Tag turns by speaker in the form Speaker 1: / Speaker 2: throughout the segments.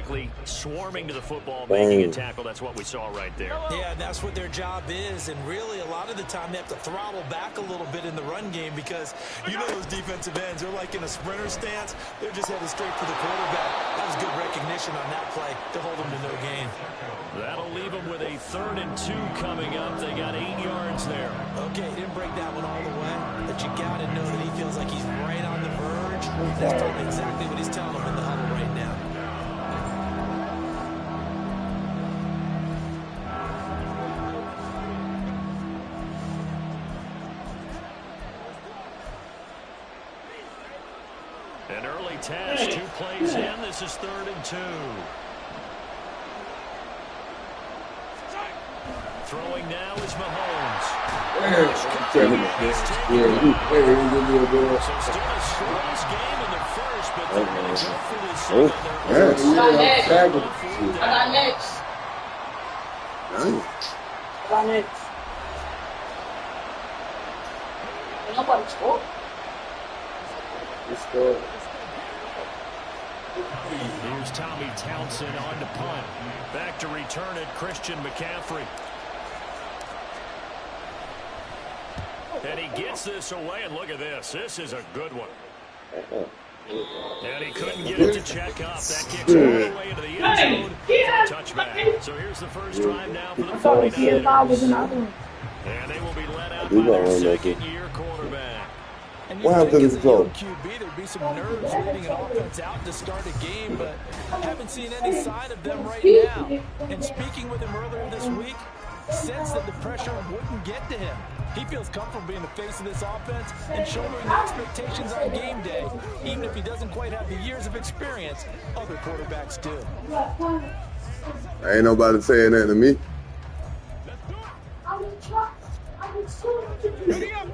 Speaker 1: basically swarming to the football, making a tackle. That's what we saw right there.
Speaker 2: Yeah, and that's what their job is. And really, a lot of the time, they have to throttle back a little bit in the run game because you know those defensive ends, they're like in a sprinter stance. They're just headed straight for the quarterback. That was good recognition on that play to hold them to no gain.
Speaker 1: That'll leave them with a 3rd and 2 coming up. They got 8 yards there.
Speaker 2: Okay, didn't break that one all the way, but you got to know that he feels like he's right on the verge. That's probably exactly what he's telling them in the huddle right now.
Speaker 1: An early test, 2 plays in. This is 3rd and 2. Throwing now is Mahomes. So still a scoreless game in the first, but they're going to go for this
Speaker 3: I got next. Nobody scored.
Speaker 1: Here's Tommy Townsend on to punt. Back to return it, Christian McCaffrey. And he gets this away, and look at this. This is a good one. And he couldn't get it to check up. That kicks all the way into the end zone for a touchback. So here's the first drive now for the 49ers. And they will be let out by their second-year quarterback.
Speaker 2: And you think as a young QB, there'd be some nerves leading an offense out to start a game, but I haven't seen any sign of them right now. And speaking with him earlier this week, sensed that the pressure wouldn't get to him. He feels comfortable being the face of this offense and shouldering the expectations on game day, even if he doesn't quite have the years of experience other quarterbacks do.
Speaker 4: Ain't nobody saying that to me.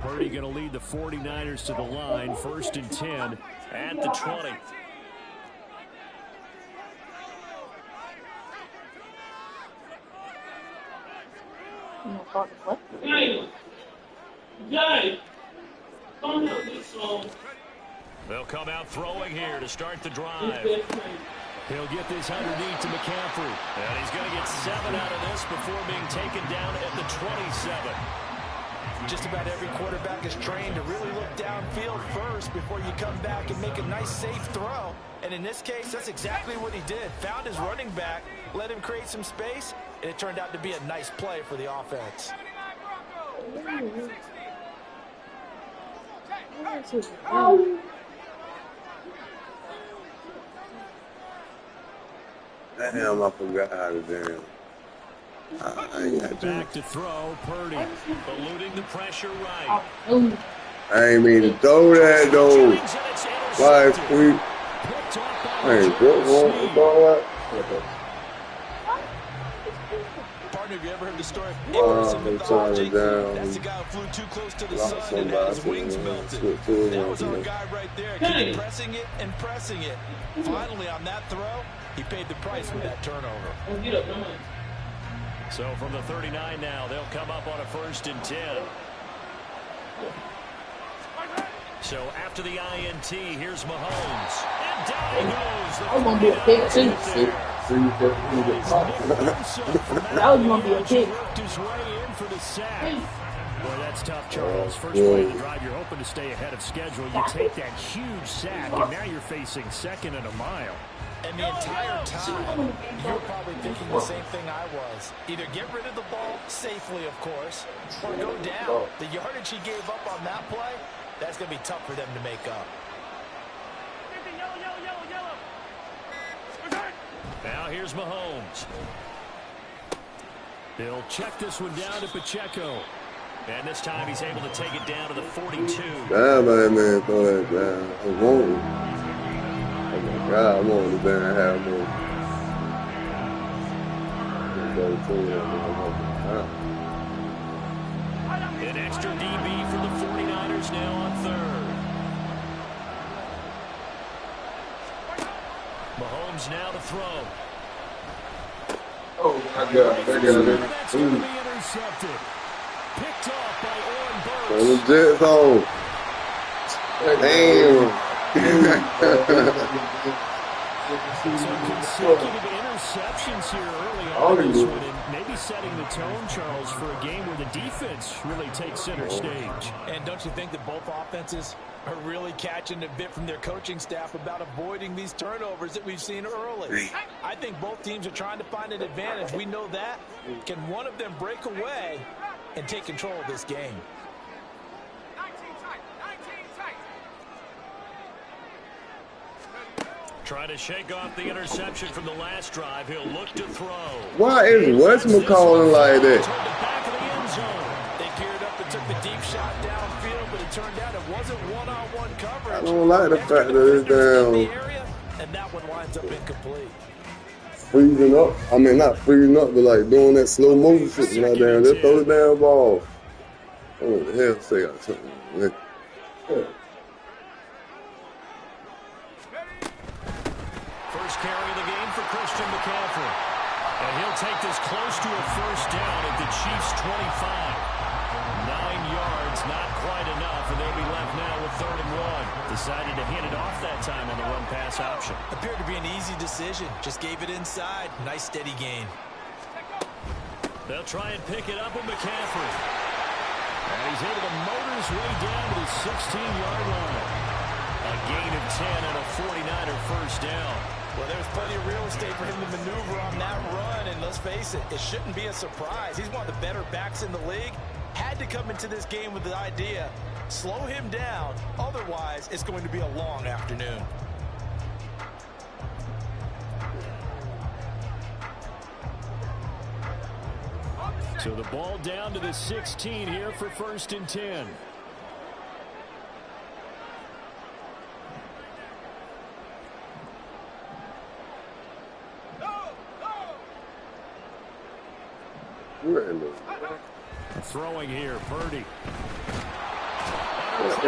Speaker 1: Purdy going to lead the 49ers to the line, 1st and 10 at the 20. They'll come out throwing here to start the drive. He'll get this underneath to McCaffrey. And he's going to get 7 out of this before being taken down at the 27.
Speaker 2: Just about every quarterback is trained to really look downfield first before you come back and make a nice, safe throw. And in this case, that's exactly what he did. Found his running back, let him create some space, and it turned out to be a nice play for the offense.
Speaker 4: Damn, I forgot how to damn.
Speaker 1: Back to throw, Purdy eluding the pressure right.
Speaker 4: I ain't mean to throw that though. Why sweet? Hey, good one.
Speaker 2: Partner, have you ever heard the story of Icarus mythology? That's the guy who flew too close to the sun and had his wings melted. That was our guy right there. Keep pressing it and pressing it. Finally, on that throw, he paid the price with that turnover.
Speaker 1: So from the 39 now, they'll come up on a 1st and 10. So after the INT, here's Mahomes. And down he goes.
Speaker 3: That was going to be a pick, too. That was going to be a pick.
Speaker 1: Worked his way in for the sack. Boy, that's tough, Charles. First play of the drive, you're hoping to stay ahead of schedule. You take that huge sack, and now you're facing 2nd and a mile.
Speaker 2: And the entire time, you're probably thinking the same thing I was. Either get rid of the ball safely, of course, or go down. The yardage he gave up on that play, that's going to be tough for them to make up.
Speaker 1: Now here's Mahomes. He'll check this one down to Pacheco. And this time he's able to take it down to the 42.
Speaker 4: Damn, man, throw that down. I want it. Oh my God, I want the band I have more.
Speaker 1: An extra DB for the 49ers now on 3rd. Mahomes now to throw.
Speaker 4: Oh my God,
Speaker 1: that's going to be intercepted. Picked off by Oren Burks.
Speaker 4: Legit though. Damn.
Speaker 1: So consecutive interceptions here early on in this one, and maybe setting the tone, Charles, for a game where the defense really takes center stage.
Speaker 2: And don't you think that both offenses are really catching a bit from their coaching staff about avoiding these turnovers that we've seen early? I think both teams are trying to find an advantage. We know that. Can one of them break away and take control of this game?
Speaker 1: Trying to shake off the interception from the last drive. He'll look to throw.
Speaker 4: Why is Westman calling like that?
Speaker 2: They geared up and took the deep shot downfield, but it turned out it wasn't one-on-one coverage.
Speaker 4: I don't like the fact that it's down.
Speaker 2: And that one winds up incomplete.
Speaker 4: Freezing up. I mean, not freezing up, but like doing that slow motion shit. Not down. Just throw the damn ball. Oh, what the hell say got something. Yeah.
Speaker 1: First carry of the game for Christian McCaffrey. And he'll take this close to a first down at the Chiefs' 25. 9 yards, not quite enough, and they'll be left now with 3rd and 1. Decided to hand it off that time on the run-pass option.
Speaker 2: Appeared to be an easy decision. Just gave it inside. Nice steady gain.
Speaker 1: They'll try and pick it up with McCaffrey. And he's able to motor his way down to the 16-yard line. A gain of 10 and a 49er first down.
Speaker 2: Well, there's plenty of real estate for him to maneuver on that run, and let's face it, it shouldn't be a surprise. He's one of the better backs in the league. Had to come into this game with the idea, slow him down, otherwise it's going to be a long afternoon.
Speaker 1: So the ball down to the 16 here for 1st and 10. Throwing here, Purdy. Back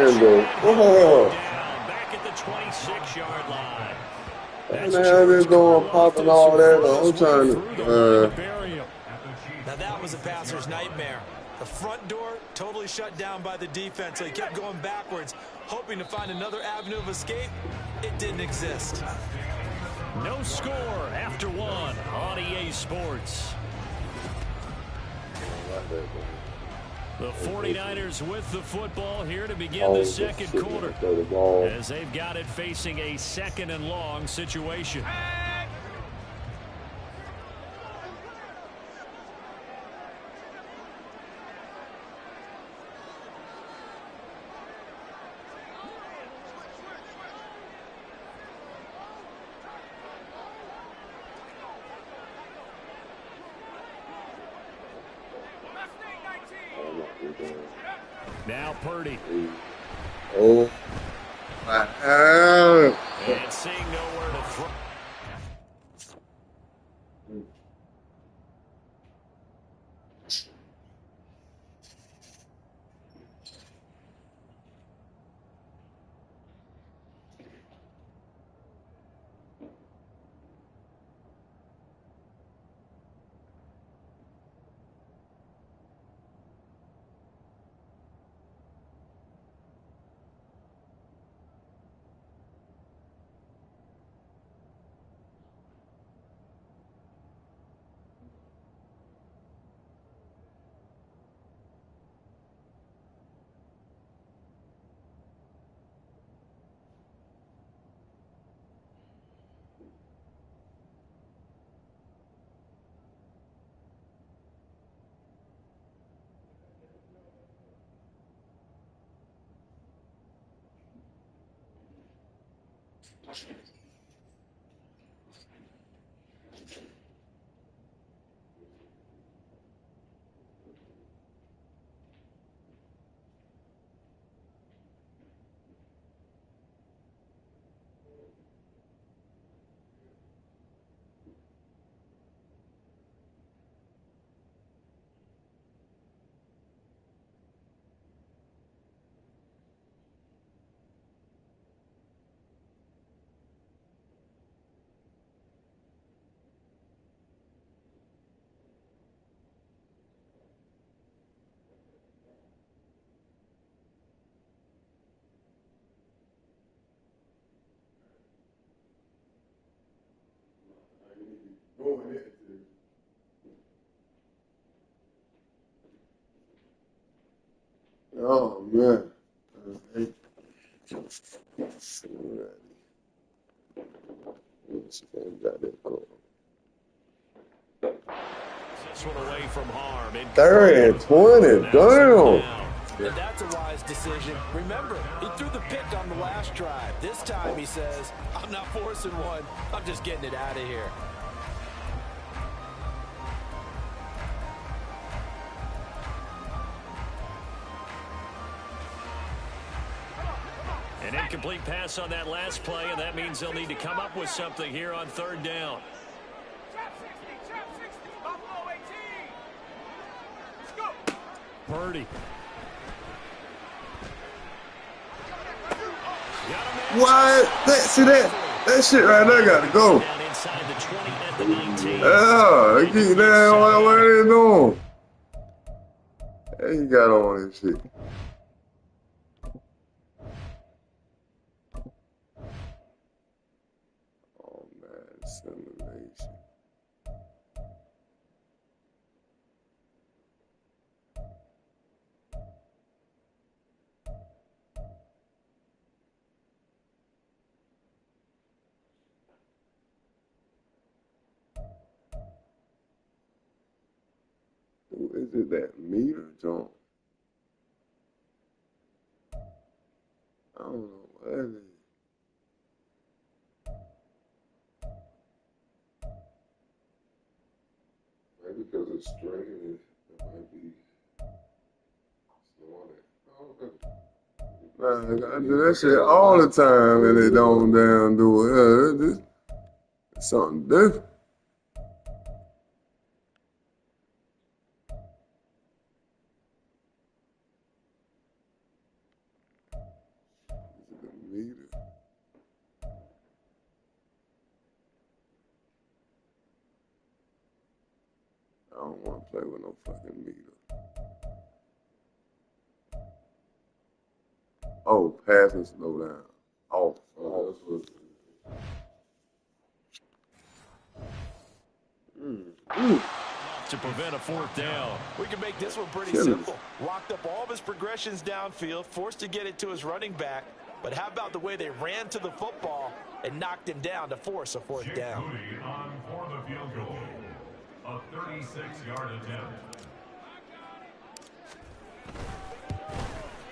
Speaker 1: at the 26-yard line.
Speaker 4: And now they're going popping all that. I'm trying to.
Speaker 2: Now that was a passer's nightmare. The front door totally shut down by the defense, so he kept going backwards, hoping to find another avenue of escape. It didn't exist.
Speaker 1: No score after 1 on EA Sports. The 49ers with the football here to begin the second quarter, as they've got it facing a 2nd and long situation. Now Purdy.
Speaker 4: Oh.
Speaker 1: And seeing nowhere to throw.
Speaker 4: Oh, man.
Speaker 1: This one away from harm.
Speaker 4: 3rd and 20. Damn.
Speaker 2: And that's a wise decision. Remember, he threw the pick on the last drive. This time he says, I'm not forcing one. I'm just getting it out of here.
Speaker 1: An incomplete pass on that last play, and that means they'll need to come up with something here on 3rd down. Purdy.
Speaker 4: What? See that shit right there got to go.
Speaker 1: Down inside the 20 at the 19.
Speaker 4: Yeah, keep that. What are they doing? Hey, he got on this shit. Oh man, simulation. Is it that meter, John? I don't know what it is. Maybe because it's stringing it might be slowing it. Man, I do that shit all the time and they don't damn do it. It's something different. Meter. I don't want to play with no fucking meter. Oh, pass and slow down. Oh, that's what it is.
Speaker 1: To prevent a 4th down.
Speaker 2: We can make this one pretty simple. Locked up all of his progressions downfield, forced to get it to his running back. But how about the way they ran to the football and knocked him down to force a 4th down?
Speaker 5: On for the field goal. A 36-yard attempt.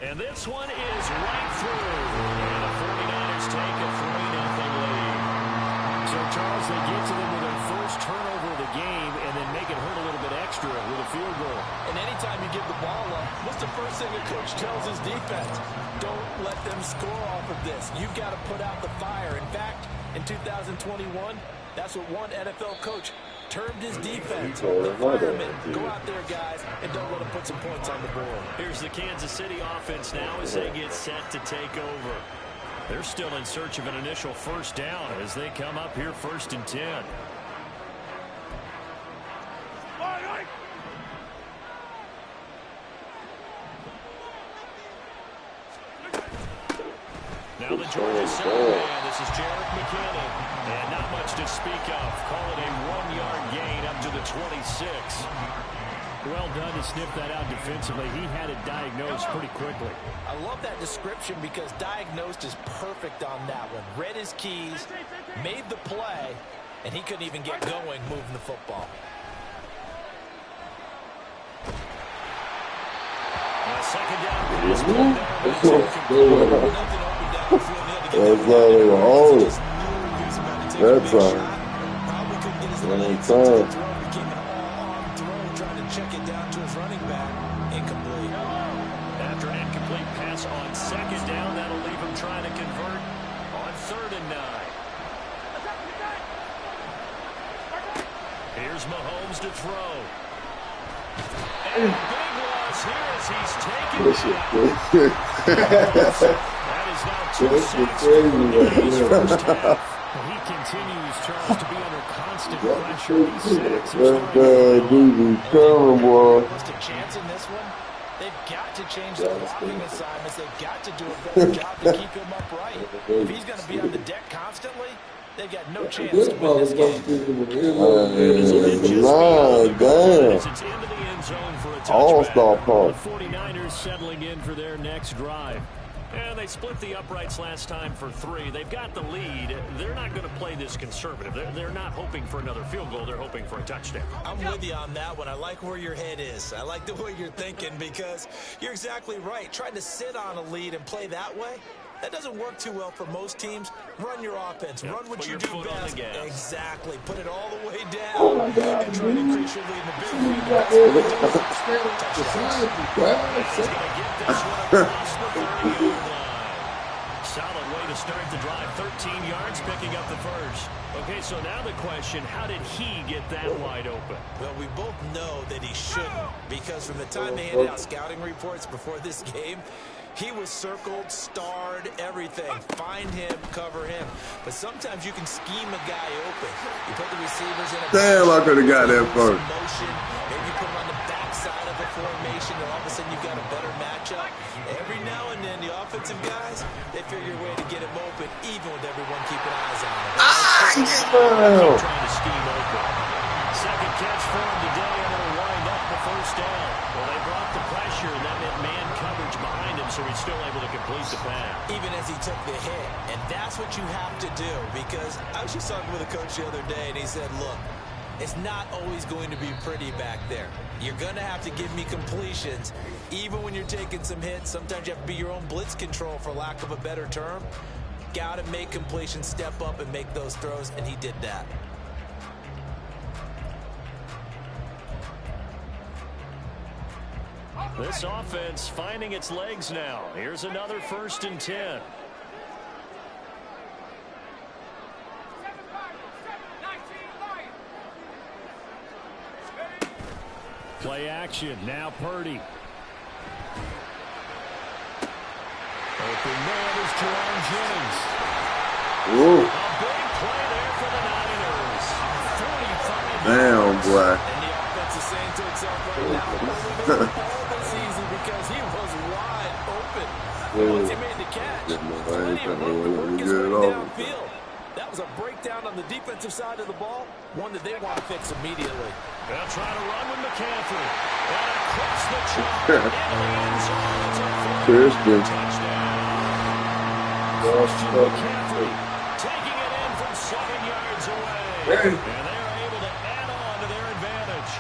Speaker 1: And this one is right through. And the 49ers take a 3-0 lead. So, Charles, they get to them with their first turnover of the game and then make it hurt a little bit extra with a field goal.
Speaker 2: And anytime you give the ball up, what's the first thing a coach tells his defense? Don't let them score off of this. You've got to put out the fire. In fact, in 2021, that's what one NFL coach termed his defense. The firemen. Go out there, guys, and don't let them put some points on the board.
Speaker 1: Here's the Kansas City offense now as they get set to take over. They're still in search of an initial first down as they come up here 1st and 10. Now the Georgia center man. This is Jarek McKinnon. And not much to speak of. Call it a 1-yard gain up to the 26. Well done to sniff that out defensively. He had it diagnosed pretty quickly.
Speaker 2: I love that description because diagnosed is perfect on that one. Read his keys, made the play, and he couldn't even get going moving the football.
Speaker 1: Second down pass.
Speaker 4: That's why they were on it. That's right.
Speaker 2: Trying to check it down to his running back. Incomplete.
Speaker 1: After an incomplete pass on 2nd down, that'll leave him trying to convert on 3rd and 9. Here's Mahomes to throw. And big loss here as he's taken That is now 2 sacks in his first half. He continues, Charles, to be under constant pressure. These
Speaker 2: Just a chance in this one. They've got to change the blocking assignments. They've got to do a better job to keep him upright. If he's going to be on the deck constantly, They've got no chance to win this game.
Speaker 1: This will hit just beyond the goal line as it's into the end zone for a touchback.
Speaker 4: All-star part.
Speaker 1: The 49ers settling in for their next drive. And they split the uprights last time for 3. They've got the lead. They're not going to play this conservative. They're not hoping for another field goal. They're hoping for a touchdown.
Speaker 2: I'm with you on that one. I like where your head is. I like the way you're thinking because you're exactly right. Trying to sit on a lead and play that way, that doesn't work too well for most teams. Run your offense.
Speaker 1: Yep.
Speaker 2: Run what
Speaker 1: Put
Speaker 2: you
Speaker 1: your
Speaker 2: do
Speaker 1: foot on
Speaker 2: best.
Speaker 1: the gas.
Speaker 2: Exactly. Put it all the way down.
Speaker 3: Oh my God,
Speaker 2: and try to increase your lead in the big lead.
Speaker 1: He's going to get this one across the 30-yard line. Solid way to start the drive. 13 yards, picking up the first. Okay, so now the question, how did he get that wide open?
Speaker 2: Well, we both know that he shouldn't because from the time they handed out scouting reports before this game, he was circled, starred, everything. Find him, cover him. But sometimes you can scheme a guy open. You put the receivers in a
Speaker 4: Damn, I could have got that first.
Speaker 2: motion. Maybe you put him on the backside of the formation, and all of a sudden you've got a better matchup. Every now and then, the offensive guys, they figure a way to get him open, even with everyone keeping eyes on him.
Speaker 1: Trying to scheme open. Second catch for him today, and it'll wind up the first down. Well, they brought the pressure, and that meant man coverage behind him, so he's still able to complete the pass.
Speaker 2: Even as he took the hit. And that's what you have to do because I was just talking with a coach the other day, and he said, look, it's not always going to be pretty back there. You're going to have to give me completions. Even when you're taking some hits, sometimes you have to be your own blitz control, for lack of a better term. Got to make completions, step up and make those throws, and he did that.
Speaker 1: This offense finding its legs now. Here's another 1st and 10. Play action. Now Purdy. Open man is Jerome Jennings.
Speaker 4: Ooh.
Speaker 1: A big play there for the Niners. 45
Speaker 4: Damn, boy.
Speaker 2: And the offense is saying to itself right now, all the season because he was wide open. And once he made the catch, plenty of room to work his way downfield. That was a breakdown on the defensive side of the ball, one that they want to fix immediately.
Speaker 1: They'll try to run with McCaffrey. And across the chalk. Into the end zone. It's a 40-yard touchdown. Christian McCaffrey taking it in from 7 yards away. And they're able to add on to their advantage.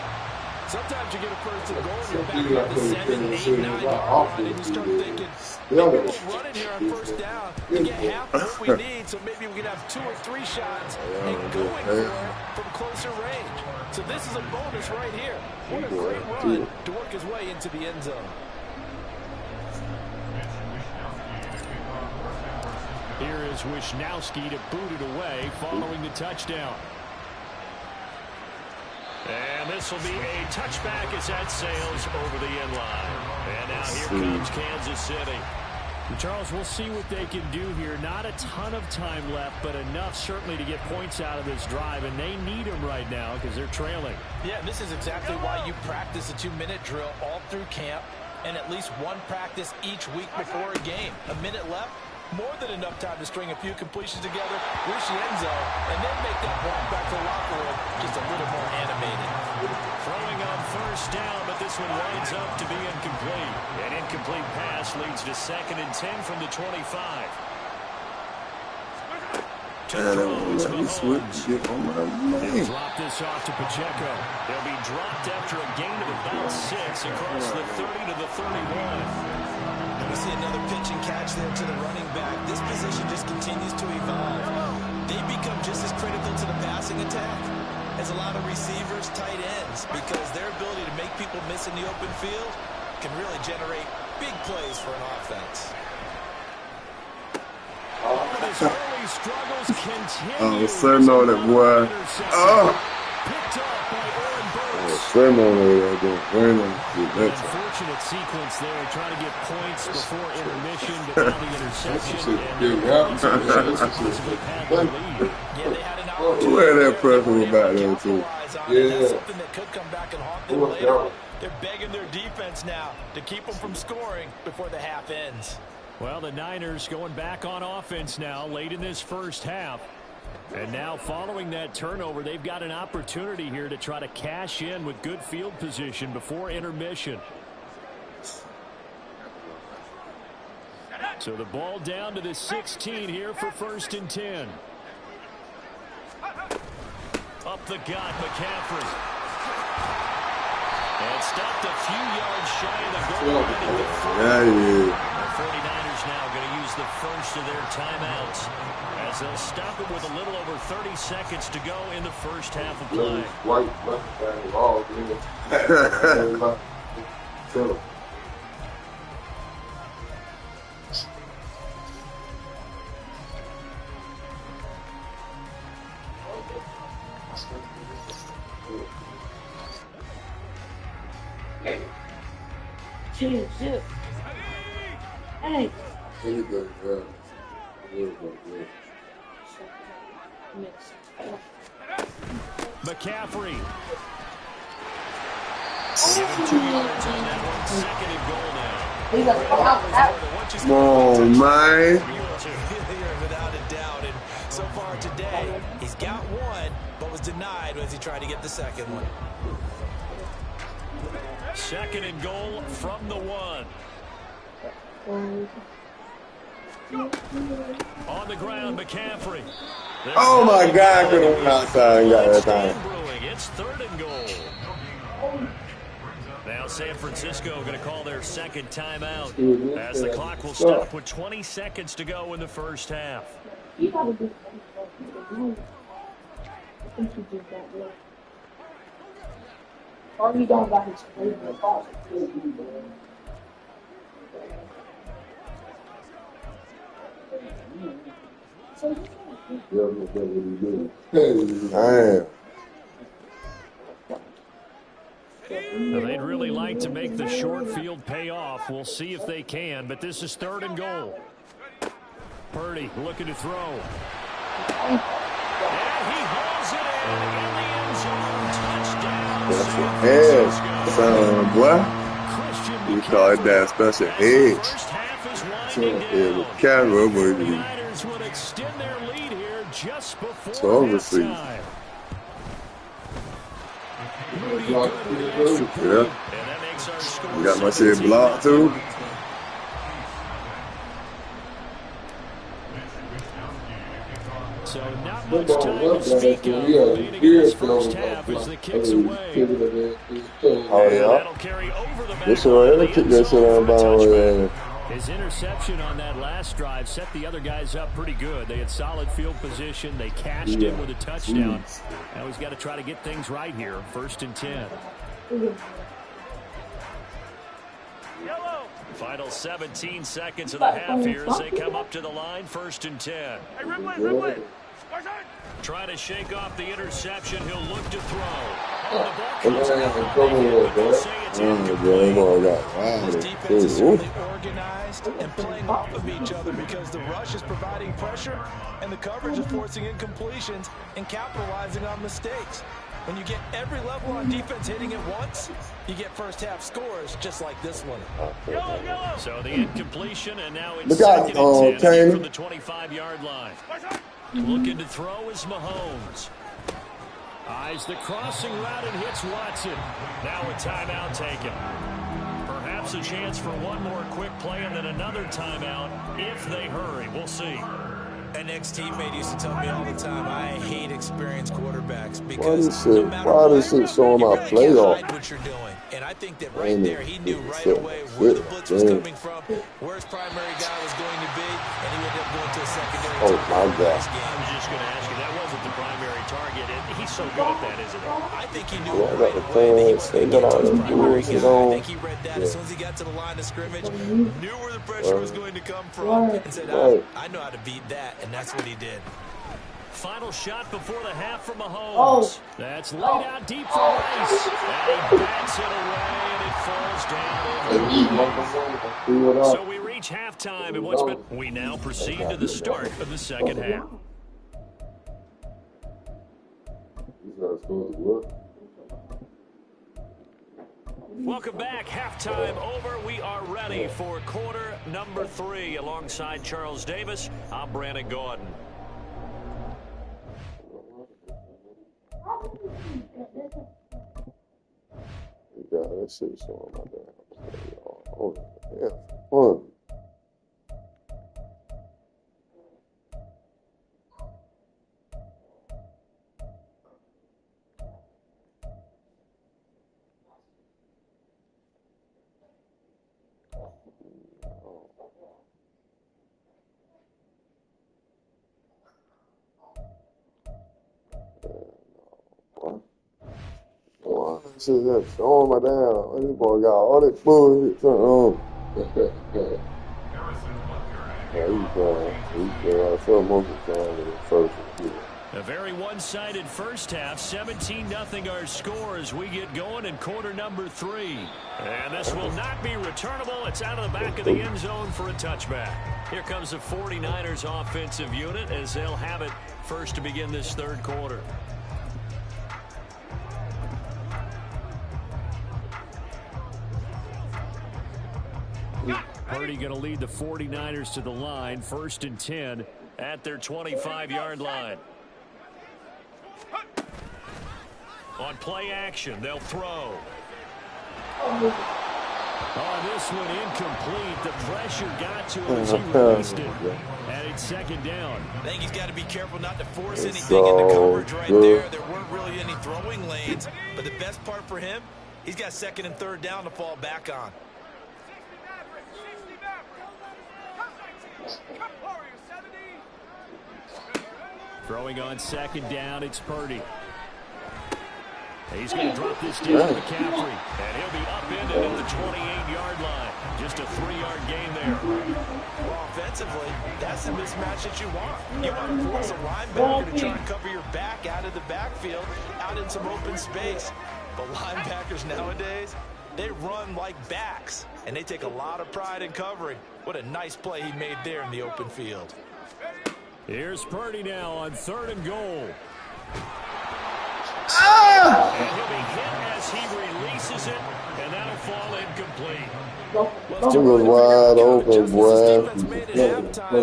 Speaker 2: Sometimes you get a first and goal, you're back at the 7, 8, 9 yard line, and you start thinking, maybe we'll run it here on first down to get half of what we need, so maybe we can have 2 or 3 shots and going for it from closer range. So this is a bonus right here. What a great run to work his way into the end zone.
Speaker 1: Here is Wishnowski to boot it away following the touchdown. And this will be a touchback as that sails over the end line. And now here comes Kansas City. Charles, we'll see what they can do here. Not a ton of time left, but enough certainly to get points out of this drive. And they need them right now because they're trailing.
Speaker 2: Yeah, this is exactly why you practice a 2-minute drill all through camp and at least one practice each week before a game. A minute left. More than enough time to string a few completions together, reach the end zone, and then make that walk back to the locker room just a little more animated.
Speaker 1: Throwing on first down, but this one winds up to be incomplete. An incomplete pass leads to 2nd and 10 from the 25.
Speaker 4: Let me switch shit on my
Speaker 1: He'll
Speaker 4: mind.
Speaker 1: drop this off to Pacheco. He'll be dropped after a gain of about 6 across the 30 to the 31.
Speaker 2: We see another pitch and catch there to the running back. This position just continues to evolve. They become just as critical to the passing attack as a lot of receivers, tight ends, because their ability to make people miss in the open field can really generate big plays for an offense.
Speaker 1: His early struggles continue.
Speaker 4: Oh, sitting on it, boy. Oh.
Speaker 1: Picked up by Aaron Burks.
Speaker 4: Sitting on it, very nice.
Speaker 1: Unfortunate sequence there, trying to get points before intermission, but now the interception.
Speaker 2: Yeah, they had an opportunity.
Speaker 4: Who had that pressure back there, too?
Speaker 2: That's something that could come back and haunt them later. They're begging their defense now to keep them from scoring before the half ends.
Speaker 1: Well, the Niners going back on offense now late in this first half. And now following that turnover, they've got an opportunity here to try to cash in with good field position before intermission. So the ball down to the 16 here for 1st and 10. Up the gut, McCaffrey. And stopped a few yards shy of the goal line. The 49ers now going to use the first of their timeouts as they'll stop it with a little over 30 seconds to go in the first half of play.
Speaker 3: Shit. Hey.
Speaker 1: McCaffrey. Give him 2 yards on that one. 2nd and goal now.
Speaker 4: Come on, man.
Speaker 2: Without a doubt. And so far today, he's got one, but was denied as he tried to get the second one.
Speaker 1: 2nd and goal from the 1. On the ground, McCaffrey.
Speaker 4: Oh my God, I could have went outside and got that time.
Speaker 1: It's 3rd and goal. Now San Francisco going to call their 2nd timeout as the clock will stop with 20 seconds to go in the first half.
Speaker 3: Or he don't got his favorite boss.
Speaker 4: Damn.
Speaker 1: Now they'd really like to make the short field pay off. We'll see if they can, but this is 3rd and goal. Purdy looking to throw. And he hauls it in the end zone. Touchdown.
Speaker 4: Yes, son, boy. You call it that special edge. Yeah, with camera, but it's overseas. Yeah. You got my shit blocked too.
Speaker 1: So not much time to speak of remaining in this first half as the kick's away.
Speaker 4: Oh yeah. This one, kick that shit on bound.
Speaker 1: His interception on that last drive set the other guys up pretty good. They had solid field position. They cashed in with a touchdown. Now he's got to try to get things right here. 1st and 10. Final 17 seconds of the half here as they come up to the line. 1st and 10. Trying to shake off the interception. He'll look to throw. The ball comes out.
Speaker 2: This defense is certainly organized and playing off of each other because the rush is providing pressure and the coverage is forcing incompletions and capitalizing on mistakes. When you get every level on defense hitting at once, you get first half scores just like this one.
Speaker 1: So the incompletion, and now it's 2nd and 10 from the 25-yard line. Looking to throw is Mahomes. Eyes the crossing route and hits Watson. Now a timeout taken. Perhaps a chance for one more quick play and then another timeout if they hurry. We'll see.
Speaker 2: An ex-teammate used to tell me all the time, I hate experienced quarterbacks because no matter what, you really can't hide what you're doing. And I think that right there, he knew right away where the blitz was coming from, where his primary guy was going to be, and he ended up going to a secondary target.
Speaker 4: Oh, my God.
Speaker 1: I was just going to ask you, that wasn't the primary target. He's so good at that, isn't he?
Speaker 2: I think he knew right away that he was going to get to his primary guy. I think he read that as soon as he got to the line of scrimmage, knew where the pressure was going to come from, and said, I know how to beat that, and that's what he did.
Speaker 1: Final shot before the half from Mahomes. That's laid out deep for Rice. And he bats it away, and it falls down. So we reach halftime, and what's been... We now proceed to the start of the second half. Welcome back. Halftime over. We are ready for quarter number 3. Alongside Charles Davis, I'm Brandon Gordon.
Speaker 4: God, that shit's showing my damn. Oh, yeah, fun. Boy, that shit just showing my damn. This boy got all that bullshit something on. Yeah, he's some motion trying in the first one.
Speaker 1: A very one-sided first half. 17-0 our score as we get going in quarter number 3. And this will not be returnable. It's out of the back of the end zone for a touchback. Here comes the 49ers offensive unit as they'll have it first to begin this third quarter. Purdy going to lead the 49ers to the line. 1st and 10 at their 25-yard line. On play action, they'll throw. Oh, this one incomplete. The pressure got to him as he released it. And it's 2nd down.
Speaker 2: I think he's got to be careful not to force anything into coverage right there. There weren't really any throwing lanes. But the best part for him, he's got 2nd and 3rd down to fall back on.
Speaker 1: Throwing on 2nd down, it's Purdy. He's going to drop this down to McCaffrey. And he'll be upended at the 28-yard line. Just a 3-yard gain there.
Speaker 2: Well, offensively, that's the mismatch that you want. You want to force a linebacker to try and cover your back out of the backfield, out in some open space. But linebackers nowadays, they run like backs, and they take a lot of pride in covering. What a nice play he made there in the open field.
Speaker 1: Here's Purdy now on 3rd and goal. And he'll be hit as he releases it, and that'll fall incomplete.
Speaker 4: It was wide open, boy.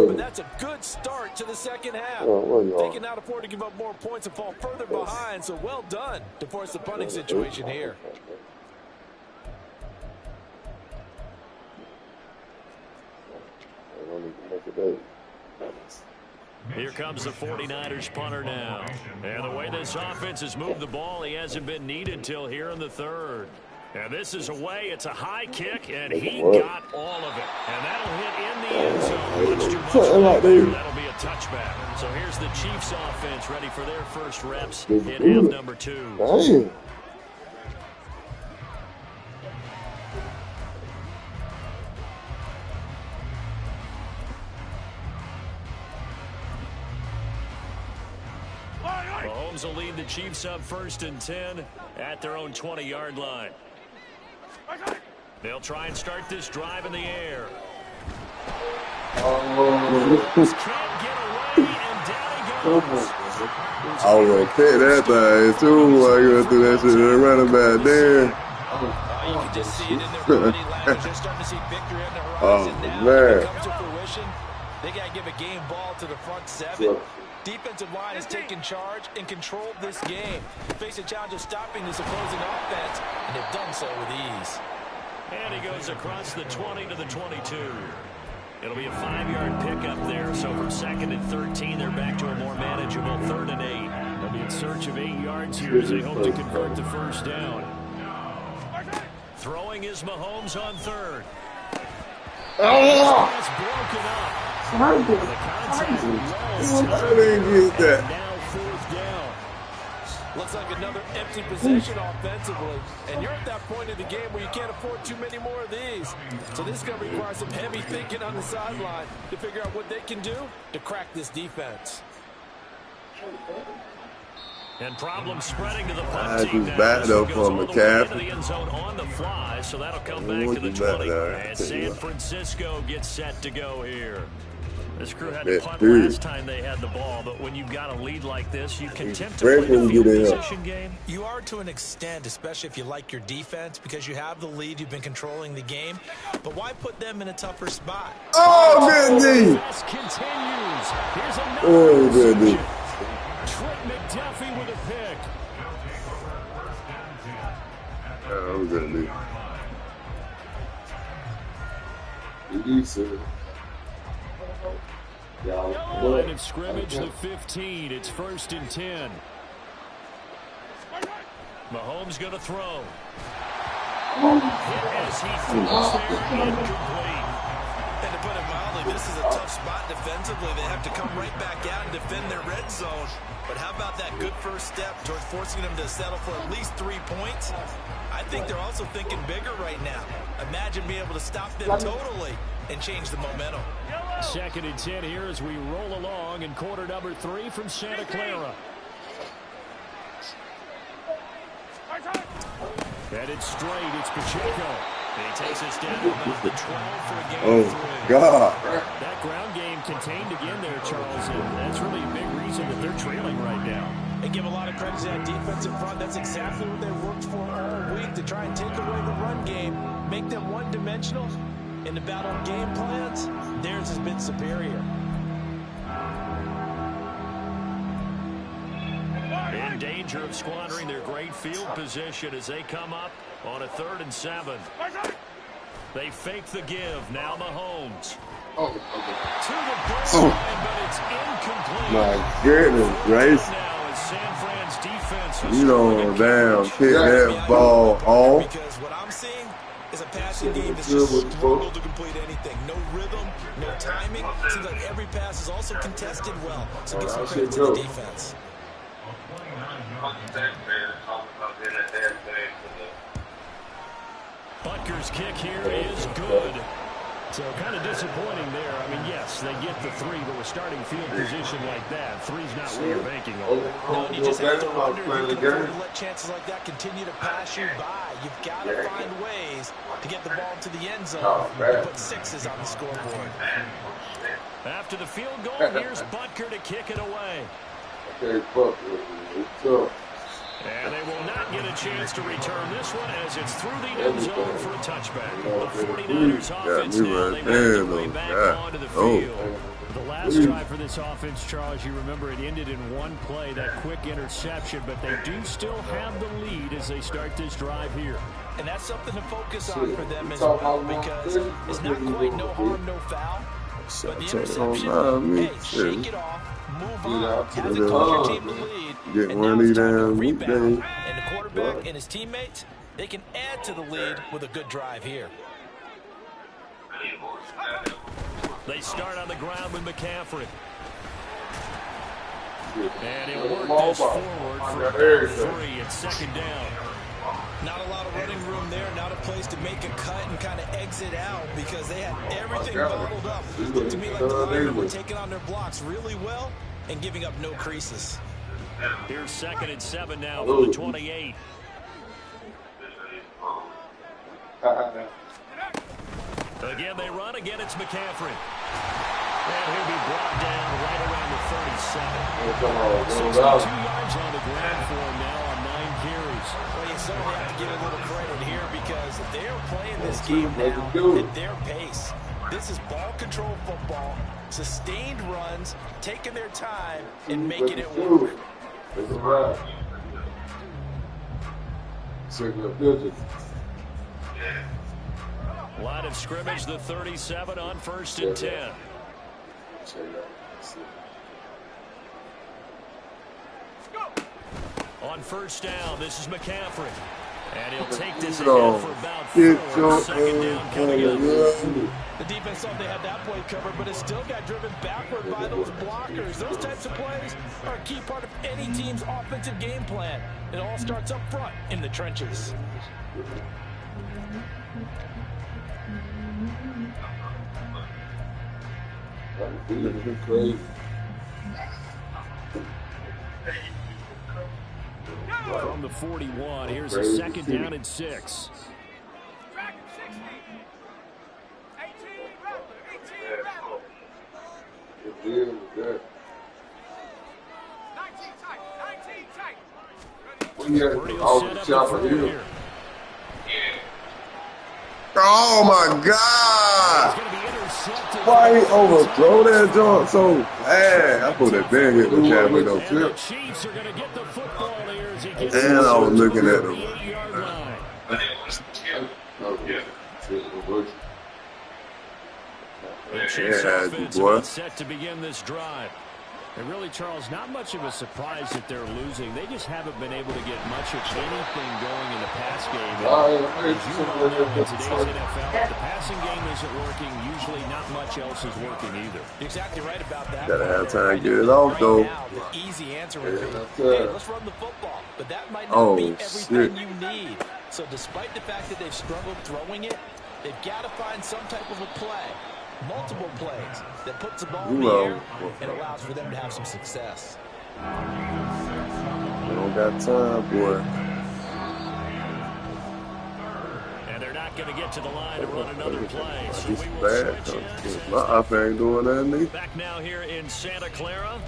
Speaker 2: But that's a good start to the 2nd half. They cannot afford to give up more points and fall further behind, so well done to force the punting situation here.
Speaker 1: Here comes the 49ers punter now. And the way this offense has moved the ball, he hasn't been needed till here in the 3rd. And this is away. It's a high kick, and he got all of it. And that'll hit in the end zone. It's too much later. That'll be a touchback. So here's the Chiefs offense ready for their first reps in half number 2.
Speaker 4: Damn.
Speaker 1: Mahomes will lead the Chiefs up 1st and 10 at their own 20-yard line. They'll try and start this drive in the air. Can't get away, and down he goes.
Speaker 4: I was going to pick that thing, too, while you went through that shit to the running back there.
Speaker 2: You can just see it in their body language. They're starting to see victory on the horizon now.
Speaker 4: Man.
Speaker 2: When it comes to fruition, they got to give a game ball to the front 7. Defensive line has taken charge and controlled this game. They face a challenge of stopping this opposing offense, and they've done so with ease.
Speaker 1: And he goes across the 20 to the 22. It'll be a 5-yard pickup there. So from 2nd and 13, they're back to a more manageable 3rd and 8. They'll be in search of 8 yards here as they hope to convert the first down. Throwing is Mahomes on 3rd. That's broken up. The contact
Speaker 4: didn't get that.
Speaker 1: Now 4th down.
Speaker 2: Looks like another empty possession offensively. And you're at that point in the game where you can't afford too many more of these. So this is going to require some heavy thinking on the sideline to figure out what they can do to crack this defense.
Speaker 1: And problems spreading to the punt team now.
Speaker 4: Back up from McCaffrey.
Speaker 1: The end zone on the fly, so that'll come back to the 20. And San Francisco gets set to go here. This crew had to punt last time they had the ball, but when you've got a lead like this, you can tend to play the field position game.
Speaker 2: You are to an extent, especially if you like your defense, because you have the lead, you've been controlling the game. But why put them in a tougher spot?
Speaker 4: Oh, good D.
Speaker 1: Continues. Here's another
Speaker 4: good D.
Speaker 1: Trent McDuffie with a pick.
Speaker 4: I'm gonna
Speaker 1: Line of scrimmage, the 15. It's 1st and 10. Mahomes going to throw. Hit as he throws there, incomplete.
Speaker 2: And to put it mildly, this is a tough spot defensively. They have to come right back out and defend their red zone. But how about that good first step towards forcing them to settle for at least 3 points? I think they're also thinking bigger right now. Imagine being able to stop them totally and change the momentum.
Speaker 1: 2nd and 10 here as we roll along in quarter number 3 from Santa Clara. Headed straight, it's Pacheco. And he takes us down to about the 12 for a gain of 3.
Speaker 4: God.
Speaker 1: That ground game contained again there, Charles, and that's really a big reason that they're trailing right now.
Speaker 2: They give a lot of credit to that defensive front. That's exactly what they worked for all week, to try and take away the run game, make them one-dimensional. In the battle of game plans, theirs has been superior.
Speaker 1: In danger of squandering their great field position as they come up on a 3rd and 7. They fake the give. Now Mahomes.
Speaker 4: Oh,
Speaker 1: To the goal line, but it's incomplete.
Speaker 4: my goodness, Grace.
Speaker 1: Now as San Fran's defense
Speaker 4: You don't damn kick that ball off.
Speaker 2: Because what I'm seeing is a passing game that's just struggled to complete anything. No rhythm, no timing. Seems like every pass is also contested well. So give some credit to the defense.
Speaker 1: Butker's kick here is good. So kind of disappointing there. I mean, yes, they get the 3, but with starting field position like that, 3's not what you're banking on.
Speaker 2: No, and you just have to wonder if you can afford to let chances like that continue to pass you by. You've got to find ways to get the ball to the end zone and put 6s on the scoreboard.
Speaker 1: After the field goal, here's Butker to kick it away. And they will not get a chance to return this one as it's through the end zone for a touchback. The 49ers offense now, they make their way back onto the field. The last drive for this offense, Charles, you remember it ended in one play, that quick interception, but they do still have the lead as they start this drive here.
Speaker 2: And that's something to focus on for them as well, because it's not quite no harm, no foul. But the interception, hey, shake it off, move on, have it cost your team the lead, and now it's time to rebound. And the quarterback and his teammates, they can add to the lead with a good drive here.
Speaker 1: They start on the ground with McCaffrey. And he'll work this forward for about 3. It's 2nd down.
Speaker 2: Not a lot of running room there, not a place to make a cut and kind of exit out because they had everything bottled up. It looked to me like the linemen were taking on their blocks really well and giving up no creases.
Speaker 1: Here's 2nd and 7 now for the 28. Again, they run. Again, it's McCaffrey. And he'll be brought down right around the 37. 62 yards on the ground for him now on 9 carries.
Speaker 2: Well, you certainly have to give a little credit here because they're playing this game now at their pace. This is ball control football, sustained runs, taking their time and making it work.
Speaker 1: Line of scrimmage, the 37 on 1st and 10. On 1st down, this is McCaffrey. And he'll take this again for about 4. 2nd down coming up.
Speaker 2: The defense thought they had that play covered, but it still got driven backward by those blockers. Those types of plays are a key part of any team's offensive game plan. It all starts up front in the trenches.
Speaker 1: From the 41, here's a 2nd down and 6.
Speaker 4: Oh my God! Why he overthrow that jump so bad? I thought that been hit the jab with no flip. And I was looking at him.
Speaker 1: The Chiefs offense about set to begin this drive. And really, Charles, not much of a surprise that they're losing. They just haven't been able to get much of anything going in the pass game. And as you well know, in today's NFL, the passing game isn't working. Usually not much else is working either.
Speaker 2: You're exactly right about that.
Speaker 4: Gotta have time to get it off, though.
Speaker 2: Now, the easy answer would be, hey, let's run the football. But that might not be everything you need. So despite the fact that they've struggled throwing it, they've got to find some type of a play. Multiple plays that puts the ball in the air and allows for them to have some success.
Speaker 4: We don't got time, boy.
Speaker 1: And they're not going to get to the line to run another play. So we will
Speaker 4: bad.
Speaker 1: switch in.
Speaker 4: My offense ain't doing nothing.
Speaker 1: Back now here in Santa Clara.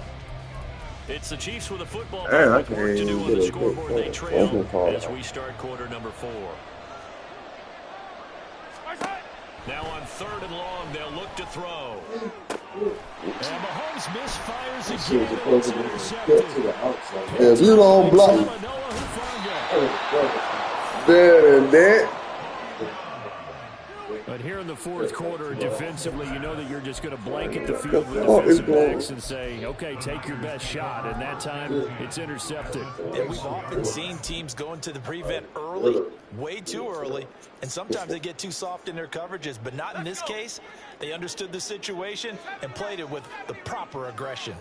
Speaker 1: It's the Chiefs with a football.
Speaker 4: Man, I
Speaker 1: work to do on the scoreboard. They trail as we start quarter number 4. Now on 3rd and long, they'll look to throw. And Mahomes misfires again. It's intercepted.
Speaker 4: If you don't block, better than that.
Speaker 1: But here in the 4th quarter, defensively, you know that you're just going to blanket the field with defensive backs and say, okay, take your best shot. And that time, it's intercepted.
Speaker 2: And we've often seen teams go into the prevent early, way too early, and sometimes they get too soft in their coverages. But not in this case. They understood the situation and played it with the proper aggression.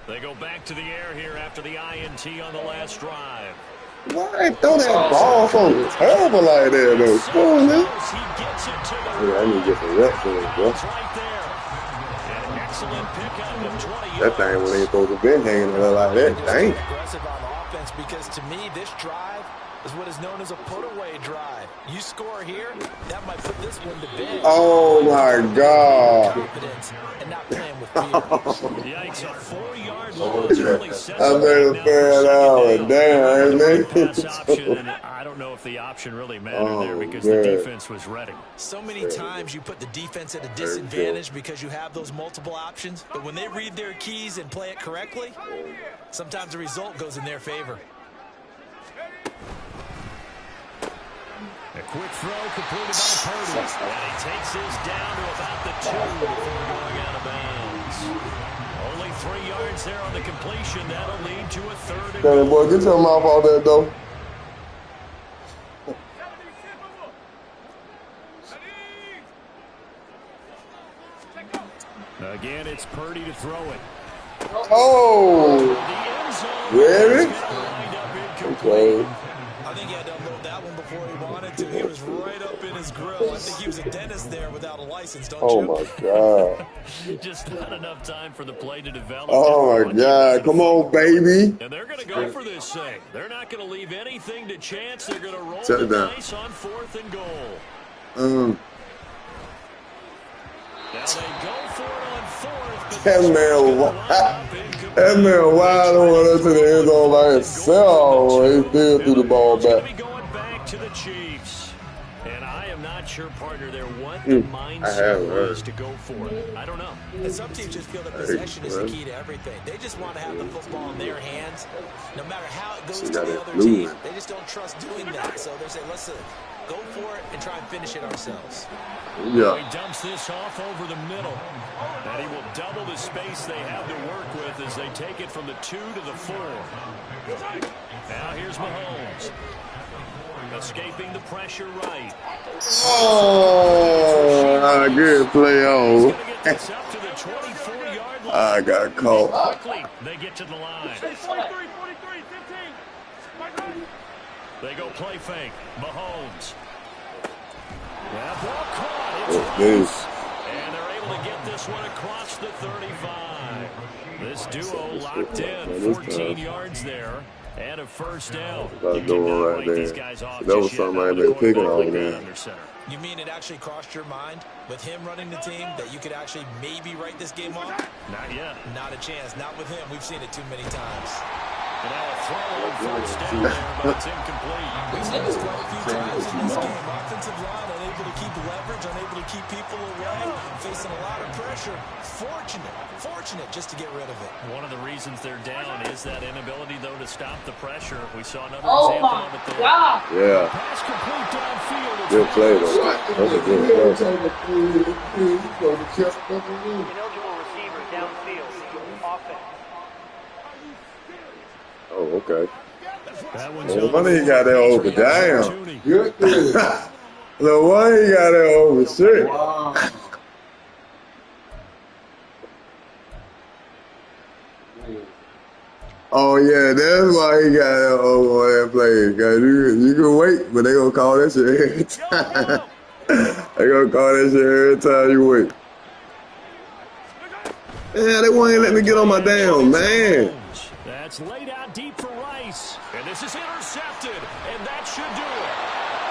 Speaker 1: They go back to the air here after the INT on the last drive.
Speaker 4: Why throw that ball so terrible like that, though? Come on, man. I need to get some reps in it, bro. That thing when they supposed to be hanging there like that, dang.
Speaker 2: Aggressive on offense because to me, this drive is what is known as a put-away drive. You score here, that might put this one to bed.
Speaker 4: Oh, my God.
Speaker 2: Confidence and not playing with fear.
Speaker 1: Yikes, a 4-yard loss really sets
Speaker 4: I made a fan out. Damn,
Speaker 1: pass option, and I don't know if the option really mattered there because the defense was ready.
Speaker 2: So many times you put the defense at a disadvantage because you have those multiple options, but when they read their keys and play it correctly, sometimes the result goes in their favor.
Speaker 1: A quick throw completed by Purdy. And he takes his down to about the 2 before going out of bounds. Only 3 yards there on the completion. That'll lead to a 3rd and goal.
Speaker 4: Boy, get your mouth off that, though.
Speaker 1: Again, it's Purdy to throw it.
Speaker 4: Oh! Really? Okay.
Speaker 2: I think he had to unload that one before he wanted to. He was right up in his grill. I think he was a dentist there without a license, don't you?
Speaker 4: Oh, my God.
Speaker 1: Just not enough time for the play to develop.
Speaker 4: Oh, my God. Come on, baby.
Speaker 1: And they're going to go for this thing. They're not going to leave anything to chance. They're going to roll the dice on 4th and goal. Now they go for it on 4th.
Speaker 4: That man wide on to the end zone by himself. He still threw the ball back.
Speaker 1: Going back to the Chiefs. And I am not sure, partner, there what the mindset was to go for it. I don't know.
Speaker 2: And some teams just feel that possession is the key to everything. They just want to have the football in their hands. No matter how it goes to the other team, they just don't trust doing that. So they say, listen, go for it and try and finish it ourselves.
Speaker 4: Yeah.
Speaker 1: He dumps this off over the middle. And he will double the space they have to work with as they take it from the 2 to the 4. Now here's Mahomes. Escaping the pressure right.
Speaker 4: Oh, good play on.
Speaker 1: This up to the 24-yard line.
Speaker 4: I got caught.
Speaker 1: Quickly, they get to the line.
Speaker 5: 43, 15.
Speaker 1: They go play fake. Mahomes. That ball caught.
Speaker 4: It's loose.
Speaker 1: And they're able to get this one across the 35. This duo locked in. 14 yards there. And a first down.
Speaker 4: That's doing right there. That was something I had been picking on there.
Speaker 2: You mean it actually crossed your mind with him running the team that you could actually maybe write this game off?
Speaker 1: Not yet.
Speaker 2: Not a chance. Not with him. We've seen it too many times.
Speaker 1: And now a throw on first down there, but it's incomplete.
Speaker 2: We've seen this quite a few times in this game. Offensive line unable to keep leverage, unable to keep people away. facing a lot of pressure. Fortunate just to get rid of it.
Speaker 1: One of the reasons they're down is that inability, though, to stop the pressure. We saw another
Speaker 3: Oh
Speaker 1: example
Speaker 3: my
Speaker 1: of it there.
Speaker 3: God!
Speaker 4: Yeah.
Speaker 1: Pass complete downfield.
Speaker 4: Good play, though. That's a good play.
Speaker 6: Ineligible receiver downfield. Offense.
Speaker 4: Oh, okay.
Speaker 1: That one's
Speaker 4: No wonder he got that over. Damn.
Speaker 3: Good.
Speaker 4: No wonder he got that over. Shit.
Speaker 3: Wow.
Speaker 4: Oh, yeah, that's why he got that over on that play. Cause you can wait, but they gonna call that shit every time. They gonna call that shit every time you wait. Yeah, they won't even let me get on my damn man.
Speaker 1: That's laid out deep for Rice. And this is intercepted. And that should do it.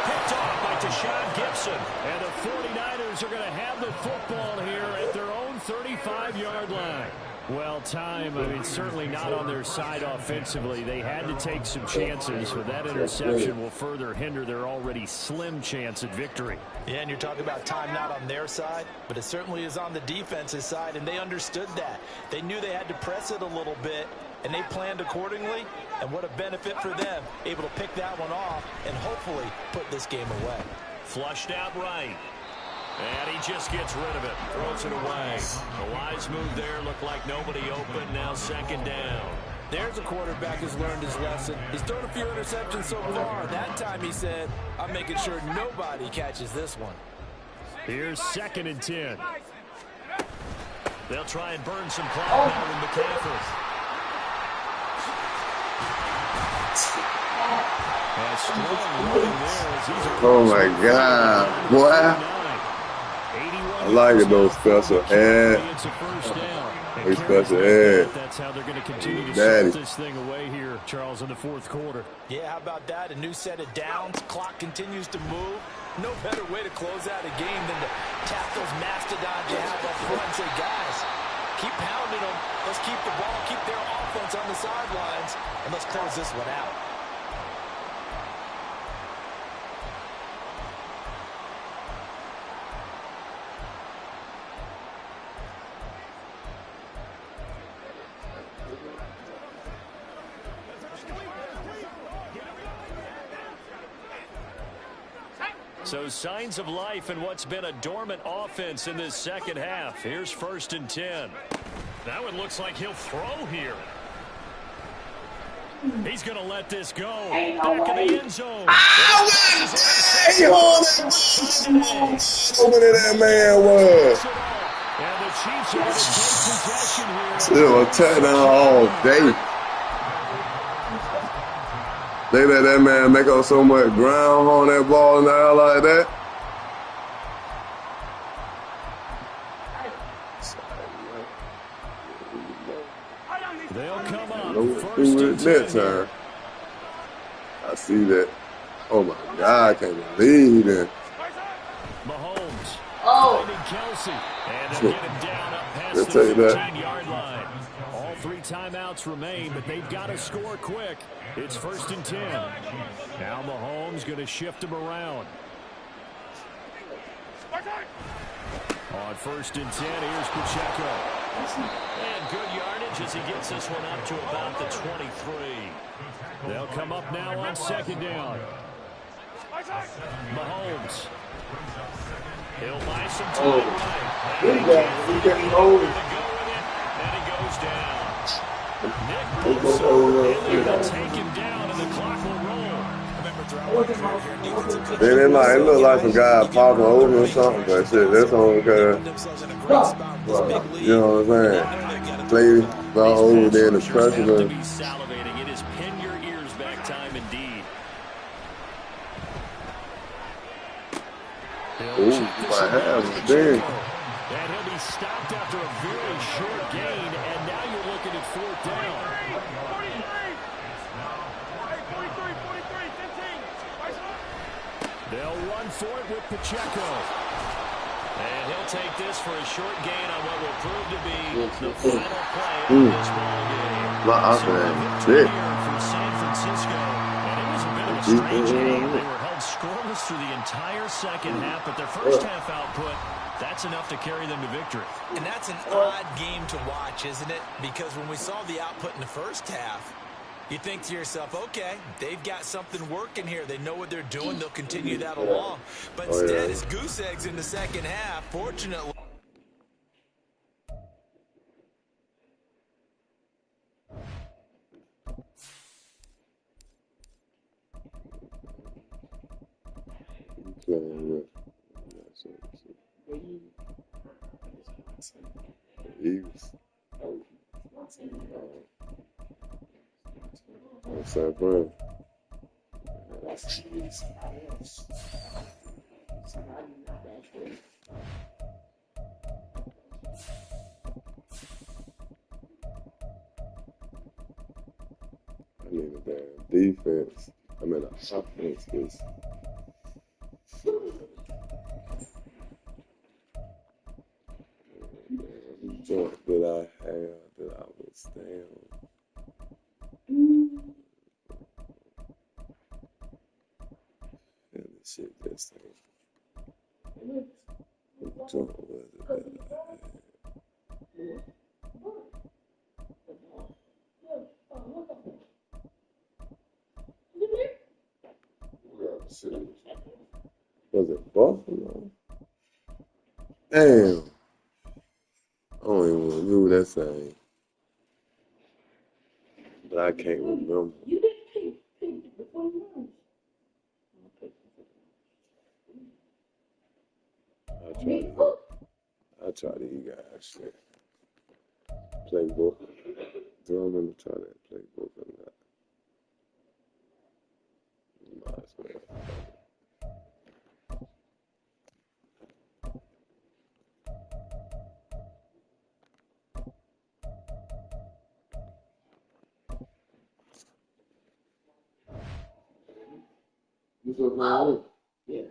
Speaker 1: Picked off by Tashawn Gibson. And the 49ers are going to have the football here at their own 35-yard line. Well, certainly not on their side offensively. They had to take some chances, but that interception will further hinder their already slim chance at victory.
Speaker 2: Yeah, and you're talking about time not on their side, but it certainly is on the defense's side, and they understood that. They knew they had to press it a little bit, and they planned accordingly, and what a benefit for them, able to pick that one off and hopefully put this game away.
Speaker 1: Flushed out right. And he just gets rid of it. Throws it away. A wise move there. Looked like nobody open. Now second down.
Speaker 2: There's a quarterback who's learned his lesson. He's thrown a few interceptions so far. That time he said, I'm making sure nobody catches this one.
Speaker 1: Here's 2nd and 10. They'll try and burn some clock now with McCaffrey.
Speaker 4: Oh my God. Boy. I like it, those special ed. Special ed.
Speaker 1: That's how they're going to continue to
Speaker 4: Daddy.
Speaker 1: sort this thing away here, Charles, in the 4th quarter.
Speaker 2: Yeah, how about that? A new set of downs. Clock continues to move. No better way to close out a game than to tap those mastodons you have up front and say, guys, keep pounding them. Let's keep the ball, keep their offense on the sidelines, and let's close this one out.
Speaker 1: So signs of life in what's been a dormant offense in this second half. Here's 1st and 10. That one looks like he'll throw here. He's going to let this go. Back in the end zone.
Speaker 4: Oh, over there that man was.
Speaker 1: And the Chiefs are going to take possession here.
Speaker 4: Still a touchdown all day. They let that man make up so much ground on that ball now like that.
Speaker 1: They'll come up.
Speaker 4: No thing with that time. I see that. Oh my God, I can't believe that.
Speaker 1: Mahomes.
Speaker 3: Oh.
Speaker 1: Finding Kelsey. And they'll get him down up past
Speaker 4: They'll
Speaker 1: the
Speaker 4: take that.
Speaker 1: 15-yard line. All 3 timeouts remain, but they've got to score quick. It's 1st and 10. Now Mahomes going to shift him around. On 1st and 10, here's Pacheco. And good yardage as he gets this one up to about the 23. They'll come up now on 2nd down. Mahomes. He'll buy some time right. And he can't go with it. And he goes down. Nick Bosa, and they'll take him down, and the clock will roll.
Speaker 4: Then it look like some guy popping over or something, but shit, that's only because, you know what I'm saying? Play ball over there in the pressure.
Speaker 1: To be salivating. It is pin your ears back time indeed.
Speaker 4: Ooh, might have it. Dang.
Speaker 1: And he'll be stopped after a very short gain, and now you're looking at 4th down. They'll run for it with Pacheco. And he'll take this for a short gain on what will prove to be the final play of this ball game. So a victory here for San Francisco. And it was a bit of a strange game. They were held scoreless through the entire second half, but their first half output That's enough to carry them to victory.
Speaker 2: And that's an odd game to watch, isn't it? Because when we saw the output in the first half, you think to yourself, okay, they've got something working here. They know what they're doing. They'll continue that along. But instead, it's goose eggs in the second half. Fortunately.
Speaker 4: Eagles. San Fran. I need a damn defense. I mean, an offense. This. Jump that I had that I was down. And this shit just ain't. Jump was it that I had. Was it Buffalo? Damn. I don't even remember that thing. But I can't remember.
Speaker 3: You didn't pick before you won.
Speaker 4: I try to eat guys shit. Playbook. Do I remember try that playbook or not? Might as well. You so mad? Yeah.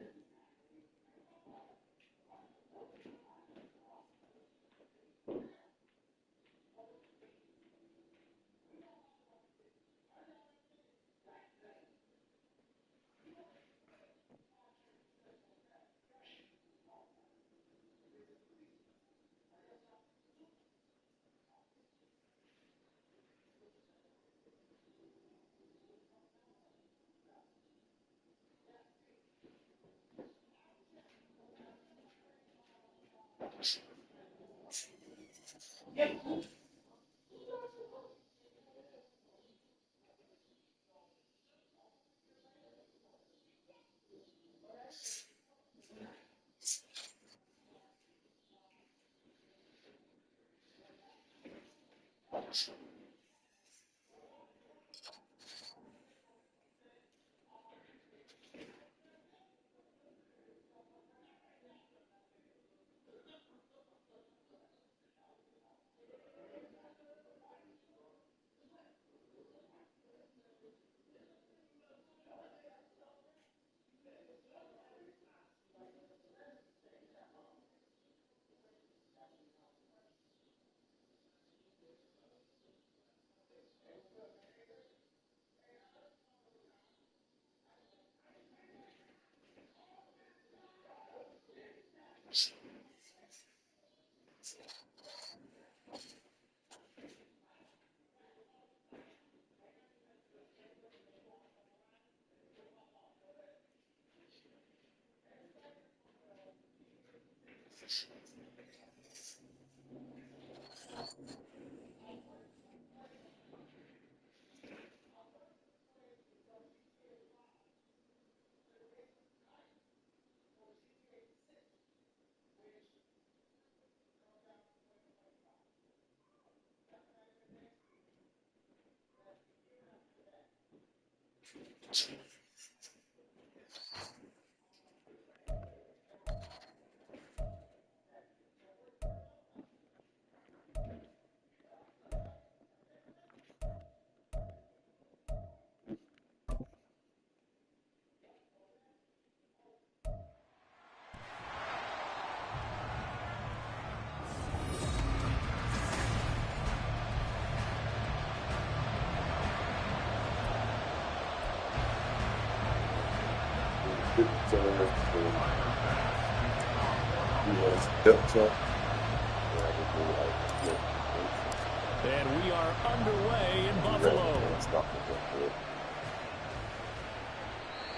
Speaker 4: Depth chart.
Speaker 1: And we are underway in Buffalo.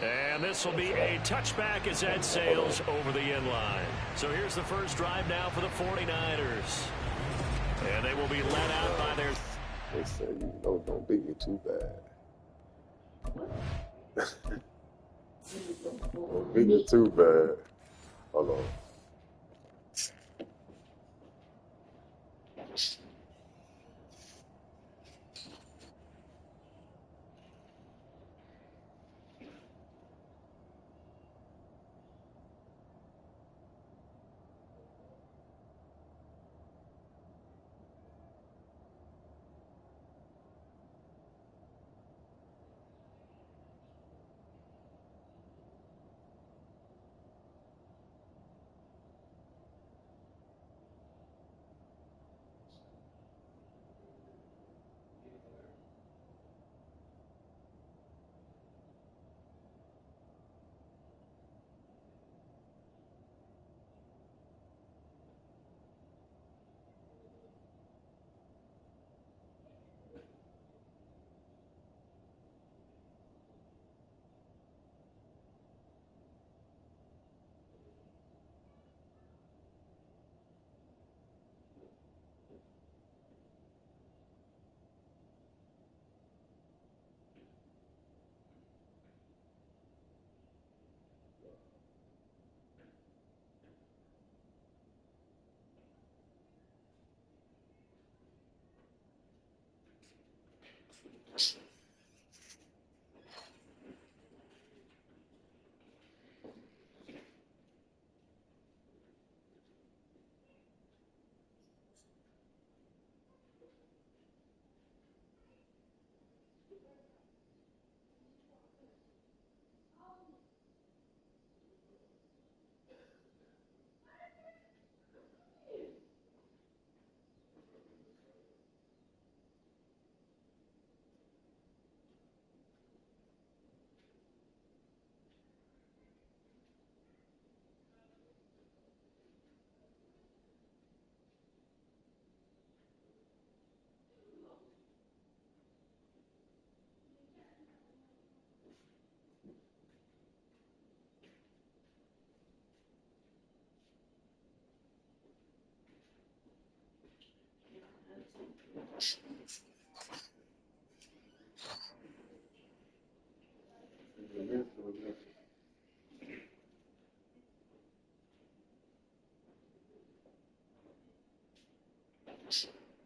Speaker 1: And this will be a touchback as Ed sails over the end line. So here's the first drive now for the 49ers. And they will be led out by their...
Speaker 4: They say, you know, don't beat me too bad. Don't beat me too bad. Hold on.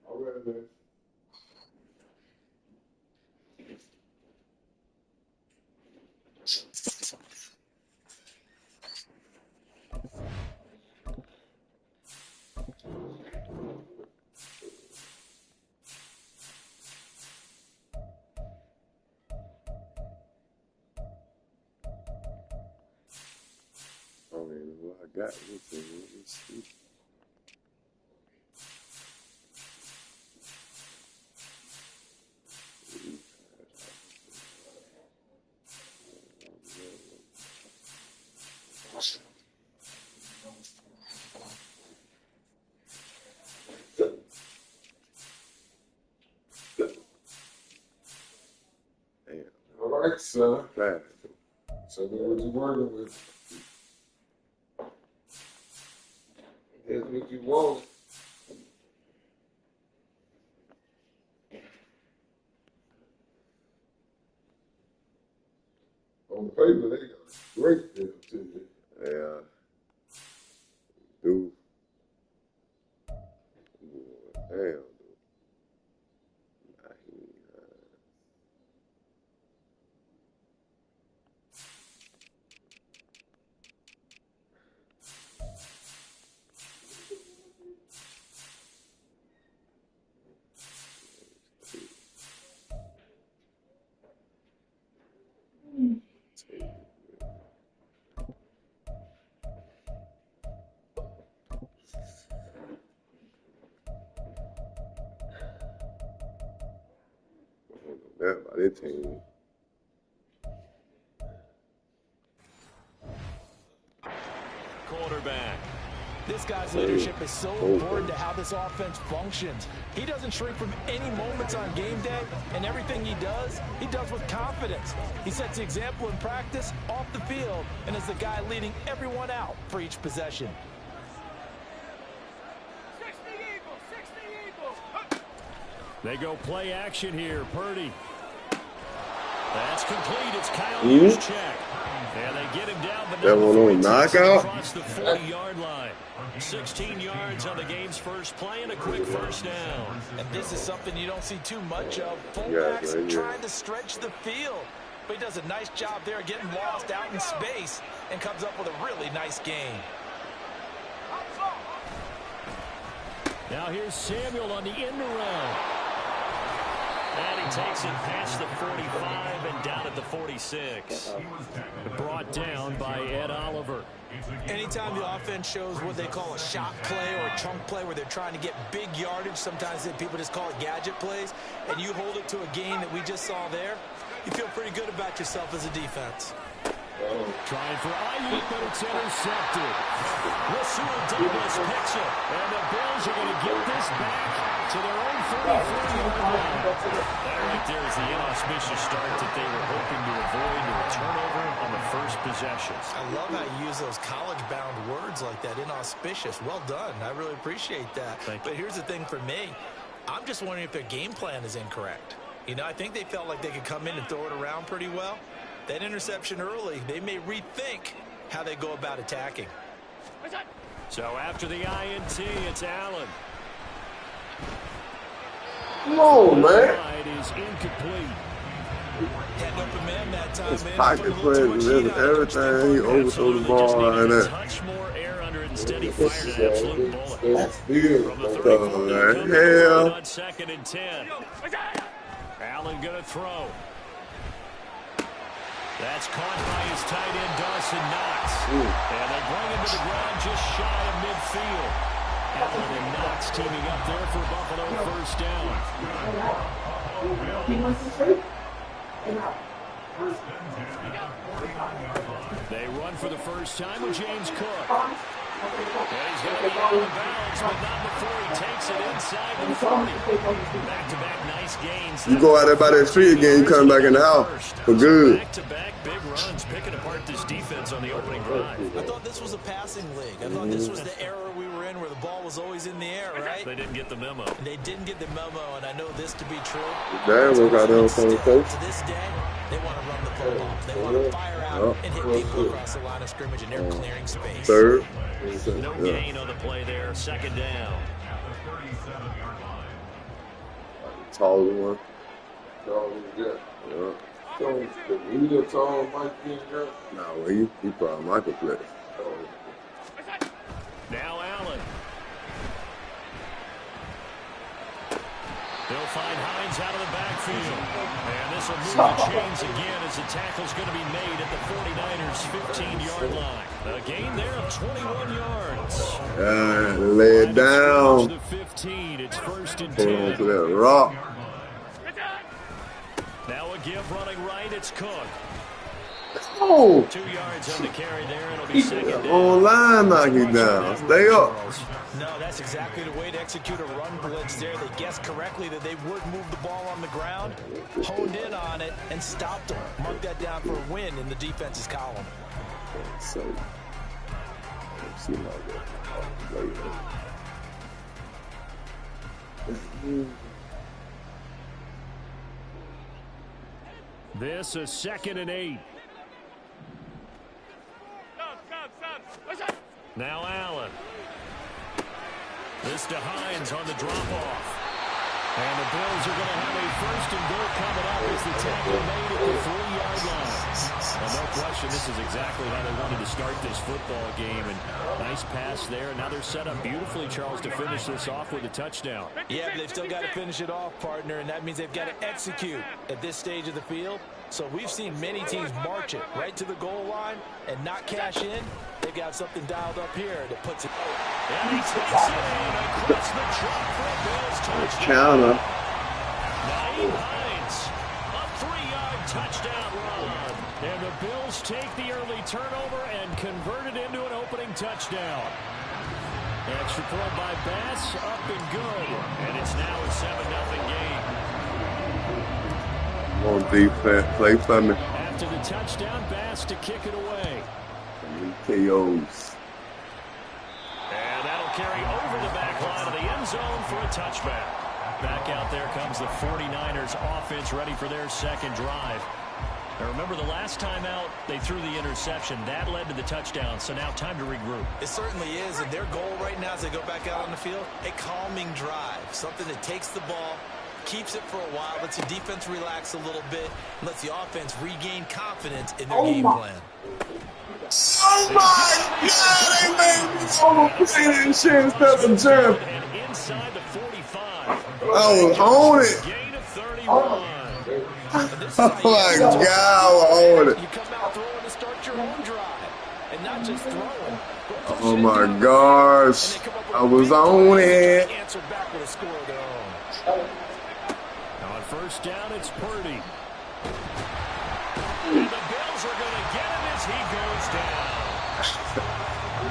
Speaker 4: All right, man. I don't even know what I got. Let's see. Damn.
Speaker 7: All right, son.
Speaker 4: Bad.
Speaker 7: So then what you working with? That's what you want. On the paper, they got a great deal to you.
Speaker 4: Yeah. Dude. Damn, dude. That about their team.
Speaker 1: Quarterback.
Speaker 2: This guy's leadership is so important to how this offense functions. He doesn't shrink from any moments on game day, and everything he does with confidence. He sets the example in practice, off the field, and is the guy leading everyone out for each possession.
Speaker 6: 60 Eagles.
Speaker 1: They go play action here. Purdy. That's complete. It's Kyle Juszczyk. And they get him down the
Speaker 4: That one on knockout?
Speaker 1: across the 40-yard line. 16 yards on the game's first play and a quick first down.
Speaker 2: And this is something you don't see too much of. Fullbacks trying to stretch the field. But he does a nice job there getting lost out in space and comes up with a really nice gain.
Speaker 1: Now here's Samuel on the end around. And he takes it past the 45 and down at the 46. Brought down by Ed Oliver.
Speaker 2: Anytime the offense shows what they call a shot play or a chunk play where they're trying to get big yardage, sometimes people just call it gadget plays, and you hold it to a gain that we just saw there, you feel pretty good about yourself as a defense.
Speaker 1: Trying for Ayuk, but it's intercepted. Rasul Douglas picks it, and the Bills are going to get this back to their own 44-yard line. That right there is the inauspicious start that they were hoping to avoid, and a turnover on the first possession.
Speaker 2: I love how you use those college-bound words like that, inauspicious. Well done. I really appreciate that. But here's the thing for me. I'm just wondering if their game plan is incorrect. You know, I think they felt like they could come in and throw it around pretty well. That interception early, they may rethink how they go about attacking.
Speaker 1: So after the INT, it's Allen.
Speaker 4: Come on, man.
Speaker 1: It is incomplete.
Speaker 2: Had no command that time.
Speaker 4: His pocket plays everything. He overthrew the ball and that.
Speaker 1: Touch more air under it. Instead, he fired an absolute bullet.
Speaker 7: That's still.
Speaker 1: From the 34,
Speaker 4: hell.
Speaker 1: on 2nd and 10. Allen going to throw. That's caught by his tight end, Dawson Knox. And they bring him to the ground just shy of midfield. Allen and Knox teaming up there for Buffalo first down. They run for the first time with James Cook. And he's going to be out of bounds, but not before he takes it inside the 40. Back-to-back nice gains.
Speaker 4: You go out there by that street again, you come back in the house for good.
Speaker 1: Back-to-back big runs, picking apart this defense on the opening drive.
Speaker 2: I thought this was a passing league. I thought this was the era we were in where the ball was always in the air, right?
Speaker 1: They didn't get the memo.
Speaker 2: They didn't get the memo, and I know this to be true.
Speaker 4: Damn, look out there on the coast.
Speaker 2: To this day, they want to run the football. They want to fire out and hit people across the line of scrimmage, and they're clearing space.
Speaker 4: Third.
Speaker 1: No gain on the play there. Second down.
Speaker 4: Taller one.
Speaker 7: Yeah. So, he the tall Mike King guy?
Speaker 4: Nah, well, he probably Michael play.
Speaker 1: Now Allen. They'll find Hines out of the backfield. And this will move the chains again as the tackle's going to be made at the 49ers' 15-yard line. A gain there of 21 yards.
Speaker 4: Lay it down.
Speaker 1: The 15. It's first and
Speaker 4: Hold
Speaker 1: 10.
Speaker 4: on to that rock.
Speaker 1: Now a give running right. It's Cook.
Speaker 4: Oh,
Speaker 1: 2 yards on the carry there. It'll be second down.
Speaker 4: on line knock it down. Stay up.
Speaker 2: No, that's exactly the way to execute a run blitz there. They guessed correctly that they would move the ball on the ground, honed in on it, and stopped them. Mark that down for a win in the defense's column.
Speaker 4: So, let's see how that
Speaker 1: This is 2nd and 8. Now Allen. This to Hines on the drop-off. And the Bills are going to have a first and goal coming up as the tackle made at the 3-yard line. Well, no question, this is exactly how they wanted to start this football game. And nice pass there. Now they're set up beautifully, Charles, to finish this off with a touchdown.
Speaker 2: Yeah, but they've still got to finish it off, partner, and that means they've got to execute at this stage of the field. So we've seen many teams march it right to the goal line and not cash in. They've got something dialed up here that puts it.
Speaker 1: And he takes it in across the truck for a Bills touchdown.
Speaker 4: counter.
Speaker 1: Naeem Hines, a 3-yard touchdown run. And the Bills take the early turnover and convert it into an opening touchdown. Extra point by Bass, up and good. And it's now a 7-0 game.
Speaker 4: On defense, play for me.
Speaker 1: After the touchdown, Bass to kick it away.
Speaker 4: KOs.
Speaker 1: And that'll carry over the back line of the end zone for a touchback. Back out there comes the 49ers offense ready for their second drive. Now remember, the last time out, they threw the interception. That led to the touchdown, so now time to regroup.
Speaker 2: It certainly is, and their goal right now as they go back out on the field, a calming drive, something that takes the ball, keeps it for a while, lets the defense relax a little bit, and lets the offense regain confidence in their game plan.
Speaker 4: Oh my God, they made me overplay that shit instead of jump.
Speaker 1: And inside the 45.
Speaker 4: I was on it.
Speaker 1: Gain of 31.
Speaker 4: Oh my God, I was on it.
Speaker 2: You come out throwing to start your own drive, and not just throwing.
Speaker 4: Oh my gosh, I was on it.
Speaker 2: Answer back with a score of their own.
Speaker 1: On first down, it's Purdy. And the Bills are going to get him as he goes down.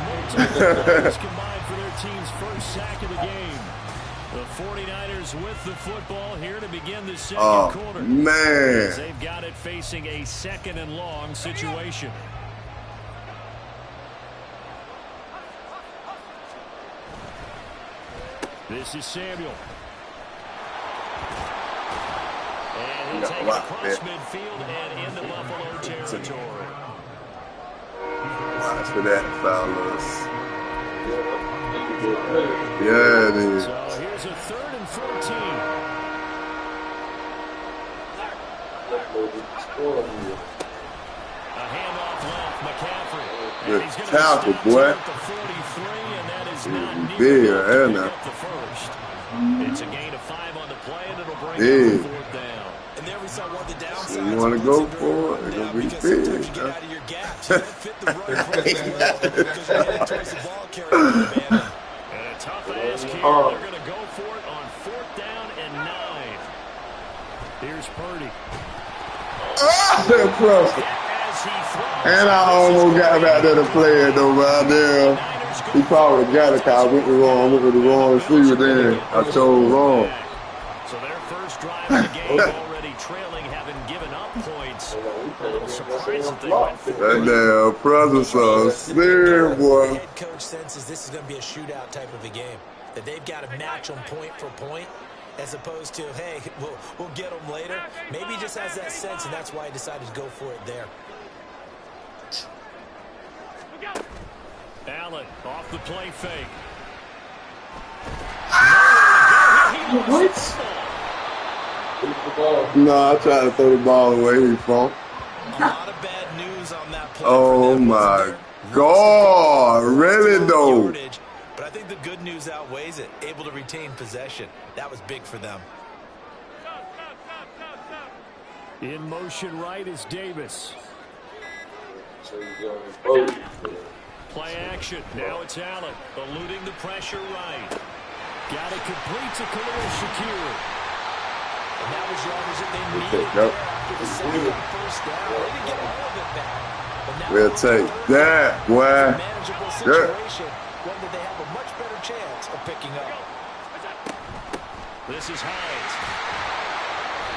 Speaker 1: Multiple players combined for their team's first sack of the game. The 49ers with the football here to begin the second quarter.
Speaker 4: Man.
Speaker 1: They've got it facing a 2nd and long situation. This is Samuel. And he'll take it across midfield and into Buffalo territory.
Speaker 4: Watch for that, fellas. Yeah, it is.
Speaker 1: So here's a 3rd and 14. A handoff left, McCaffrey.
Speaker 4: Good
Speaker 1: He's gonna
Speaker 4: tackle,
Speaker 1: stop
Speaker 4: boy.
Speaker 1: at the 43, and that is not
Speaker 4: Big,
Speaker 1: near enough to
Speaker 4: and
Speaker 1: pick up the first. It's a gain of 5 on the play, and it'll bring
Speaker 4: Big.
Speaker 1: up the 4th down.
Speaker 2: And there we saw one of the downsides.
Speaker 4: You want to go for it? It's going to be
Speaker 2: because sometimes you
Speaker 4: big.
Speaker 2: get out of your gaps. You don't fit the run very well because you're headed towards the ball carrier, man.
Speaker 1: And a tough ask here. They're going to go for it on 4th down and 9. Here's Purdy.
Speaker 4: That's close.
Speaker 1: As he throws.
Speaker 4: And I almost got him out there to play it, though, right there. He probably got it, because I went with the wrong receiver then. I chose wrong.
Speaker 1: So their first drive of the game already trailing, having given up points. A little surprised that they went for it.
Speaker 4: That damn presence of serious,
Speaker 2: The
Speaker 4: boy.
Speaker 2: head coach senses this is going to be a shootout type of a game. That they've got to match them point for point, as opposed to, hey, we'll get them later. Maybe he just has that sense, and that's why he decided to go for it there.
Speaker 1: Allen off the play fake.
Speaker 3: What?
Speaker 4: No, I tried to throw the ball away. He fought.
Speaker 2: A lot of bad news on that play.
Speaker 4: Oh my God, really though?
Speaker 2: Yardage, but I think the good news outweighs it. Able to retain possession. That was big for them.
Speaker 1: In motion right is Davis. Play action. Now it's Allen. Eluding the pressure right. Got it complete to Khalil Shakir.
Speaker 2: And that was yardage that they needed there after the second first down. They didn't get all of it back. But now
Speaker 4: We'll take that, boy.
Speaker 2: it's a manageable situation. One that they have a much better chance of picking up.
Speaker 1: This is Hines.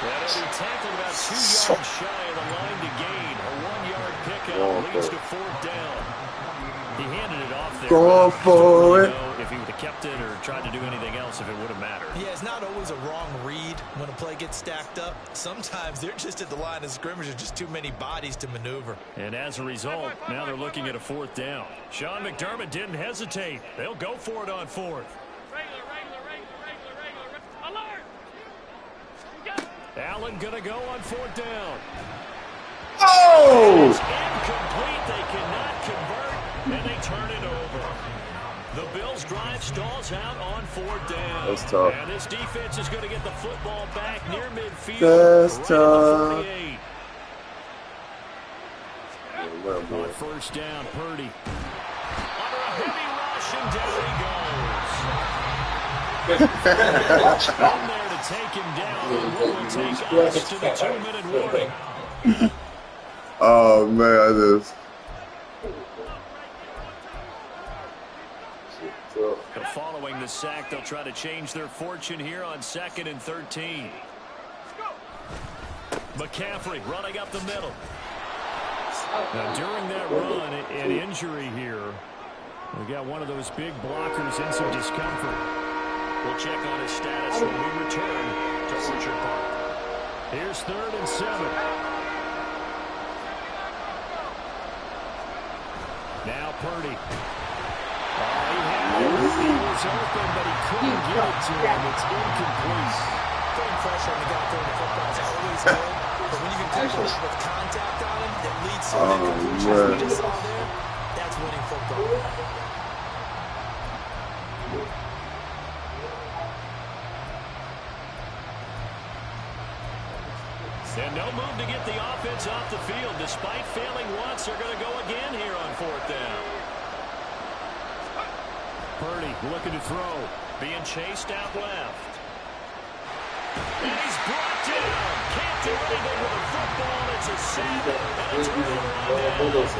Speaker 1: That'll be tackled about 2 yards shy of the line to gain. A 1-yard pickup leads to 4th down. He handed it off there.
Speaker 4: Going for it.
Speaker 1: Know if he would have kept it or tried to do anything else, if it would have mattered.
Speaker 2: Yeah, it's not always a wrong read when a play gets stacked up. Sometimes they're just at the line of scrimmage. There's just too many bodies to maneuver.
Speaker 1: And as a result, now they're looking at a 4th down. Sean McDermott didn't hesitate. They'll go for it on 4th.
Speaker 6: Alert!
Speaker 1: Allen gonna go on 4th down.
Speaker 4: Oh!
Speaker 1: It's incomplete. They cannot convert, and they turn it over. The Bills' drive stalls out on 4th down.
Speaker 4: That's tough.
Speaker 1: And this defense is going to get the football back near midfield.
Speaker 4: That's
Speaker 1: right
Speaker 4: tough.
Speaker 1: at the 48. On first down, Purdy. Under a heavy rush, and down he goes. In there to take him down. What will take us to the 2-minute warning.
Speaker 4: Oh, man, I just...
Speaker 1: a sack, they'll try to change their fortune here on 2nd and 13. McCaffrey running up the middle. Now, during that run, an injury here. We got one of those big blockers in some discomfort. We'll check on his status when we return to Orchard Park. Here's 3rd and 7. Now Purdy. He was open, but he couldn't get it to him. It's incomplete.
Speaker 2: Putting pressure on the guy throwing the football is always good, but when you can take a lot with contact on him that leads to an incompletion we just saw there, that's winning football.
Speaker 1: And no move to get the offense off the field. Despite failing once, they're going to go again here on 4th down. Purdy looking to throw. Being chased out left. And he's brought down. Can't do anything with the football. It's a sack and a turnover on downs.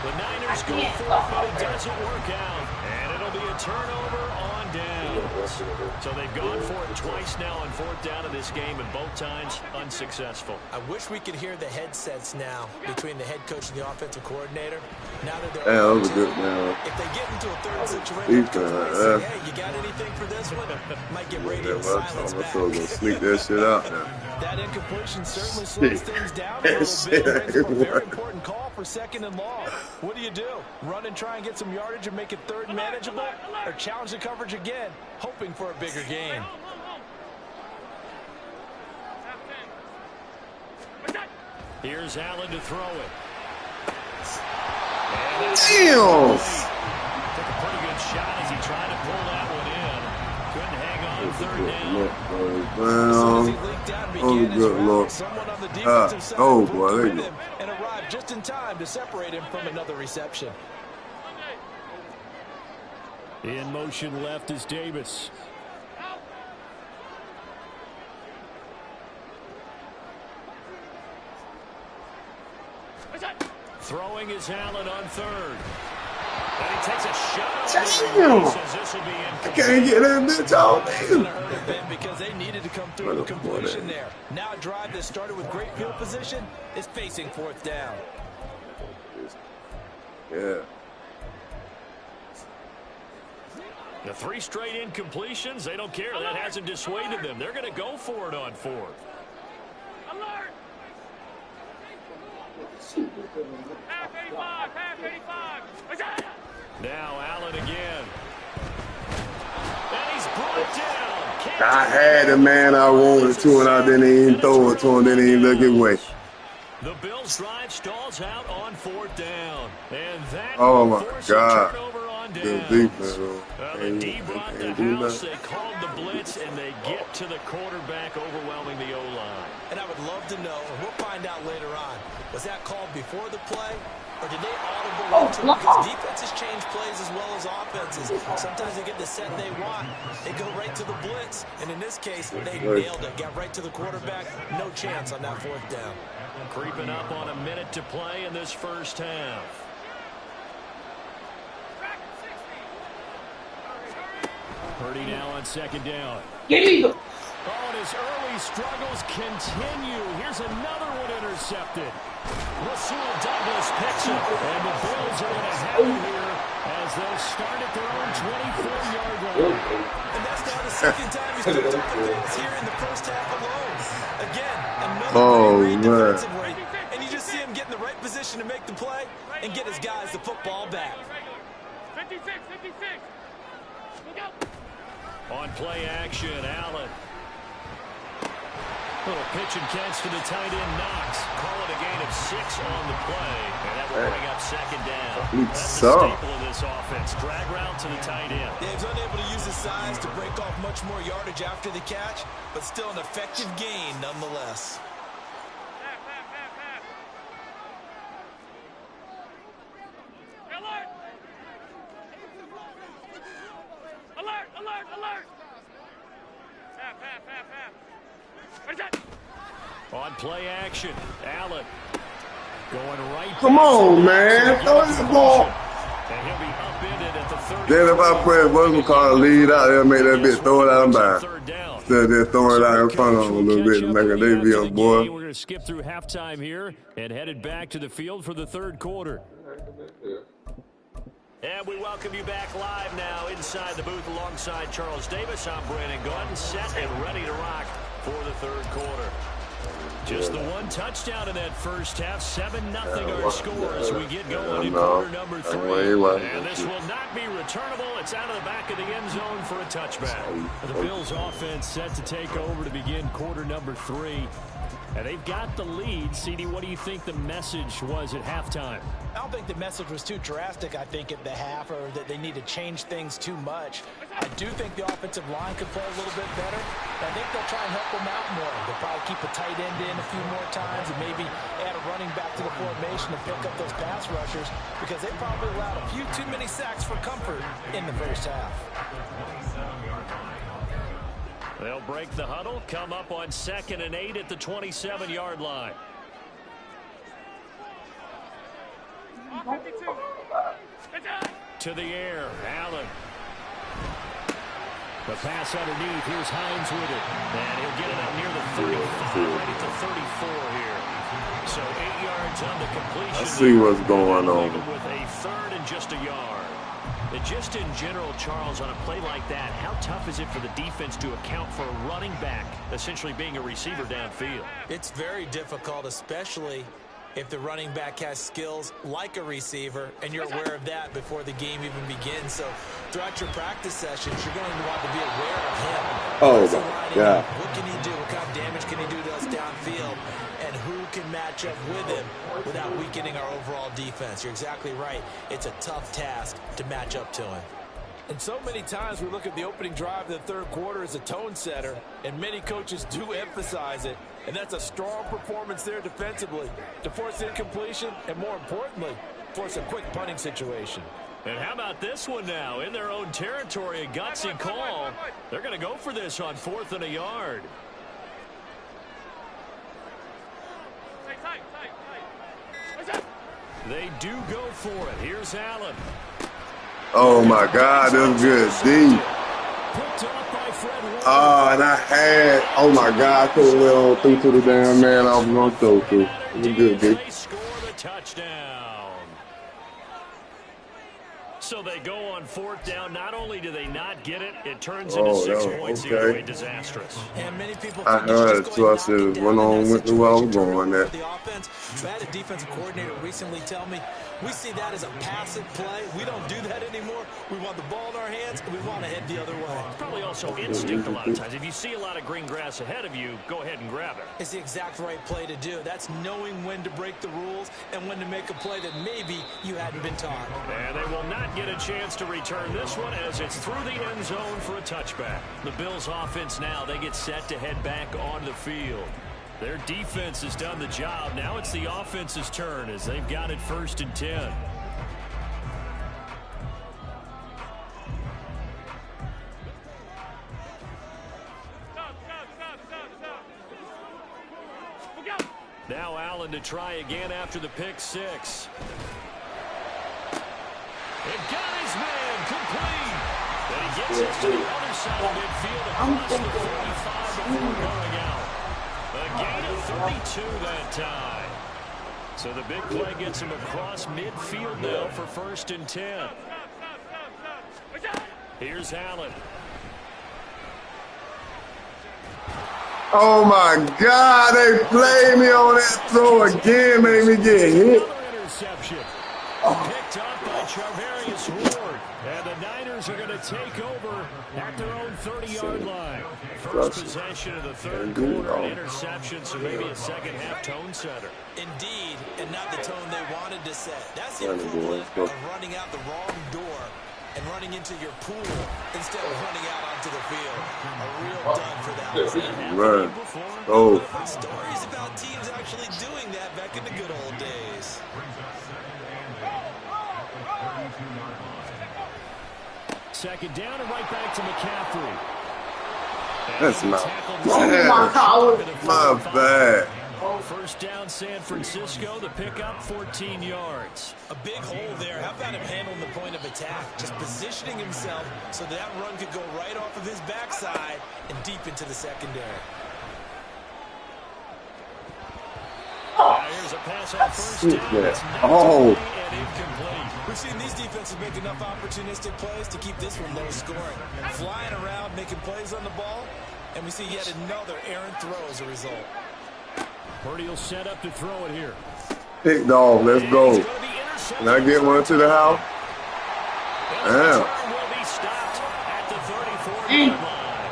Speaker 1: The Niners go for it, but it doesn't work out. And it'll be a turnover on downs. So they've gone for it twice now on 4th down in this game, and both times unsuccessful.
Speaker 2: I wish we could hear the headsets now between the head coach and the offensive coordinator. Now that they're
Speaker 4: that was a good now.
Speaker 2: if they get into a 3rd situation, say, hey, you got anything for this one? Might get radio silence back.
Speaker 4: I'm gonna sneak that shit out now.
Speaker 2: That incompletion certainly slows things down a little bit. Brings up a very important call for 2nd and long. What do? Run and try and get some yardage and make it 3rd and manageable? Or challenge the coverage again, hoping for a bigger gain?
Speaker 1: Here's Allen to throw it.
Speaker 4: Damn!
Speaker 1: Took a pretty good shot as he tried to pull that one in. Couldn't hang on 3rd down.
Speaker 4: Oh, good look. Oh, boy, there you go.
Speaker 2: And arrived just in time to separate him from another reception.
Speaker 1: In motion left is Davis. Throwing is Allen on 3rd. And he takes a shot.
Speaker 4: Damn! I can't get that bitch off.
Speaker 2: Because they needed to come through with completion there. Now a drive that started with great field position is facing 4th down.
Speaker 4: Yeah.
Speaker 1: The 3 straight incompletions, they don't care. That hasn't dissuaded them. They're going to go for it on 4th.
Speaker 6: Alert! Half 85, half 85.
Speaker 1: Now Allen again. And he's brought down.
Speaker 4: I had the man I wanted to, and I didn't even throw it to him. Didn't even look away.
Speaker 1: The Bills drive stalls out on 4th down. And that
Speaker 4: Oh, my God.
Speaker 1: Turnover on
Speaker 4: Good
Speaker 1: downs.
Speaker 4: defense, bro.
Speaker 1: The D brought the house. They called the blitz, and they get to the quarterback, overwhelming the O-line.
Speaker 2: And I would love to know, and we'll find out later on, was that called before the play? Or did they audible into it? Because defenses change plays as well as offenses. Sometimes they get the set they want. They go right to the blitz. And in this case, they nailed it. Got right to the quarterback. No chance on that 4th down.
Speaker 1: Creeping up on a minute to play in this first half. Purdy now on 2nd down. Oh, and his early struggles continue. Here's another one intercepted. Rasul Douglas picks it, and the Bills are going to have it here as they'll start at their own 24-yard line.
Speaker 2: And that's now the 2nd time he's picked up a pass here in the first half alone. Again, another great read defensively, and you just see him get in the right position to make the play and get his guys the football back.
Speaker 6: 56, 56. Look out.
Speaker 1: On play action, Allen. Little pitch and catch to the tight end, Knox. Call it a gain of 6 on the play. And that will bring up 2nd down. That's the staple of this offense. Drag route to the tight end.
Speaker 2: Dave's unable to use his size to break off much more yardage after the catch, but still an effective gain nonetheless.
Speaker 6: Alert! Alert, alert, alert! Half, half, half, half. Where's that?
Speaker 1: On play action, Allen going right.
Speaker 4: Come on, man. Throw the ball.
Speaker 1: And he'll be upended at the
Speaker 4: Then if I put what's called lead out, they'll make that bitch throw it out of bounds. Instead of just throwing it out in front of them a little bit to make a they be on board.
Speaker 1: We're going to skip through halftime here and headed back to the field for the third quarter. And we welcome you back live now inside the booth alongside Charles Davis. I'm Brandon Gordon, set and ready to rock for the third quarter. Just the one touchdown in that first half, 7-0 our score as we get going in quarter number 3. And this will not be returnable. It's out of the back of the end zone for a touchback. The Bills offense set to take over to begin quarter number 3. And they've got the lead. CD, what do you think the message was at halftime?
Speaker 2: I don't think the message was too drastic, I think, at the half, or that they need to change things too much. I do think the offensive line could play a little bit better. I think they'll try and help them out more. They'll probably keep a tight end in a few more times and maybe add a running back to the formation to pick up those pass rushers, because they probably allowed a few too many sacks for comfort in the first half.
Speaker 1: They'll break the huddle, come up on 2nd and 8 at the 27-yard line. To the air, Allen. The pass underneath. Here's Hines with it. And he'll get it up near the 35, right at the 34 here. So 8 yards on the completion.
Speaker 4: I see what's going on.
Speaker 1: With a third and just a yard. And just in general, Charles, on a play like that, how tough is it for the defense to account for a running back essentially being a receiver downfield?
Speaker 2: It's very difficult, especially if the running back has skills like a receiver, and you're aware of that before the game even begins. So throughout your practice sessions, you're going to want to be aware of him.
Speaker 4: Oh, yeah.
Speaker 2: What can he do? What kind of damage can he do to us downfield? And who can match up with him without weakening our overall defense? You're exactly right. It's a tough task to match up to him.
Speaker 8: And so many times we look at the opening drive of the third quarter as a tone setter, and many coaches do emphasize it. And that's a strong performance there defensively to force incompletion and, more importantly, force a quick punting situation.
Speaker 1: And how about this one now? In their own territory, a gutsy call. They're going to go for this on 4th and a yard. They do go for it. Here's Allen.
Speaker 4: Oh, my God. That's good. D. Oh, and I had, oh, my God. I could have went on through to the damn man I was going to throw to. It was good, D.
Speaker 1: Score the touchdown. So they go on 4th down. Not only do they not get it, it turns into 6 points either way. Disastrous.
Speaker 2: And many people
Speaker 4: I heard it, so I said, went on with where I was going there.
Speaker 2: I had a defensive coordinator recently tell me, we see that as a passive play. We don't do that anymore. We want the ball in our hands, and we want to head the other way.
Speaker 1: It's probably also instinct a lot of times. If you see a lot of green grass ahead of you, go ahead and grab it.
Speaker 2: It's the exact right play to do. That's knowing when to break the rules and when to make a play that maybe you hadn't been taught.
Speaker 1: And they will not get a chance to return this one as it's through the end zone for a touchback. The Bills offense now, they get set to head back on the field. Their defense has done the job. Now it's the offense's turn as they've got it 1st and 10. Now Allen to try again after the pick 6. And got his man complete. And he gets it to the other side of midfield across the 45 before going out. A gain of 32 that time. So the big play gets him across midfield now for 1st and 10. Here's Allen.
Speaker 4: Oh, my God. They played me on that throw again, made me get hit.
Speaker 1: Another interception. Picked up by Charvarius Ward. And the Niners are going to take over at their own 30-yard line. First possession of the third quarter, an interception, so maybe a second-half tone setter.
Speaker 2: Indeed, and not the tone they wanted to set. That's the equivalent of running out the wrong door and running into your pool instead of running out onto the field. A real dud for that one.
Speaker 4: Right. Oh.
Speaker 2: Stories about teams actually doing that back in the good old days.
Speaker 1: Second down and right back to McCaffrey.
Speaker 4: That's my bad.
Speaker 1: First down, San Francisco. The pickup, 14 yards.
Speaker 8: A big hole there. How about him handling the point of attack? Just positioning himself so that run could go right off of his backside and deep into the secondary.
Speaker 1: Now here's a pass on first down. It's
Speaker 4: Oh.
Speaker 1: and incomplete.
Speaker 8: We've seen these defenses make enough opportunistic plays to keep this one low scoring. Flying around, making plays on the ball, and we see yet another errant throw as a result.
Speaker 1: Purdy will set up to throw it here.
Speaker 4: Pick dog, let's go. Can I get one to the house? Damn.
Speaker 1: Will be stopped at the 34-yard line.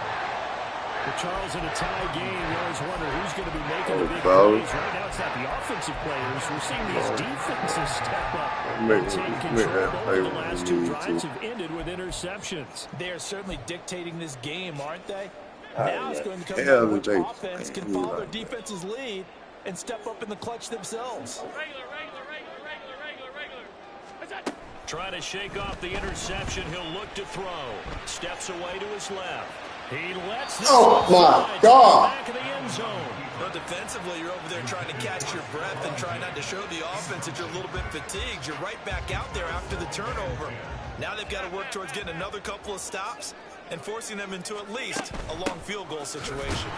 Speaker 1: With Charles in a tie game, you always wonder who's going to be making the big plays. Right now, it's not the offensive players. We're seeing these defenses step up and take control. The last two drives have ended with interceptions.
Speaker 8: They are certainly dictating this game, aren't they? Now it's going to come
Speaker 4: Yeah,
Speaker 8: down to which
Speaker 4: they-
Speaker 8: offense can follow their defense's lead and step up in the clutch themselves.
Speaker 6: Regular. That's it.
Speaker 1: Trying to shake off the interception. He'll look to throw. Steps away to his left. He lets this
Speaker 4: Oh, my
Speaker 1: slide
Speaker 4: God.
Speaker 1: back of the end zone.
Speaker 8: But defensively, you're over there trying to catch your breath and try not to show the offense that you're a little bit fatigued. You're right back out there after the turnover. Now they've got to work towards getting another couple of stops and forcing them into at least a long field goal situation.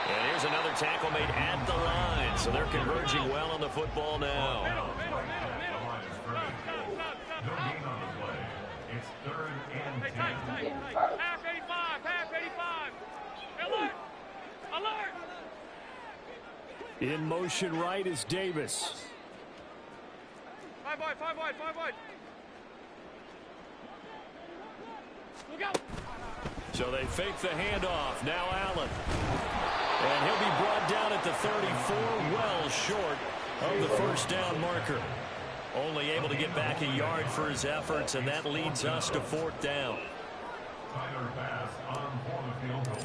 Speaker 1: And here's another tackle made at the line. So they're converging well on the football now.
Speaker 5: No gain on the play. It's 3rd and 10.
Speaker 6: Half 85. Alert.
Speaker 1: In motion right is Davis.
Speaker 6: 5 wide. Look out.
Speaker 1: So they fake the handoff. Now Allen. And he'll be brought down at the 34, well short of the first down marker. Only able to get back a yard for his efforts, and that leads us to 4th down.
Speaker 5: Tyler pass on for the field goal.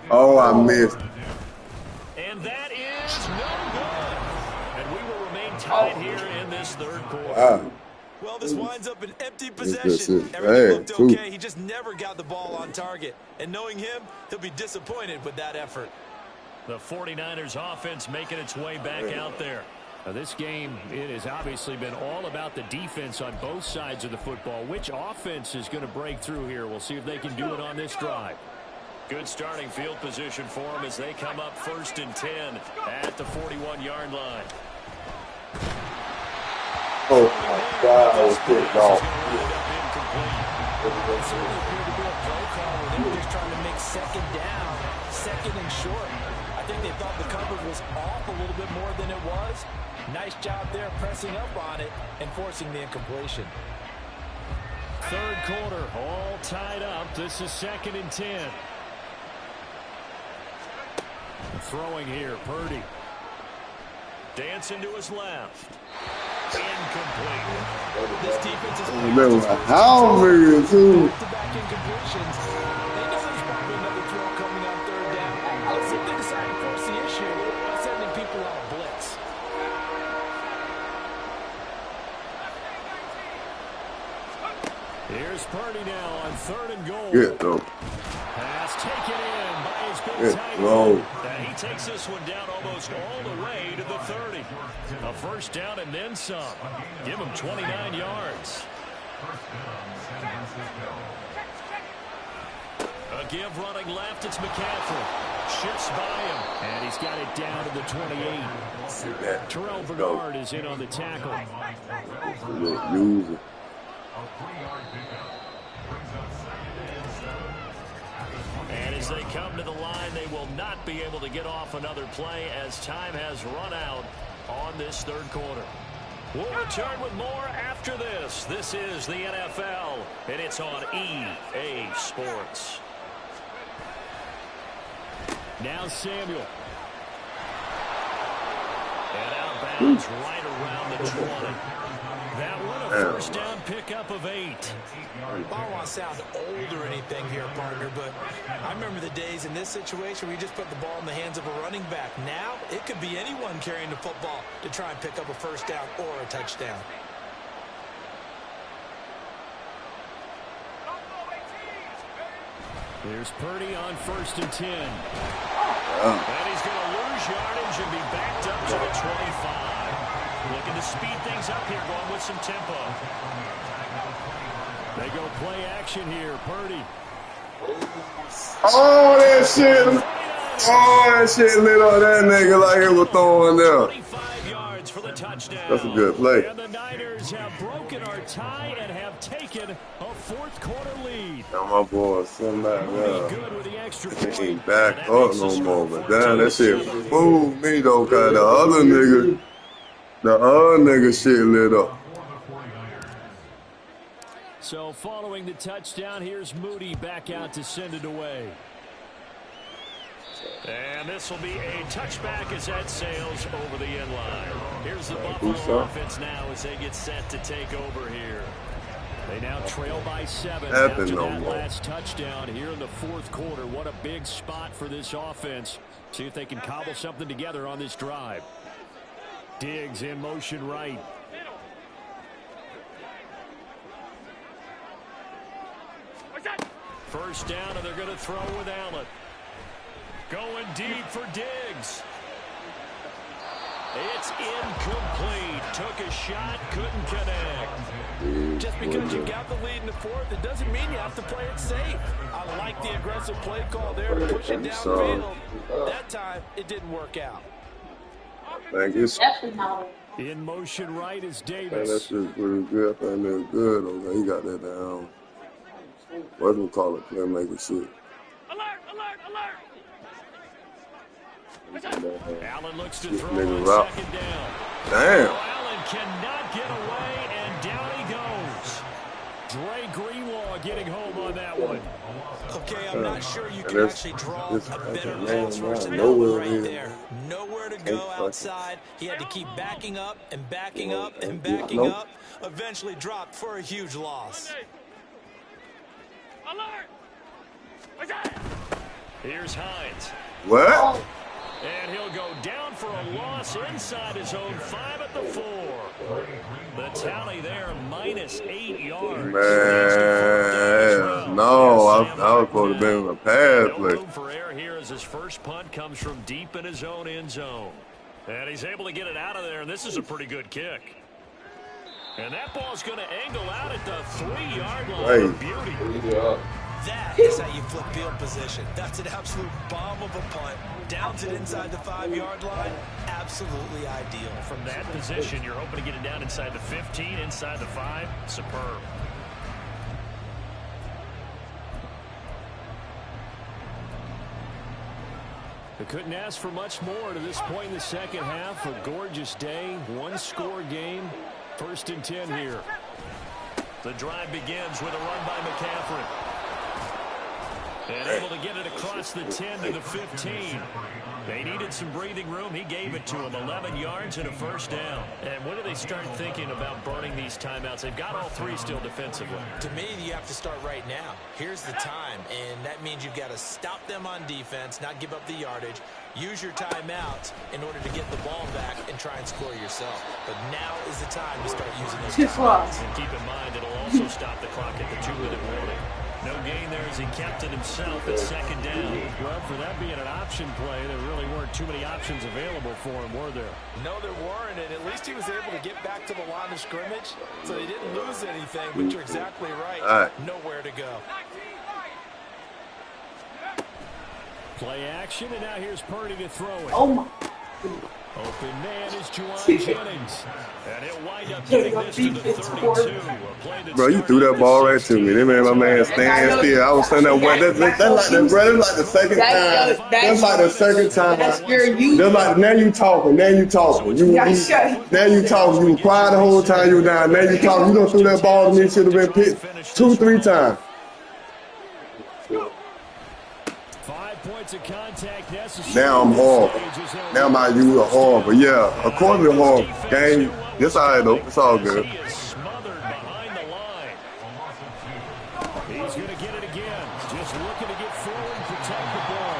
Speaker 4: Oh, I missed.
Speaker 1: And that is no good. And we will remain tied here in this 3rd quarter.
Speaker 4: Wow.
Speaker 8: Well, this winds up an empty
Speaker 4: This
Speaker 8: possession.
Speaker 4: is-
Speaker 8: Everything
Speaker 4: hey,
Speaker 8: looked
Speaker 4: true.
Speaker 8: okay. He just never got the ball on target. And knowing him, he'll be disappointed with that effort.
Speaker 1: The 49ers offense making its way back out there. Now this game, it has obviously been all about the defense on both sides of the football. Which offense is going to break through here? We'll see if they can do it on this drive. Good starting field position for them as they come up 1st and 10 at the 41-yard line.
Speaker 4: Oh, my God, I was picked off.
Speaker 8: It certainly appeared to be a play call where they were just trying to make 2nd down, 2nd and short. I think they thought the coverage was off a little bit more than it was. Nice job there pressing up on it and forcing the incompletion.
Speaker 1: 3rd quarter, all tied up. This is 2nd and 10. Throwing here, Purdy. Dancing to his left. Incomplete.
Speaker 8: This defense is
Speaker 4: How many too?
Speaker 8: back-to-back incompletions. They know there's probably another throw coming on 3rd down. Let's see if they decide to force the issue by sending people on a blitz.
Speaker 1: Here's Purdy now on 3rd and goal.
Speaker 4: Good though.
Speaker 1: Pass taken in by his big
Speaker 4: Good
Speaker 1: tight
Speaker 4: throw.
Speaker 1: end. And he takes this one down almost all the way to the 30. A 1st down and then some. Give him 29 yards. A give running left. It's McCaffrey. Shifts by him. And he's got it down to the 28. Terrell Bernard is in on the tackle.
Speaker 4: Use it.
Speaker 5: A 3-yard pickup brings up 2nd and 7.
Speaker 1: And as they come to the line, they will not be able to get off another play as time has run out on this 3rd quarter. We'll return with more after this. This is the NFL, and it's on EA Sports. Now Samuel. And outbounds right around the 20. That one a 1st down pickup of 8.
Speaker 8: I don't want to sound old or anything here, partner, but I remember the days in this situation where you just put the ball in the hands of a running back. Now, it could be anyone carrying the football to try and pick up a 1st down or a touchdown.
Speaker 1: Here's Purdy on 1st and 10. And he's going to lose yardage and be backed up to the 25. Looking to speed things up here, going with some tempo. They go play action here. Purdy.
Speaker 4: Oh, that shit. Oh, that shit lit up that nigga like it was throwing there.
Speaker 1: 25 yards for the touchdown.
Speaker 4: That's a good play.
Speaker 1: And the Niners have broken our tie and have taken a fourth quarter lead.
Speaker 4: Now my boy, somebody
Speaker 1: Good with the extra
Speaker 4: he
Speaker 1: point.
Speaker 4: ain't back up no more. But damn, that shit fooled me though, cause the other nigga shit lit up.
Speaker 1: So following the touchdown, here's Moody back out to send it away. And this will be a touchback as that sails over the end line. Here's the Buffalo offense now as they get set to take over here. They now trail by 7 after that last touchdown here in the fourth quarter. What a big spot for this offense. See if they can cobble something together on this drive. Diggs in motion right. First down, and they're going to throw with Allen. Going deep for Diggs. It's incomplete. Took a shot, couldn't connect.
Speaker 8: Just because you got the lead in the fourth, it doesn't mean you have to play it safe. I like the aggressive play call there to push it downfield. That time, it didn't work out.
Speaker 4: Thank you.
Speaker 1: In motion right is Davis.
Speaker 4: Man, that shit's pretty good. I think they're good. Okay, he got that down. What do we call it? Playmaker shit.
Speaker 6: Alert, alert, alert.
Speaker 1: Allen looks to throw on second down.
Speaker 4: Damn.
Speaker 1: Allen cannot get away, and down he goes. Dre Greenlaw getting home on that one.
Speaker 8: Okay, I'm not sure you can actually draw a better pass rush than that one right there. Nowhere to go outside. He had to keep backing up and backing up and backing up. Eventually dropped for a huge loss.
Speaker 6: Alert!
Speaker 1: Here's Hines.
Speaker 4: What?
Speaker 1: And he'll go down for a loss inside his own 5 at the 4. The tally there, minus 8 yards.
Speaker 4: Man, no, I was supposed to be in a pass play.
Speaker 1: No room for error here as his first punt comes from deep in his own end zone. And he's able to get it out of there, and this is a pretty good kick. And that ball's going to angle out at the 3-yard line. Beauty.
Speaker 8: That is how you flip field position. That's an absolute bomb of a punt. Downs it inside the 5-yard line. Absolutely ideal.
Speaker 1: From that position, you're hoping to get it down inside the 15, inside the 5. Superb. They couldn't ask for much more to this point in the second half. A gorgeous day, one-score game. 1st and 10 here. The drive begins with a run by McCaffrey. And able to get it across the 10 to the 15. They needed some breathing room. He gave it to them. 11 yards and a first down. And when do they start thinking about burning these timeouts? They've got all 3 still defensively.
Speaker 8: To me, you have to start right now. Here's the time, and that means you've got to stop them on defense, not give up the yardage. Use your timeouts in order to get the ball back and try and score yourself. But now is the time to start using those timeouts.
Speaker 1: And keep in mind, it'll also stop the clock at the 2-minute warning. No gain there as he kept it himself at second down. Well, for that being an option play, there really weren't too many options available for him, were there?
Speaker 8: No, there weren't, and at least he was able to get back to the line of scrimmage, so they didn't lose anything, but you're exactly right. Nowhere to go.
Speaker 1: Play action, and now here's Purdy to throw it.
Speaker 3: Oh my.
Speaker 1: Open man is Juwan Jennings. And he'll wind up getting this to the 32.
Speaker 4: Bro, you threw that ball right to me. They made my man stand still. I was saying that way. That's like the second time. That's like the second time. That's like, now you talking. Now you talking. Now you talking. You were quiet the whole time you were down. Now you talking. You done threw that ball to me. Should have been picked 2-3 times.
Speaker 1: 5 points of contact necessary.
Speaker 4: Now I'm horrible. Now my you are horrible. Yeah, of course it's horrible. Game, it's all right though. It's all good.
Speaker 1: He is smothered behind the line. He's going to get it again. Just looking to get forward and protect the ball.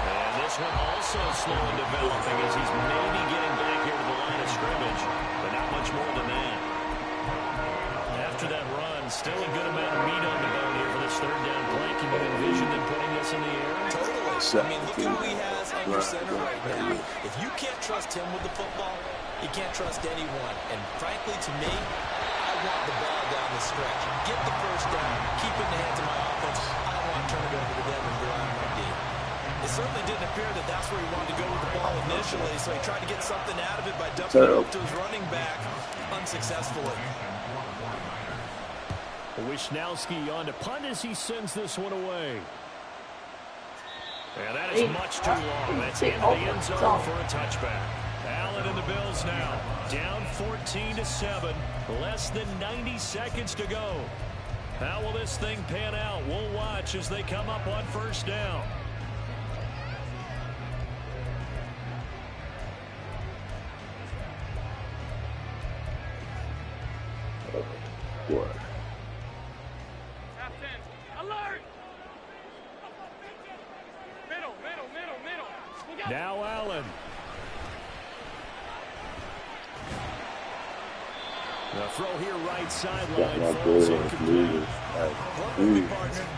Speaker 1: And this one also slow in developing as he's maybe getting back here to the line of scrimmage, but not much more than that. After that run, still a good amount of meat on the bone here for this third down play. Can you envision them putting this in the air?
Speaker 8: Totally. I mean, look at who he has under center right now. If you can't trust him with the football, you can't trust anyone. And frankly, to me, I want the ball down the stretch. Get the first down. Keep it in the hands of my offense. I don't want to turn it over to them and go out on D. It certainly didn't appear that that's where he wanted to go with the ball initially, so he tried to get something out of it by dumping it up to his running back unsuccessfully.
Speaker 1: Wisnowski on to punt as he sends this one away. And that is much too long. That's into the end zone for a touchback. Allen and the Bills now down 14-7. Less than 90 seconds to go. How will this thing pan out? We'll watch as they come up on first down.
Speaker 4: What?
Speaker 6: Alert! Middle.
Speaker 1: Now Allen. The throw here right sideline falls incomplete.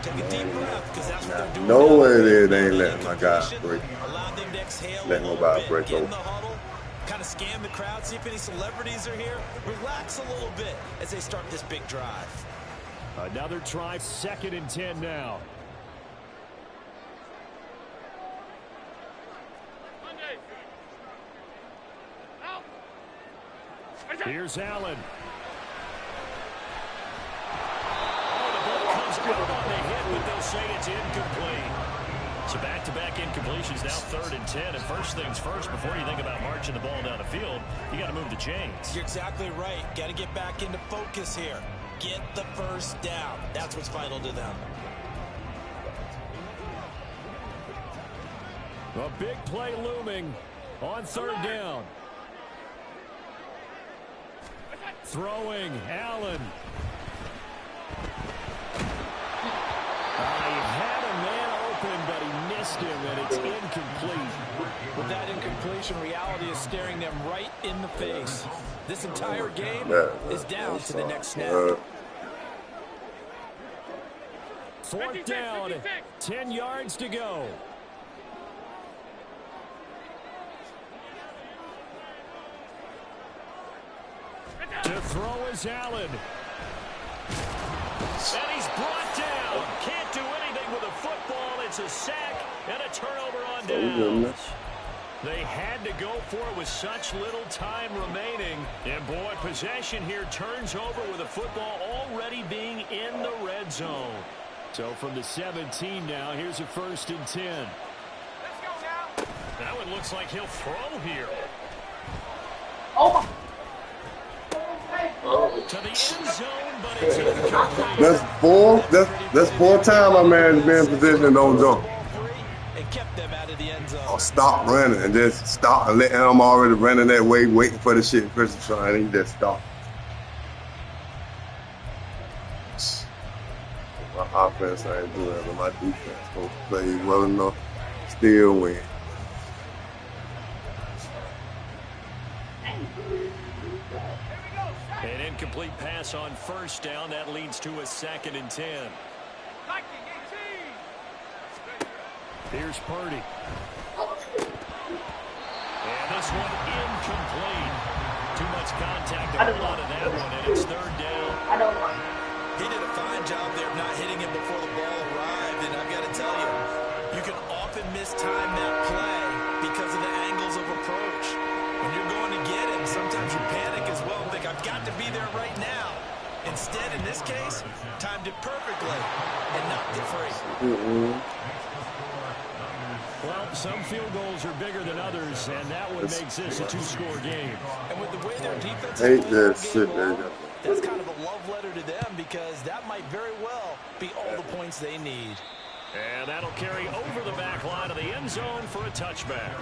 Speaker 8: Take a deep breath, because that's what they're doing.
Speaker 4: No way they ain't letting my guy break. Letting nobody break over.
Speaker 8: Kind of scan the crowd, see if any celebrities are here. Relax a little bit as they start this big drive.
Speaker 1: Another try, 2nd and 10 now. Here's Allen. Oh, the ball comes out on the hit, but they'll say it's incomplete. So back-to-back incompletions, now 3rd and 10. And first things first, before you think about marching the ball down the field, you got to move the chains.
Speaker 8: You're exactly right. Got to get back into focus here. Get the first down. That's what's vital to them.
Speaker 1: A big play looming on 3rd down. Throwing, Allen. He had a man open, but he missed him, and it's incomplete.
Speaker 8: With that incompletion, reality is staring them right in the face. This entire game is down to the next snap.
Speaker 1: 4th down, 10 yards to go. To throw is Allen. And he's brought down. Can't do anything with a football. It's a sack and a turnover on downs. They had to go for it with such little time remaining. And, boy, possession here turns over with the football already being in the red zone. So from the 17 now, here's a 1st and 10.
Speaker 6: Let's go now.
Speaker 1: That one looks like he'll throw here.
Speaker 3: Oh my.
Speaker 1: To the end zone, but it's incomplete.
Speaker 4: That's four times my man's been in position and don't jump.
Speaker 8: And kept them out of the end zone.
Speaker 4: Or stop running and just stop and let him already running that way, waiting for the shit. Person trying, and he just stop. My offense ain't doing it, but my defense supposed to play well enough, still win.
Speaker 1: An incomplete pass on 1st down. That leads to a 2nd and 10. Here's Purdy. And this one incomplete. Too much contact on a lot of that one, and it's 3rd down.
Speaker 3: I don't know.
Speaker 8: He did a fine job there of not hitting him before the ball arrived, and I've got to tell you, you can often mistime that play because of the angles of approach. When you're going to get him, sometimes you panic as well and think, I've got to be there right now. Instead, in this case, timed it perfectly and knocked it free.
Speaker 1: Well, some field goals are bigger than others, and that one makes this a 2-score game.
Speaker 8: And with the way their defense is playing game long, that's kind of a love letter to them because that might very well be all the points they need.
Speaker 1: And that'll carry over the back line of the end zone for a touchback.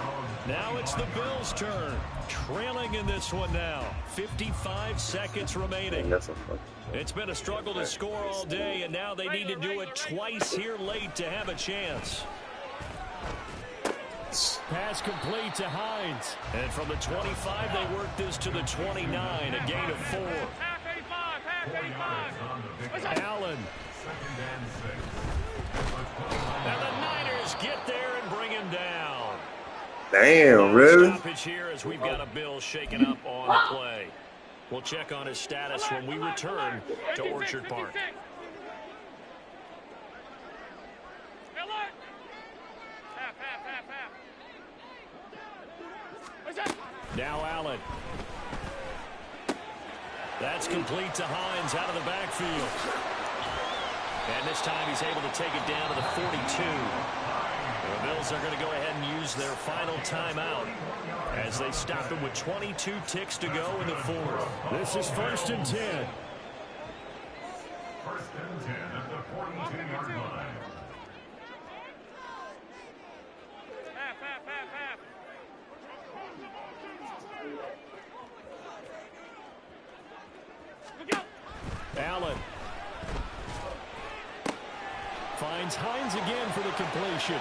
Speaker 1: Now it's the Bills' turn. Trailing in this one now. 55 seconds remaining. It's been a struggle to score all day, and now they need to do it twice here late to have a chance. Pass complete to Hines. And from the 25, they work this to the 29, a gain of 4.
Speaker 6: Half 85, half 85.
Speaker 1: Allen. And the Niners get there and break
Speaker 4: Damn, really?
Speaker 1: Stoppage here as we've got a bill shaken up on the play. We'll check on his status when we return to Orchard Park. Now Allen. That's complete to Hines out of the backfield. And this time he's able to take it down to the 42. The Bills are going to go ahead and use their final timeout as they stop him with 22 ticks to go in the fourth. This is 1st and 10.
Speaker 5: 1st and 10 at the 42-yard line.
Speaker 1: Allen finds Hines again for the completion.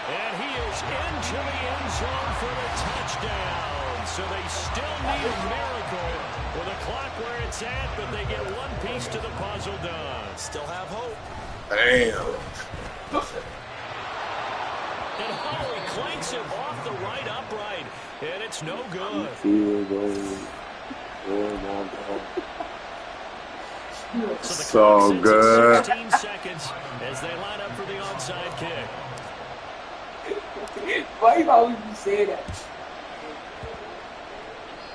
Speaker 1: And he is into the end zone for the touchdown. So they still need a miracle with a clock where it's at, but they get one piece to the puzzle done.
Speaker 8: Still have hope.
Speaker 4: Damn.
Speaker 1: And Holloway clanks him off the right upright, and it's no good.
Speaker 4: So good.
Speaker 1: 16 seconds as they line up for the onside kick.
Speaker 3: Why you always say that?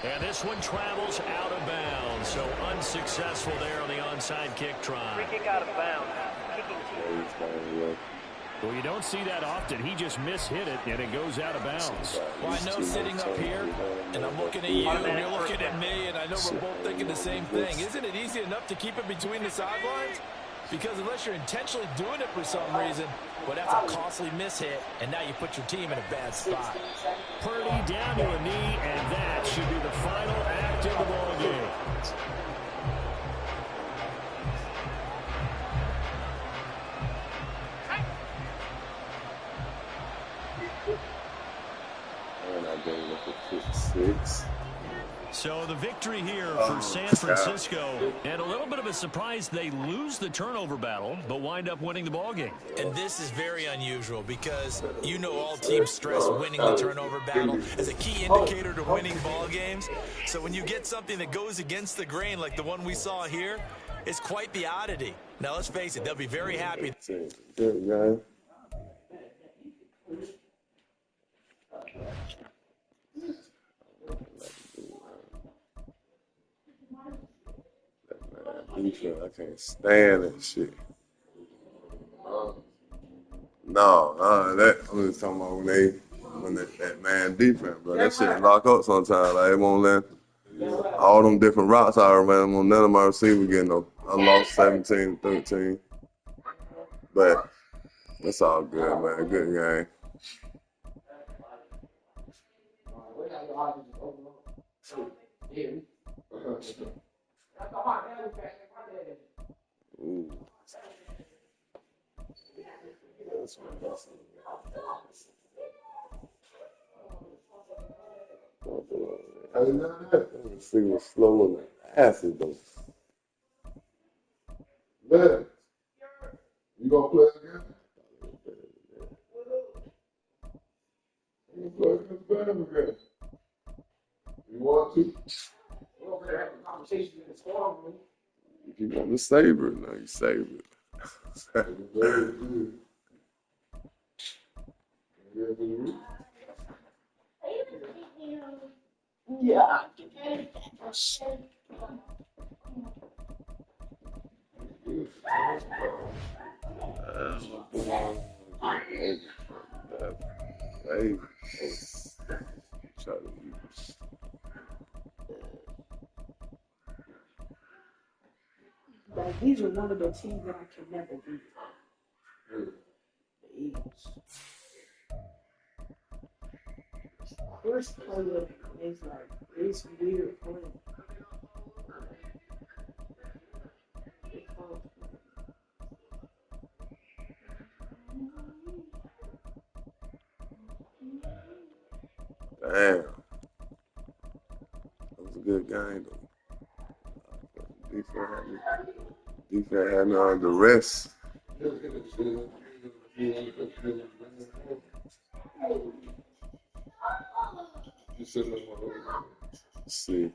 Speaker 1: And this one travels out of bounds, so unsuccessful there on the onside kick try.
Speaker 6: Free kick out of bounds. Kicking team.
Speaker 1: Well, you don't see that often. He just mishit it, and it goes out of bounds.
Speaker 8: Well, I know sitting up here, and I'm looking at you, and you're looking at me, and I know we're both thinking the same thing. Isn't it easy enough to keep it between the sidelines? Because unless you're intentionally doing it for some reason, well, that's a costly mishit, and now you put your team in a bad spot.
Speaker 1: Purdy down to a knee, and that should be the final act of the ball game.
Speaker 4: And I gave up a 6.
Speaker 1: So the victory here for San Francisco, and a little bit of a surprise, they lose the turnover battle, but wind up winning the ball game.
Speaker 8: And this is very unusual because you know all teams stress winning the turnover battle as a key indicator to winning ball games. So when you get something that goes against the grain like the one we saw here, it's quite the oddity. Now let's face it, they'll be very happy.
Speaker 4: Good guy. I can't stand that shit. No, that I'm just talking about when that man defense, bro. That shit lock up sometimes. Like, it won't let all them different routes I ran. None of my receivers getting I lost 17-13. But that's all good, man. Good game. Ooh. Let's see what's slow in the acid though. Man, you gonna play again? You gonna play against Bam again? You want to? If you want to savor it, now you savor it.
Speaker 3: Yeah. Like, these are one of the teams that I can never beat. The Eagles. First play with is like it's weird play.
Speaker 4: Damn. That was a good game, though. Defense had me on the rest. Let's see.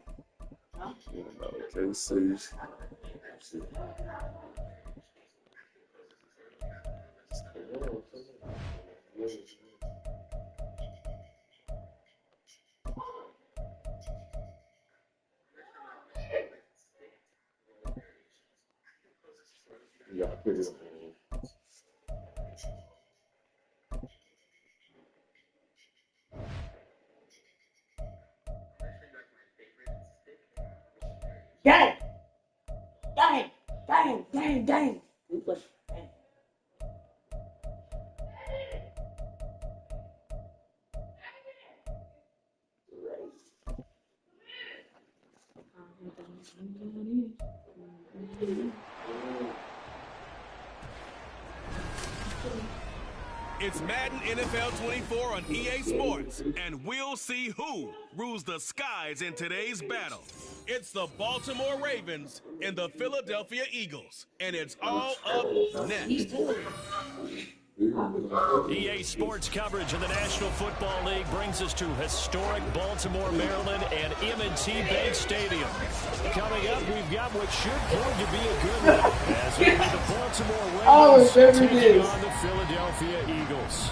Speaker 4: Okay, see. Yeah, pick it up.
Speaker 3: Dang! Dang! Dang! Dang! Dang! Dang.
Speaker 9: It's Madden NFL 24 on EA Sports, and we'll see who rules the skies in today's battle. It's the Baltimore Ravens and the Philadelphia Eagles, and it's all up next.
Speaker 1: EA Sports coverage of the National Football League brings us to historic Baltimore, Maryland, and M&T Bank Stadium. Coming up, we've got what should prove to be a good one, as it'll be the Baltimore Ravens taking on the Philadelphia Eagles.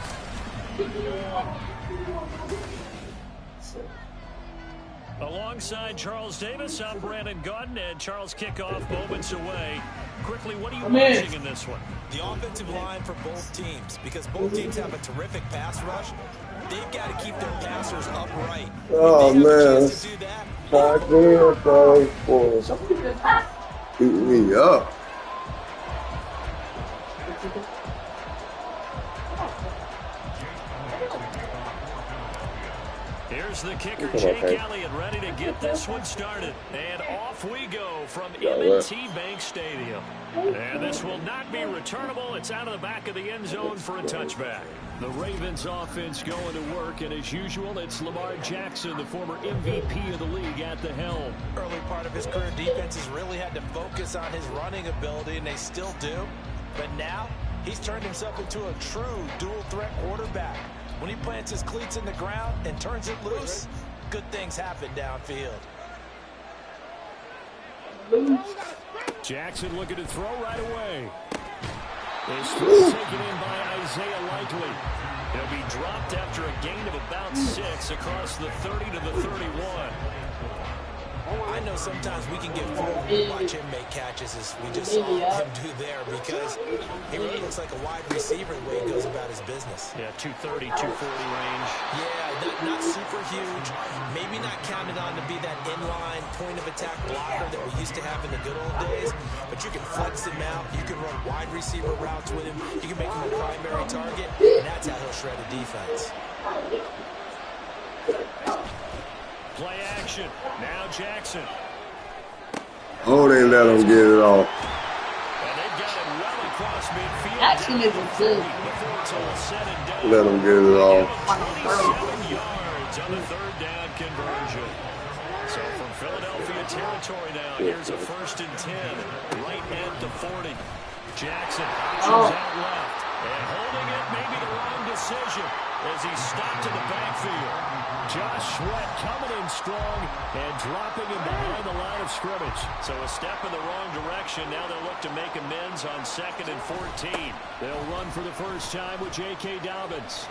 Speaker 1: Alongside Charles Davis, I'm Brandon Gordon, and Charles, kickoff moments away. Quickly, what are you watching in this one?
Speaker 8: The offensive line for both teams, because both teams have a terrific pass rush. They've got to keep their passers upright.
Speaker 4: Oh, man.
Speaker 8: To do that,
Speaker 4: Beat me up.
Speaker 1: Here's the kicker, Jake Elliott, ready to get this one started. And off we go from M&T Bank Stadium. And this will not be returnable. It's out of the back of the end zone for a touchback. The Ravens offense going to work, and as usual, it's Lamar Jackson, the former MVP of the league, at the helm.
Speaker 2: Early part of his career, defenses really had to focus on his running ability, and they still do. But now, he's turned himself into a true dual-threat quarterback. When he plants his cleats in the ground and turns it loose, good things happen downfield.
Speaker 1: Jackson looking to throw right away. This throw taken in by Isaiah Likely. He'll be dropped after a gain of about 6 across the 30 to the 31.
Speaker 2: I know sometimes we can get fooled when we watch him make catches as we just saw him do there, because he really looks like a wide receiver the way he goes about his business.
Speaker 1: Yeah, 230, 240 range.
Speaker 2: Yeah, not super huge. Maybe not counted on to be that inline point of attack blocker that we used to have in the good old days, but you can flex him out. You can run wide receiver routes with him. You can make him a primary target, and that's how he'll shred a defense.
Speaker 1: Play action. Now Jackson.
Speaker 4: Oh, they let him get it off.
Speaker 1: And they've got it well across midfield.
Speaker 3: Jackson isn't good.
Speaker 1: Before it's all said and done.
Speaker 4: Let him get it off.
Speaker 1: 27 yards on the third down conversion. So from Philadelphia territory now, here's a 1st and 10. Right at the 40. Jackson options out left. And holding it, maybe the wrong decision as he stopped in the backfield. Josh Sweat coming in strong and dropping him behind the line of scrimmage. So a step in the wrong direction. Now they'll look to make amends on 2nd and 14. They'll run for the first time with J.K. Dobbins.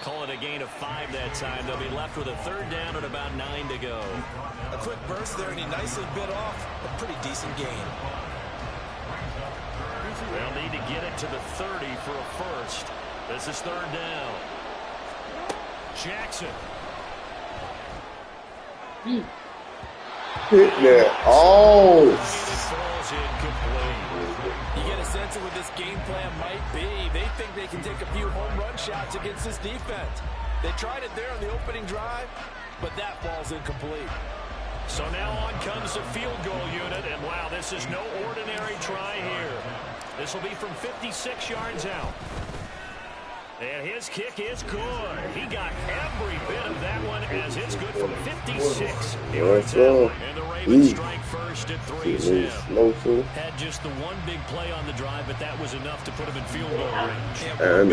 Speaker 1: Call it a gain of 5 that time. They'll be left with a 3rd down and about 9 to go.
Speaker 2: A quick burst there, and he nicely bit off a pretty decent gain.
Speaker 1: They'll need to get it to the 30 for a first. This is 3rd down. Jackson.
Speaker 4: Hit that. Oh.
Speaker 2: You get a sense of what this game plan might be. They think they can take a few home run shots against this defense. They tried it there on the opening drive, but that ball's incomplete.
Speaker 1: So now on comes the field goal unit, and wow, this is no ordinary try here. This will be from 56 yards out. And his kick is good. He got every bit of that one as it's good from 56. And the Ravens strike first at 3-0. Had just the one big play on the drive, but that was enough to put him in field goal range.
Speaker 4: And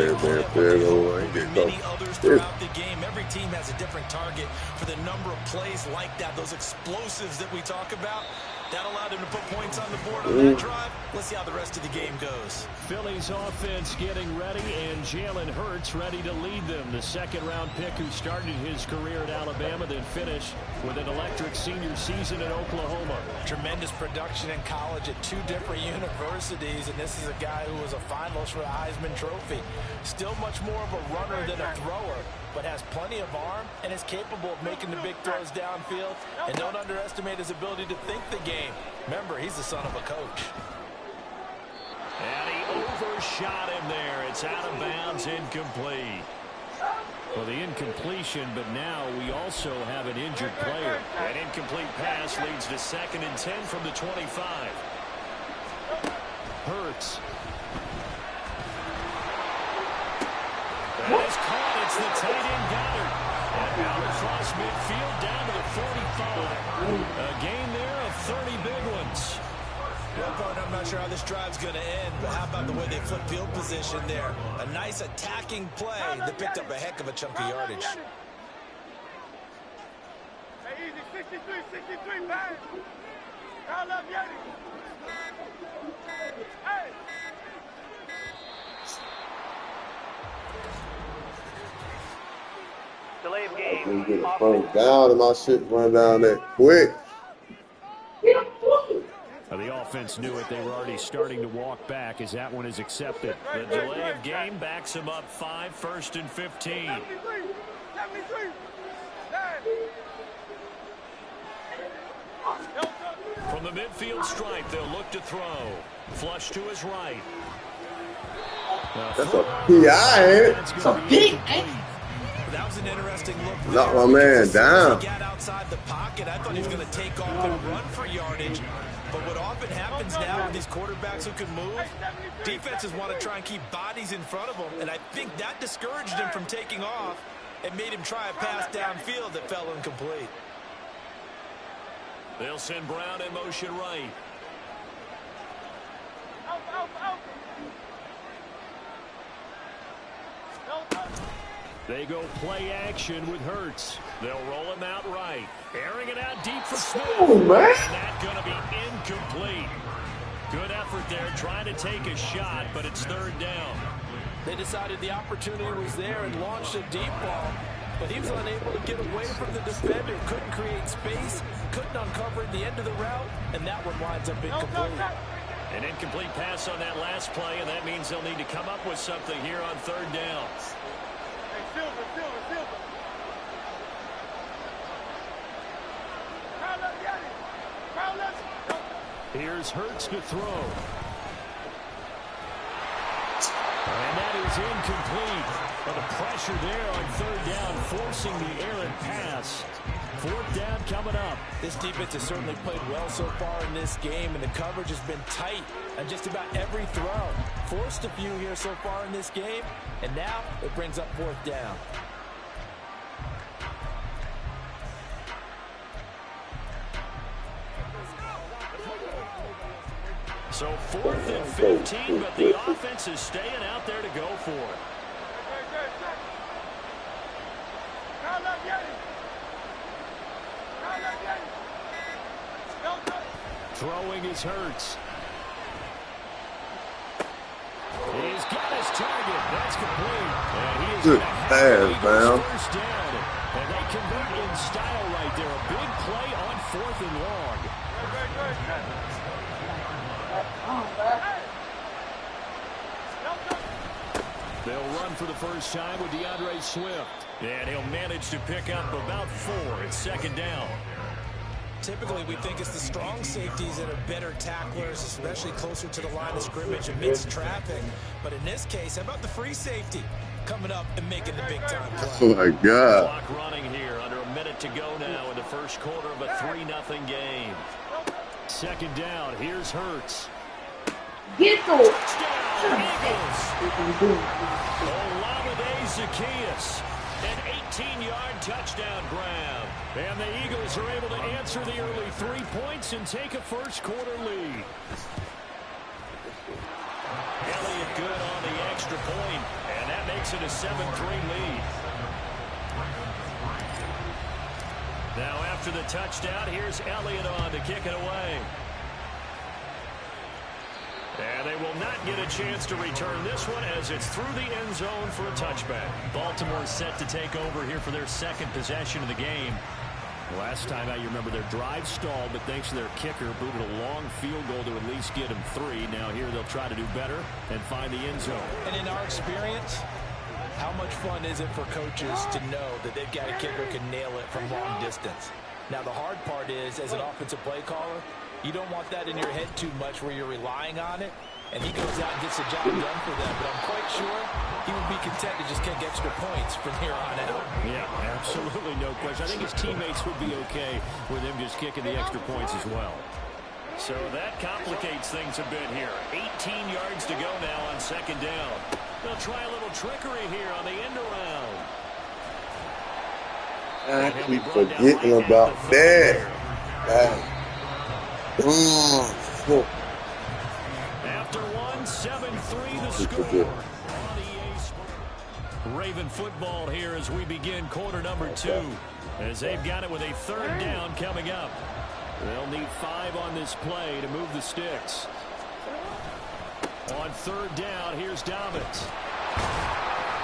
Speaker 8: many others throughout the game. Every team has a different target for the number of plays like that, those explosives that we talk about. That allowed him to put points on the board on that drive. Let's see how the rest of the game goes.
Speaker 1: Philly's offense getting ready, and Jalen Hurts ready to lead them. The second-round pick who started his career at Alabama, then finished with an electric senior season in Oklahoma.
Speaker 8: Tremendous production in college at 2 different universities, and this is a guy who was a finalist for the Heisman Trophy. Still much more of a runner than a thrower, but has plenty of arm and is capable of making the big throws downfield. And don't underestimate his ability to think the game. Remember, he's the son of a coach.
Speaker 1: And he overshot him there. It's out of bounds, incomplete. Well, the incompletion, but now we also have an injured player. An incomplete pass leads to 2nd and 10 from the 25. Hurts. That is caught. It's the tight end Goddard. And out across midfield down to the 45. A gain there of 30 big ones.
Speaker 8: Well, partner, I'm not sure how this drive's going to end, but how about the way they flip field position there? A nice attacking play that picked up a heck of a chunk of yardage.
Speaker 6: Hey, easy, 63, bang. Call up Yeti. Hey.
Speaker 3: Delay of game.
Speaker 4: I'm getting first down and my shit run down that quick.
Speaker 1: The offense knew it. They were already starting to walk back as that one is accepted. The delay of game backs him up 5, 1st and 15.
Speaker 6: 73.
Speaker 1: From the midfield stripe, they'll look to throw. Flush to his right.
Speaker 4: That's a PI, ain't it?
Speaker 3: It's a big,
Speaker 8: That was an interesting look.
Speaker 4: Knock my man down.
Speaker 8: He got outside the pocket. I thought he was going to take off and run for yardage. But what often happens now with these quarterbacks who can move, defenses want to try and keep bodies in front of them. And I think that discouraged him from taking off and made him try a pass downfield that fell incomplete.
Speaker 1: They'll send Brown in motion right. They go play action with Hurts. They'll roll him out right. Airing it out deep for Smith. And that's going to be incomplete. Good effort there trying to take a shot, but it's 3rd down.
Speaker 8: They decided the opportunity was there and launched a deep ball, but he was unable to get away from the defender. Couldn't create space, couldn't uncover at the end of the route, and that one winds up incomplete.
Speaker 1: An incomplete pass on that last play, and that means they'll need to come up with something here on 3rd down.
Speaker 6: Silver.
Speaker 1: Here's Hurts to throw. And that is incomplete. But the pressure there on 3rd down, forcing the errant pass. 4th down coming up.
Speaker 8: This defense has certainly played well so far in this game, and the coverage has been tight on just about every throw. Forced a few here so far in this game, and now it brings up 4th down.
Speaker 1: So 4th and 15, but the offense is staying out there to go for it. Throwing is Hurts. He's got his target. That's complete. And he is
Speaker 4: good pass, man.
Speaker 1: First down. And they convert in style right there. A big play on 4th and long. They'll run for the first time with DeAndre Swift. And he'll manage to pick up about 4. It's 2nd down.
Speaker 8: Typically, we think it's the strong safeties that are better tacklers, especially closer to the line of scrimmage amidst traffic. But in this case, how about the free safety coming up and making the big-time play?
Speaker 4: Oh, my God.
Speaker 1: Clock running here. Under a minute to go now in the first quarter of a 3-0 game. 2nd down. Here's Hurts.
Speaker 3: Get the
Speaker 1: Olamide Zacchaeus, an 18-yard touchdown grab. And the Eagles are able to answer the early 3 points and take a first-quarter lead. Elliott good on the extra point, and that makes it a 7-3 lead. Now after the touchdown, here's Elliott on to kick it away. And they will not get a chance to return this one as it's through the end zone for a touchback. Baltimore set to take over here for their second possession of the game. Last time out, you remember their drive stalled, but thanks to their kicker, booted a long field goal to at least get them 3. Now here they'll try to do better and find the end zone.
Speaker 2: And in our experience, how much fun is it for coaches to know that they've got a kicker who can nail it from long distance? Now the hard part is, as an offensive play caller, you don't want that in your head too much where you're relying on it, and he goes out and gets the job done for them. But I'm quite sure he would be content to just kick extra points from here on out.
Speaker 1: Yeah, absolutely no question. I think his teammates would be okay with him just kicking the extra points as well. So that complicates things a bit here. 18 yards to go now on second down. They'll try a little trickery here on the end around.
Speaker 4: I keep forgetting about that.
Speaker 1: After 7-3 the score. Raven football here as we begin quarter number 2. As they've got it with a third down coming up. They'll need 5 on this play to move the sticks. On third down, here's Dobbins.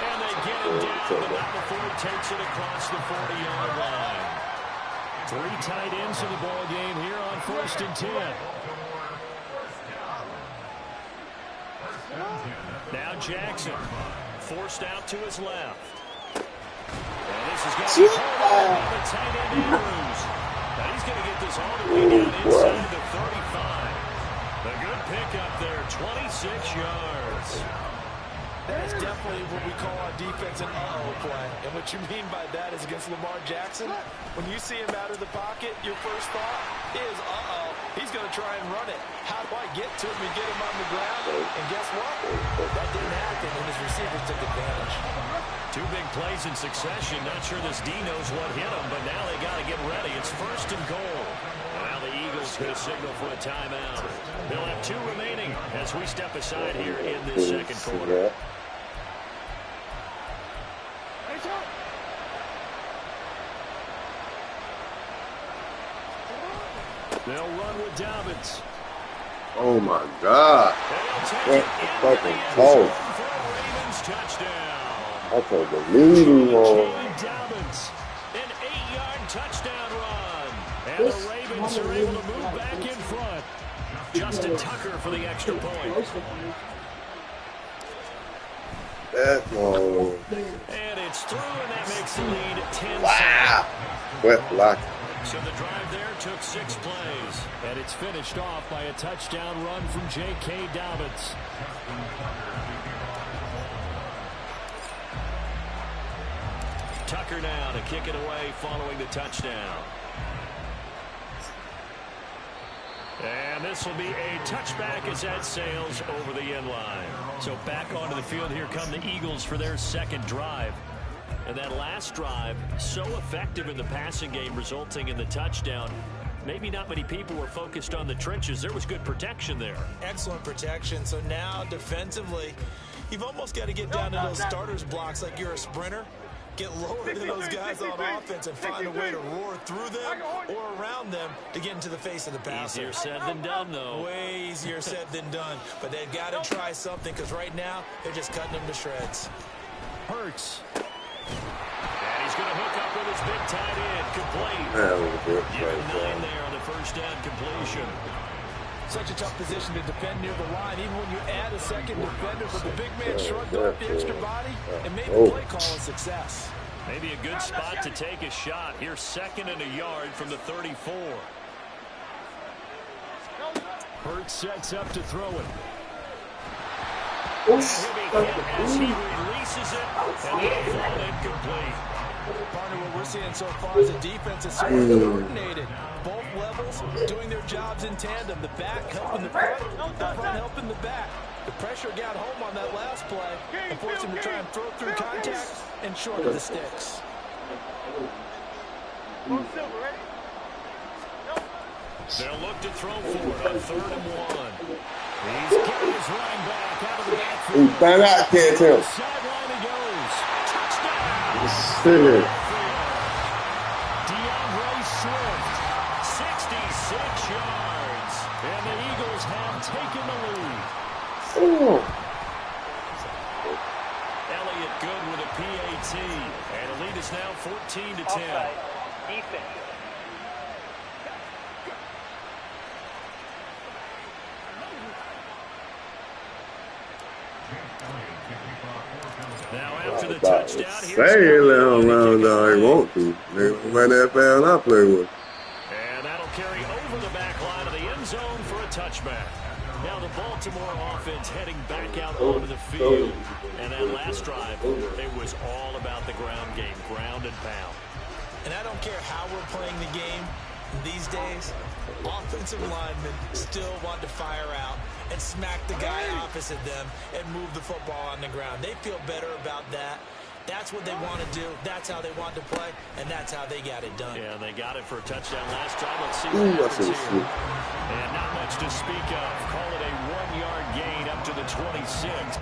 Speaker 1: And they get him down, but not before he takes it across the 40-yard line. 3 tight ends in the ball game here on 1st and 10. Now Jackson forced out to his left. And this is going to be pulled by the tight end Andrews. Now he's going to get this all the way down inside the 35. A good pickup there, 26 yards.
Speaker 2: That is definitely what we call our defense an uh-oh play. And what you mean by that is against Lamar Jackson, when you see him out of the pocket, your first thought is, uh-oh, he's going to try and run it. How do I get to him and get him on the ground? And guess what? That didn't happen, and his receivers took advantage.
Speaker 1: 2 big plays in succession. Not sure this D knows what hit him, but now they got to get ready. It's 1st and goal. Now the Eagles going to signal for a timeout. They'll have 2 remaining as we step aside here in this second quarter. They'll run with Dobbins.
Speaker 4: Oh my God. What the fucking toss. I can't believe him.
Speaker 1: Dobbins, an 8-yard touchdown run. And the Ravens are able to move back in front. Justin Tucker for the extra point. And it's through, and that makes the lead 10-7.
Speaker 4: Wow. Wet block.
Speaker 1: So the drive there took 6 plays, and it's finished off by a touchdown run from J.K. Dobbins. Tucker now to kick it away following the touchdown. And this will be a touchback as that sails over the end line. So back onto the field, here come the Eagles for their second drive. And that last drive, so effective in the passing game, resulting in the touchdown. Maybe not many people were focused on the trenches. There was good protection there.
Speaker 2: Excellent protection. So now, defensively, you've almost got to get down to those starters blocks like you're a sprinter. Get lower than those guys on offense and find a way to roar through them or around them to get into the face of the passer.
Speaker 1: Easier said than done, though.
Speaker 2: Way easier said than done. But they've got to try something because right now, they're just cutting them to shreds.
Speaker 1: Hurts. And he's going to hook up with his big tight end. Complete. Give him 9 there on the first down completion.
Speaker 2: Such a tough position to defend near the line, even when you add a second defender, but the big man shrugged off the extra body and made the play call a success.
Speaker 1: Maybe a good spot to take a shot. Here, 2nd and a yard from the 34. Hurts sets up to throw it. He'll be hit as he releases it, and it'll fall incomplete.
Speaker 8: Partner, what we're seeing so far is a defense is so coordinated. Both levels doing their jobs in tandem. The back helping the front helping the back. The pressure got home on that last play and forced him to try and throw through contact and short of the sticks.
Speaker 1: They'll look to throw for it on 3rd and 1. He's got his running back out of the backfield.
Speaker 4: Find out, can't tell.
Speaker 1: Sideline he goes. Touchdown.
Speaker 4: Shit.
Speaker 1: DeAndre Swift, 66 yards. And the Eagles have taken the lead.
Speaker 4: Oh.
Speaker 1: Elliott good with a PAT. And the lead is now 14-10.
Speaker 6: Defense.
Speaker 1: Now after the touchdown,
Speaker 4: Say it, let them run down they want to. They run that fast I play with.
Speaker 1: and that'll carry over the back line of the end zone for a touchback. Now the Baltimore offense heading back out onto the field. And that last drive, it was all about the ground game, ground and pound.
Speaker 8: And I don't care how we're playing the game these days, offensive linemen still want to fire out and smack the guy opposite them and move the football on the ground. They feel better about that. That's what they want to do. That's how they want to play, and that's how they got it done.
Speaker 1: Yeah, they got it for a touchdown last drive. Let's see what happens here. And not much to speak of. Call it a 1-yard gain up to the 26.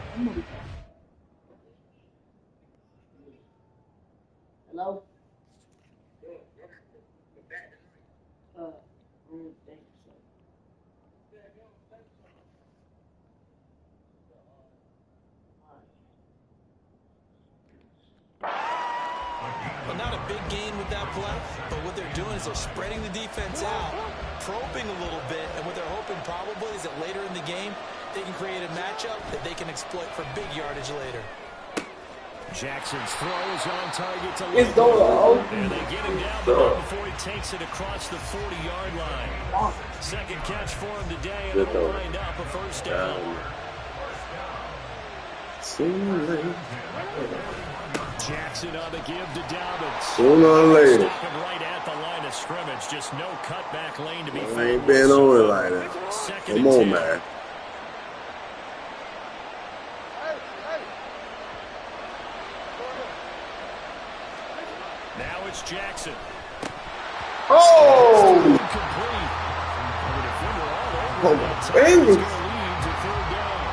Speaker 3: Hello?
Speaker 8: Well, not a big gain with that play, but what they're doing is they're spreading the defense out, probing a little bit, and what they're hoping probably is that later in the game, they can create a matchup that they can exploit for big yardage later.
Speaker 1: Jackson's throw is on target to
Speaker 3: It's going.
Speaker 1: and they get him down the road before he takes it across the 40-yard line. Second catch for him today, and it'll wind up a first down. Jackson on the give to Dobbins.
Speaker 4: Sooner or later.
Speaker 1: Stopping right at the line of scrimmage. Just no cutback lane to be found.
Speaker 4: I ain't been on it like that. Come on, man.
Speaker 1: Now it's Jackson.
Speaker 4: Oh!
Speaker 1: Incomplete. The defender all over that time.
Speaker 4: Baby.
Speaker 1: It's going to lead to 3rd down.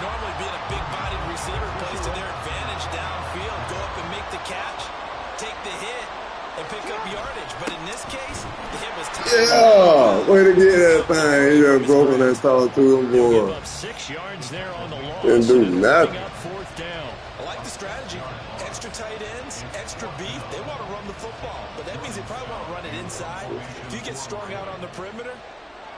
Speaker 8: Normally being a big-bodied receiver plays to their advantage downfield. Go up and make the catch, take the hit, and pick up yardage. But in this case, the hit was tight.
Speaker 4: Yeah! Way to get that thing. You done broken that talk to him,
Speaker 1: Give
Speaker 4: boy.
Speaker 1: up 6 yards there on the loss.
Speaker 4: Didn't do
Speaker 1: and
Speaker 4: nothing.
Speaker 1: up 4th down.
Speaker 8: I like the strategy. Extra tight ends, extra beef. They want to run the football, but that means they probably want to run it inside. If you get strung out on the perimeter,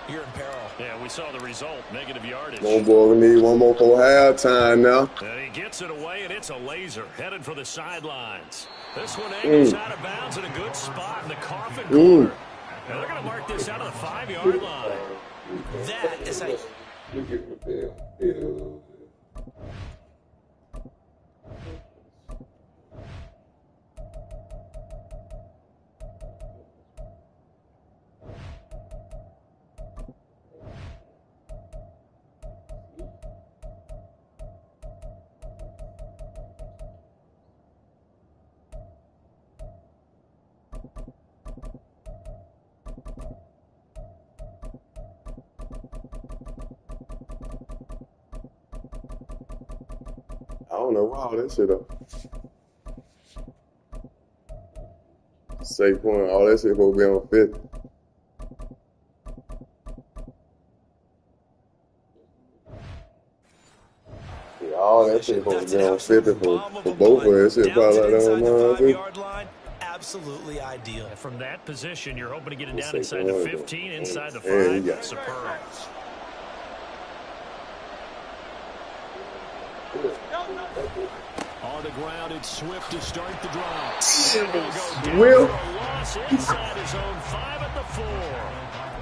Speaker 8: you're in peril.
Speaker 1: Yeah, we saw the result. Negative yardage.
Speaker 4: Come on, boy. We need one more for halftime now.
Speaker 1: And he gets it away, and it's a laser headed for the sidelines. This one angles out of bounds in a good spot in the coffin corner. And they're going to mark this out of the 5-yard line.
Speaker 8: That is how
Speaker 4: I don't know why all that shit up. Safe point, all that shit supposed to be on 50. Yeah, all that shit supposed to be on 50 for both of us. Shit probably like that on mine too.
Speaker 8: line, absolutely ideal.
Speaker 1: From that position, you're hoping to get it down inside the 15, inside the 5.
Speaker 4: Yeah.
Speaker 1: Superb. On the ground, it's Swift to start the drive. And he'll go down
Speaker 4: Will.
Speaker 1: for a loss inside his own 5 at the 4.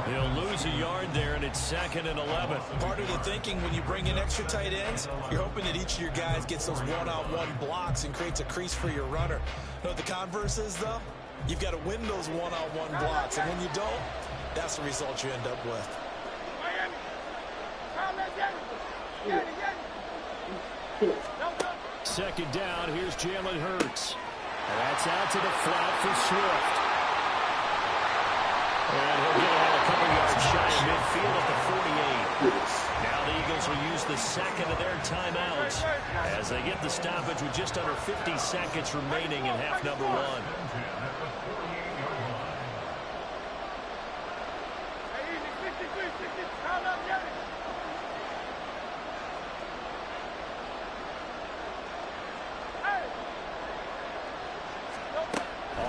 Speaker 1: He'll lose a yard there, and it's 2nd and 11.
Speaker 2: Part of the thinking when you bring in extra tight ends, you're hoping that each of your guys gets those one-on-one blocks and creates a crease for your runner. You know what the converse is, though? You've got to win those one-on-one blocks, and when you don't, that's the result you end up with.
Speaker 1: Second down, here's Jalen Hurts. And that's out to the flat for Swift. And he'll get out a couple yards shy of midfield at the 48. Now the Eagles will use the second of their timeouts as they get the stoppage with just under 50 seconds remaining in half number 1.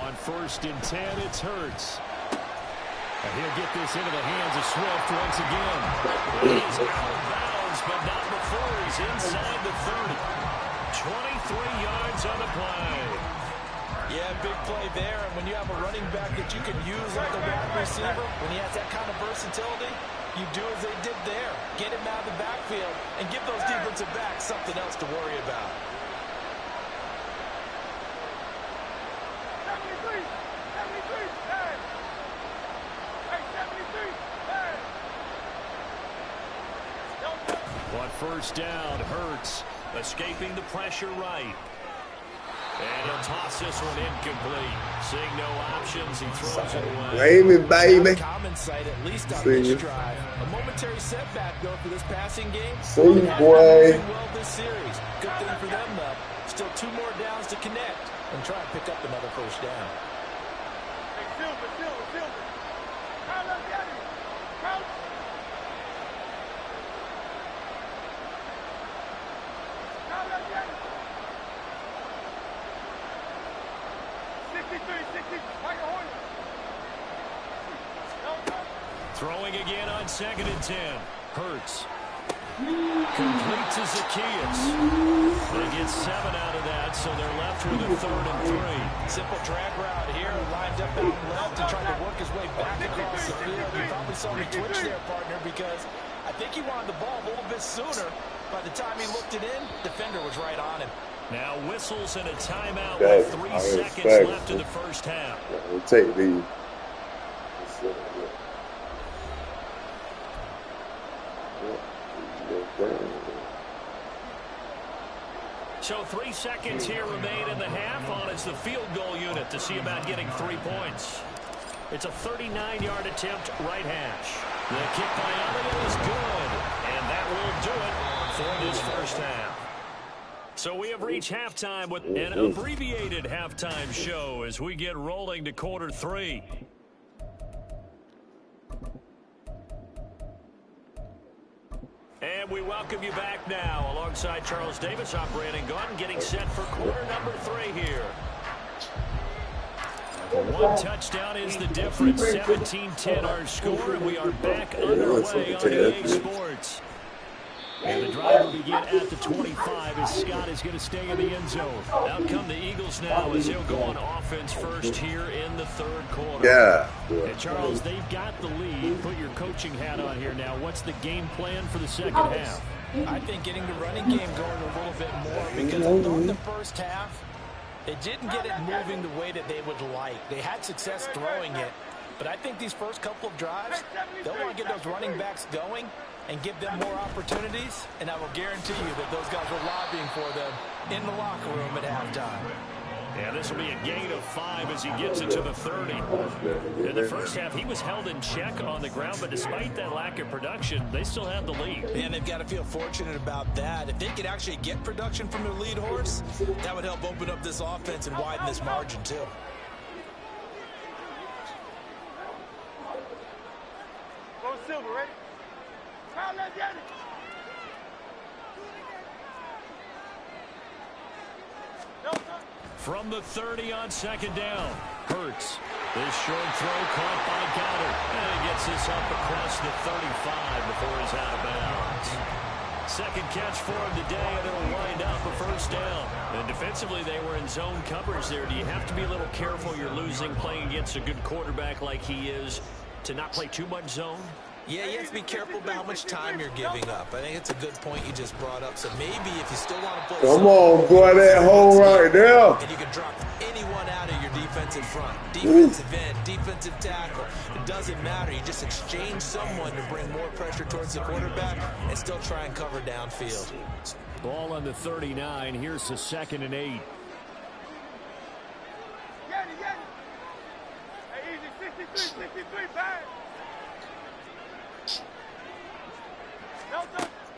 Speaker 1: On 1st and 10, it's Hurts. And he'll get this into the hands of Swift once again. He's out of bounds, but not before he's inside the 30. 23 yards on the play.
Speaker 2: Yeah, big play there. And when you have a running back that you can use like a wide receiver, when he has that kind of versatility, you do as they did there. Get him out of the backfield and give those defensive backs something else to worry about.
Speaker 1: On 1st down, Hurts escaping the pressure right. And he'll toss this one incomplete. Seeing no options, he throws it away.
Speaker 4: Baby.
Speaker 2: Common sight, at least on this drive. A momentary setback, though, for this passing game.
Speaker 4: See you, boy.
Speaker 2: Well this series. Good thing for them, though. Still 2 more downs to connect and try and pick up another 1st down.
Speaker 1: Throwing again on 2nd and 10. Hurts. Complete to Zacchaeus. They get 7 out of that, so they're left with a 3rd and 3.
Speaker 2: Simple drag route here, lined up out left and trying to work his way back across the field. You probably saw me twitch there, partner, because I think he wanted the ball a little bit sooner. By the time he looked it in, defender was right on him.
Speaker 1: Now whistles and a timeout with 3 seconds left in the 1st half.
Speaker 4: We'll take these.
Speaker 1: So 3 seconds here remain in the half on as the field goal unit to see about getting 3 points. It's a 39-yard attempt right hash. The kick by Elliott is good, and that will do it for this 1st half. So we have reached halftime with an abbreviated halftime show as we get rolling to quarter 3. And we welcome you back now alongside Charles Davis, I'm Brandon Gordon, getting set for quarter number 3 here. 1 touchdown is the difference. 17-10 our score, and we are back underway on EA Sports. And the drive will begin at the 25 as Scott is going to stay in the end zone. Out come the Eagles now as they'll go on offense first here in the 3rd quarter.
Speaker 4: Yeah.
Speaker 1: And Charles, they've got the lead. Put your coaching hat on here now. What's the game plan for the 2nd half?
Speaker 2: I think getting the running game going a little bit more because I thought the 1st half, they didn't get it moving the way that they would like. They had success throwing it, but I think these first couple of drives, they'll want to get those running backs going and give them more opportunities, and I will guarantee you that those guys were lobbying for them in the locker room at halftime.
Speaker 1: Yeah, this will be a gain of 5 as he gets it to the 30. In the 1st half, he was held in check on the ground, but despite that lack of production, they still had the lead.
Speaker 2: And they've got to feel fortunate about that. If they could actually get production from their lead horse, that would help open up this offense and widen this margin too.
Speaker 6: Go Silver, ready?
Speaker 1: From the 30 on 2nd down, Hurts. This short throw caught by Goddard. And he gets this up across the 35 before he's out of bounds. 2nd catch for him today, and it'll wind up a 1st down. And defensively, they were in zone coverage there. Do you have to be a little careful? You're losing playing against a good quarterback like he is. to not play too much zone?
Speaker 2: Yeah, you have to be careful about how much time you're giving up. I think it's a good point you just brought up. So maybe if you still want to play
Speaker 4: Come on, boy, that hole right there.
Speaker 2: And you can drop anyone out of your defensive front. Defensive end, defensive tackle. It doesn't matter. You just exchange someone to bring more pressure towards the quarterback and still try and cover downfield.
Speaker 1: Ball on the 39. Here's the 2nd and 8.
Speaker 6: Hey, easy, 63, bang.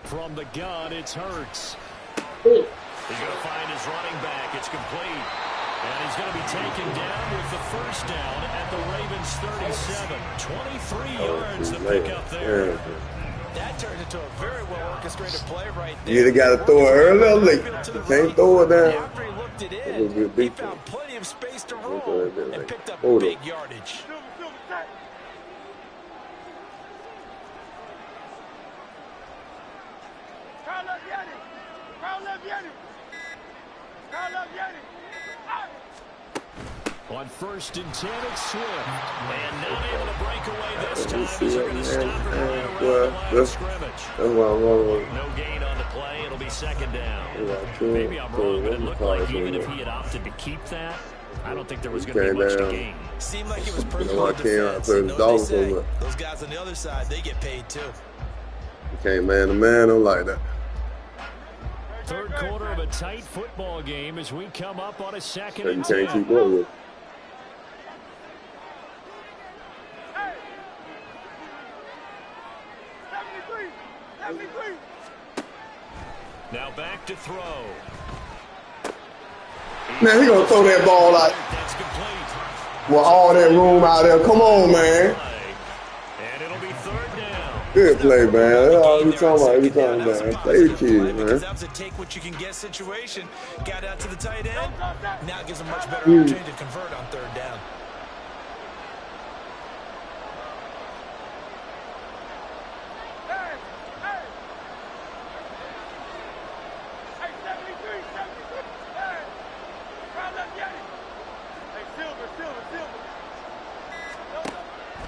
Speaker 1: From the gun, it's Hurts. He's going to find his running back. It's complete. And he's going to be taken down with the first down at the Ravens 37. 23 yards to pick up there.
Speaker 2: That turned into a very well-orchestrated play right there.
Speaker 4: You either got to throw it early or late. You can't throw it down.
Speaker 2: After he looked it in, he found plenty of space to roll and picked up big yardage.
Speaker 1: On 1st and 10, it's Swift. And not able to break away this time as they're going to stop it right around the line of scrimmage. No gain on the play. It'll be 2nd down. Maybe I'm wrong, but it looked like even if he had opted to keep that, I don't think there was going to be much to gain.
Speaker 2: Seemed like it was personal defense. Those guys on the other side, they get paid too.
Speaker 4: You can't man-to-man them like that.
Speaker 1: 3rd quarter of a tight football game as we come up on a 2nd and 10.
Speaker 4: You can't keep going.
Speaker 1: Now back to throw.
Speaker 4: Man, he gonna throw that ball out.
Speaker 1: That's complete.
Speaker 4: With all that room out there. Come on, man.
Speaker 1: And it'll be 3rd down.
Speaker 4: Good play, man. That's all we talking about every time, man. Play the kid, man.
Speaker 2: That was a take what you can get situation. Got out to the tight end. Now it gives him much better opportunity to convert on 3rd down.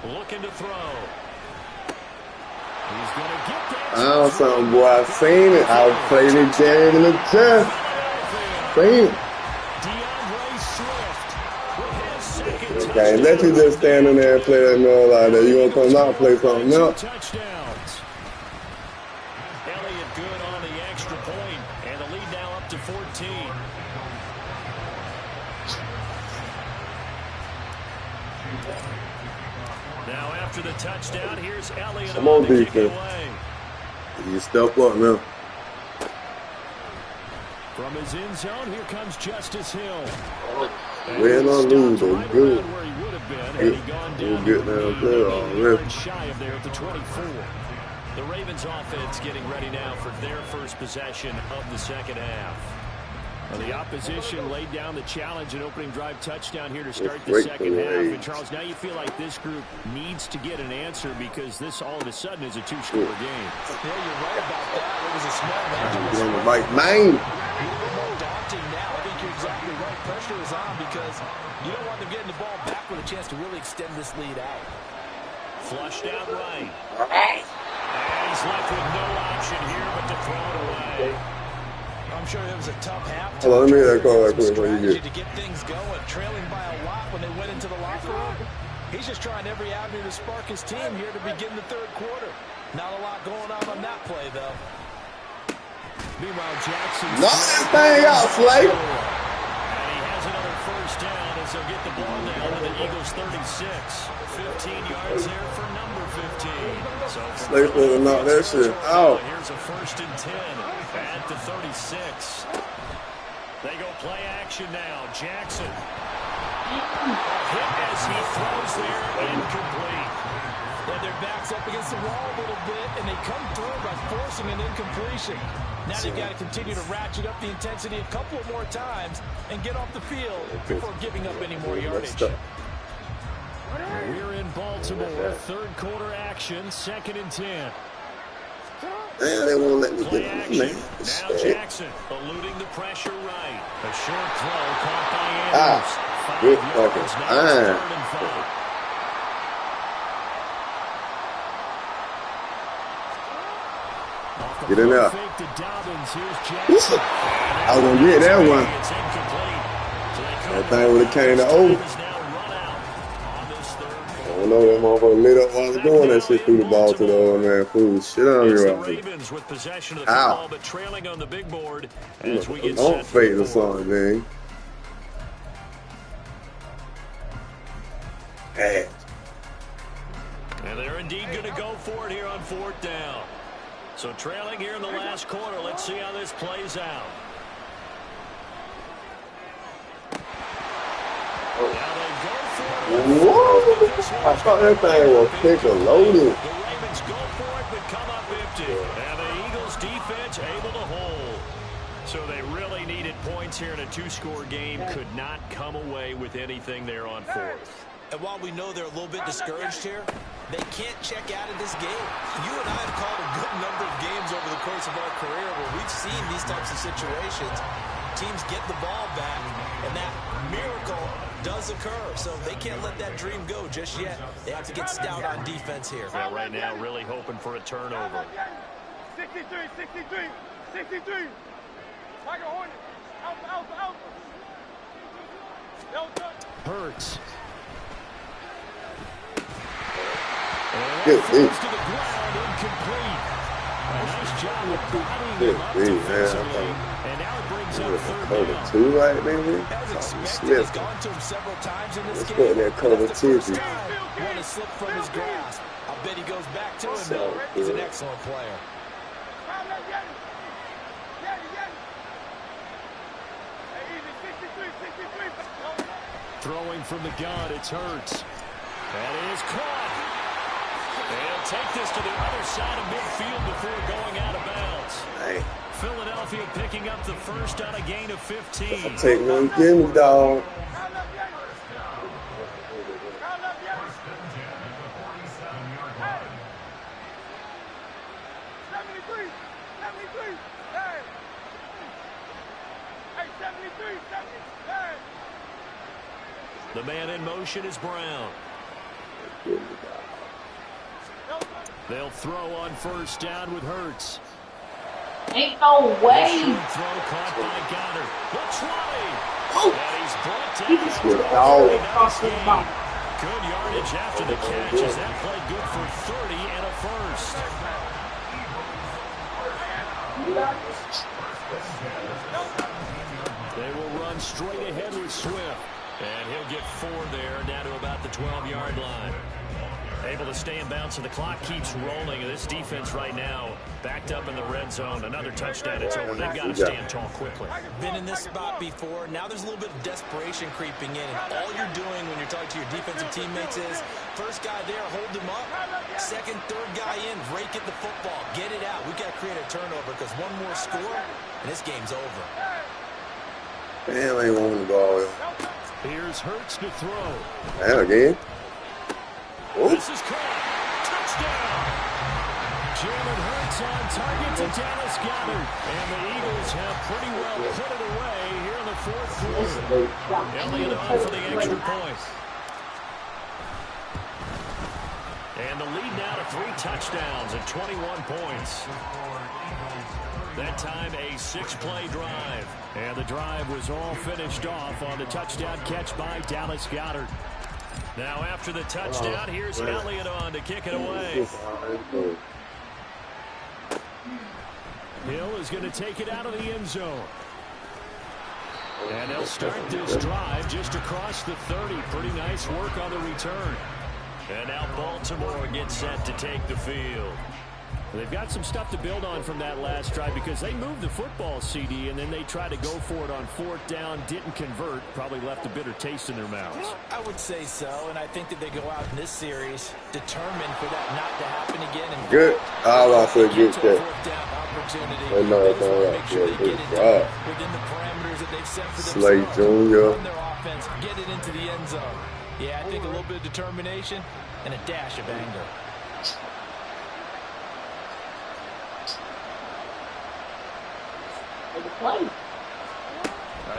Speaker 1: Looking to throw. He's going to get that.
Speaker 4: Oh, something, boy. I seen it. I played it jam in the chest. Seen it. Okay, let you just stand in there and play that middle like that. You gonna come out and play something else.
Speaker 1: Touchdowns. Elliott good on the extra point, and the lead now up to 14. Now after the touchdown, here's Elliott.
Speaker 4: Come on, defense. You step up now.
Speaker 1: From his end zone, here comes Justice Hill.
Speaker 4: Win or lose, they're good.
Speaker 1: Where he would have been had he gone down
Speaker 4: Good down there already.
Speaker 1: shy of there at the 24. The Ravens offense getting ready now for their first possession of the 2nd half. Well, the opposition laid down the challenge and opening drive touchdown here to start the 2nd half. And Charles, now you feel like this group needs to get an answer because this all of a sudden is a 2-score game.
Speaker 2: Yeah, you're right about that. It was a small margin.
Speaker 4: You're on the right lane.
Speaker 2: A little more daunting now. I think you're exactly right. Pressure is on because you don't want them getting the ball back with a chance to really extend this lead out.
Speaker 1: Flushed out right. And he's left with no option here but to throw it away.
Speaker 2: I'm sure it was a tough half.
Speaker 4: Hold on, let me hear that call right quick before you get.
Speaker 2: To get things going, trailing by a lot when they went into the locker room. He's just trying every avenue to spark his team here to begin the 3rd quarter. Not a lot going on that play, though.
Speaker 1: Meanwhile, Jackson.
Speaker 4: Knock that thing out, Slay.
Speaker 1: And he has another first down as they'll get the ball down to the Eagles 36. 15 yards there for number 15. So
Speaker 4: Slay supposed to knock that shit out.
Speaker 1: Here's a 1st and 10 at the 36. They go play action now. Jackson. Hit as he throws there, incomplete.
Speaker 2: Yeah, their back's up against the wall a little bit, and they come through by forcing an incompletion. Now they've got to continue to ratchet up the intensity a couple of more times and get off the field before giving up any more yardage.
Speaker 1: We're in Baltimore, 3rd quarter action, 2nd and 10.
Speaker 4: Man, they won't let me
Speaker 1: Play
Speaker 4: get
Speaker 1: action.
Speaker 4: it, man.
Speaker 1: Now Jackson eluding the pressure right. A short throw caught by Andrews. 5
Speaker 4: good
Speaker 1: yards.
Speaker 4: fucking
Speaker 1: Now it's 3rd and 5.
Speaker 4: Get in there. I was going to get that one. That thing would have came to over. I don't know, that motherfucker lit up while I was doing that shit through the ball to the old man. Fool, shit on me right
Speaker 1: Ravens with possession of the football, but trailing on the big board as we get
Speaker 4: don't fade or something, man. Hey.
Speaker 1: And they're indeed going to go for it here on 4th down. So trailing here in the last quarter. Let's see how this plays out. Now they go for it.
Speaker 4: Whoa! I thought that thing was kick or loaded.
Speaker 1: The Ravens go for it, but come up empty. And the Eagles defense able to hold. So they really needed points here in a 2-score game. Could not come away with anything there on 4th.
Speaker 8: And while we know they're a little bit discouraged here, they can't check out of this game. You and I have called a good number of games over the course of our career where we've seen these types of situations. Teams get the ball back, and that miracle does occur. So they can't let that dream go just yet. They have to get stout on defense here.
Speaker 1: Yeah, right now, really hoping for a turnover.
Speaker 6: 63, 63, 63. Tiger Hornet. Out.
Speaker 1: Hurts.
Speaker 4: Good thing.
Speaker 1: To the ground, incomplete. A nice job of batting him up defensively. And now it brings up 3rd
Speaker 4: Cover
Speaker 1: down.
Speaker 4: 2 right there, man.
Speaker 8: As expected, he's gone to him several times in this
Speaker 4: Let's
Speaker 8: game.
Speaker 4: put that cover
Speaker 8: That's the first
Speaker 4: 2.
Speaker 8: time one has slipped from his grasp. I bet he goes back to him, though. He's an excellent player.
Speaker 1: Throwing from the gun, it's Hurts. That is caught. They'll take this to the other side of midfield before going out of bounds.
Speaker 4: Hey.
Speaker 1: Philadelphia picking up the first on a gain of 15.
Speaker 4: Take one, give me, dog.
Speaker 1: The man in motion is Brown. They'll throw on 1st down with Hurts.
Speaker 3: Ain't no way.
Speaker 1: Throw caught by Goddard. The try. And he's brought down.
Speaker 3: He just across his mouth.
Speaker 1: Good yardage after the catch. Is that play good for 30 and a first? They will run straight ahead with Swift. And he'll get 4 there, down to about the 12-yard line. Able to stay in bounds, so the clock keeps rolling. This defense right now backed up in the red zone. Another touchdown, it's over. They've got to stand tall quickly.
Speaker 8: Been in this spot before. Now there's a little bit of desperation creeping in. And all you're doing when you're talking to your defensive teammates is, first guy there, hold him up. Second, third guy in, rake at the football. Get it out. We've got to create a turnover because one more score, and this game's over.
Speaker 4: Damn, I ain't want the ball.
Speaker 1: Here's Hurts to throw.
Speaker 4: Damn, again.
Speaker 1: This is caught. Touchdown. Jalen Hurts on target to Dallas Goddard. And the Eagles have pretty well put it away here in the 4th quarter. Elliott on for the extra point. And the lead now to 3 touchdowns and 21 points. That time a 6-play drive. And the drive was all finished off on the touchdown catch by Dallas Goddard. Now after the touchdown, here's Elliott on to kick it away. Hill is going to take it out of the end zone. And they'll start this drive just across the 30. Pretty nice work on the return. And now Baltimore gets set to take the field. They've got some stuff to build on from that last drive because they moved the football, CD, and then they tried to go for it on 4th down, didn't convert, probably left a bitter taste in their mouths.
Speaker 8: I would say so, and I think that they go out in this series determined for that not to happen again. And
Speaker 4: good. I said good catch.
Speaker 8: They
Speaker 4: know it's all right.
Speaker 8: Sure they get it within the parameters that they've set for themselves.
Speaker 4: Slade Jr.
Speaker 8: Run their offense, get it into the end zone. Yeah, I think a little bit of determination and a dash of anger.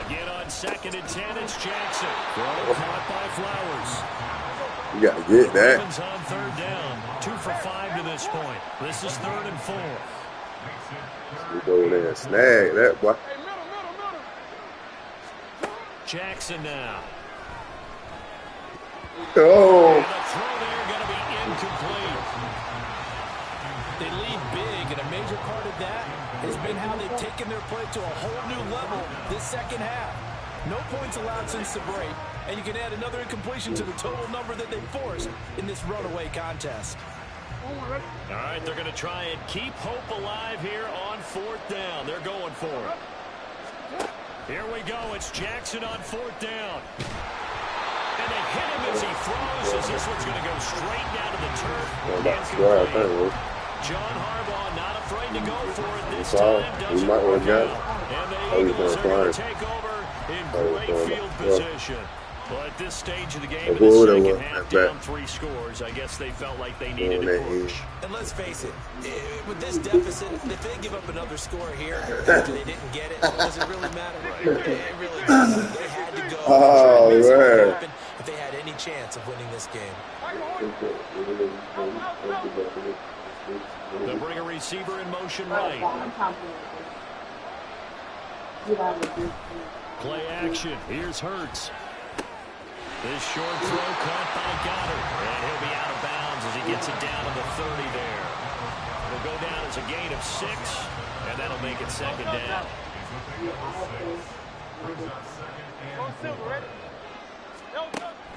Speaker 1: Again on 2nd and 10, it's Jackson. Throw caught by Flowers.
Speaker 4: You got to get that.
Speaker 1: Ravens on 3rd down. 2 for 5 to this point. This is 3rd and 4.
Speaker 4: We go there and snag that boy.
Speaker 1: Jackson now.
Speaker 4: Oh.
Speaker 1: And the throw there going to be incomplete.
Speaker 2: They lead big, and a major part of that has been how they've taken their play to a whole new level this second half. No points allowed since the break, and you can add another incompletion to the total number that they forced in this runaway contest.
Speaker 1: All right, they're going to try and keep hope alive here on 4th down. They're going for it. Here we go. It's Jackson on 4th down. And they hit him as he throws, as this one's going to go straight down to the turf. John Harbaugh not afraid to go for it this time. Doesn't work out. And the Eagles are going to take over in great field position. Well, at this stage of the game, in the second half, down 3 scores, I guess they felt like they needed to push.
Speaker 2: And let's face it, with this deficit, if they give up another score here after they didn't get it, does it really matter? Right. It really doesn't. They had to go.
Speaker 4: Oh, man.
Speaker 2: If they had any chance of winning this game.
Speaker 1: They'll bring a receiver in motion right. Play action. Here's Hurts. This short throw caught by Goddard. And he'll be out of bounds as he gets it down to the 30 there. It'll go down as a gain of 6, and that'll make it 2nd down.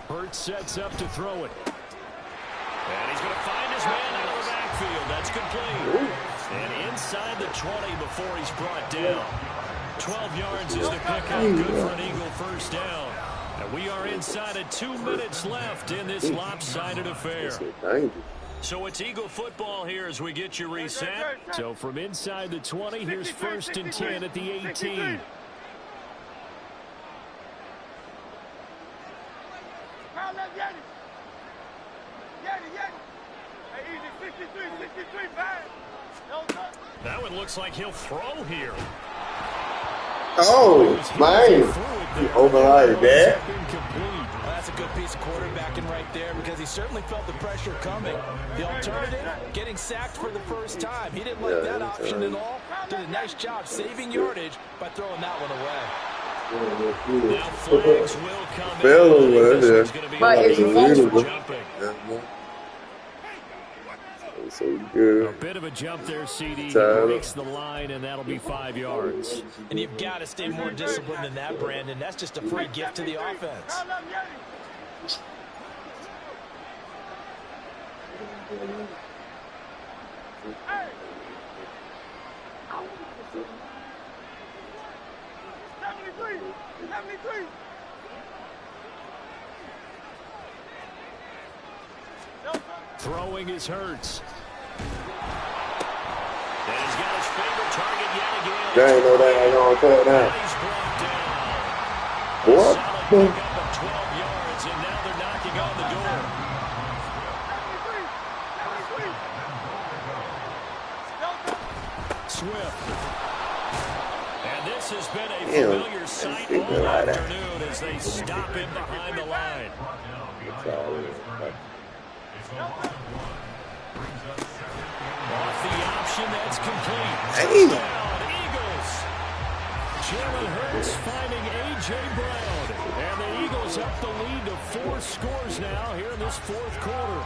Speaker 1: Hurts sets up to throw it. And he's going to find his man out of the backfield. That's complete. And inside the 20 before he's brought down. 12 yards is the pickup. Good for an Eagle first down. And we are inside of 2 minutes left in this lopsided affair. So it's Eagle football here as we get you reset. So from inside the 20, here's 1st and 10 at the 18. That one looks like he'll throw here.
Speaker 4: Oh, man. You override that.
Speaker 2: Well, that's a good piece of quarterbacking right there because he certainly felt the pressure coming. The alternative, getting sacked for the first time. He didn't like that option at all. Did a nice job saving yardage by throwing that one away.
Speaker 1: Now flags will come in.
Speaker 4: But it's so good.
Speaker 1: A bit of a jump there, CD. He breaks the line, and that'll be 5 yards.
Speaker 2: And you've got to stay more disciplined than that, Brandon. That's just a free gift to the offense.
Speaker 1: Throwing his Hurts. And he's got his favorite target yet again.
Speaker 4: They ain't know that ain't gonna cut now. What?
Speaker 1: Solid pickup of 12 yards, and now they're knocking on the door. Swift. And this has been a familiar sight all afternoon as they stop him behind the line. Off the option, that's complete. Touchdown, Eagles. Jalen Hurts finding A.J. Brown. And the Eagles up the lead to 4 scores now here in this 4th quarter.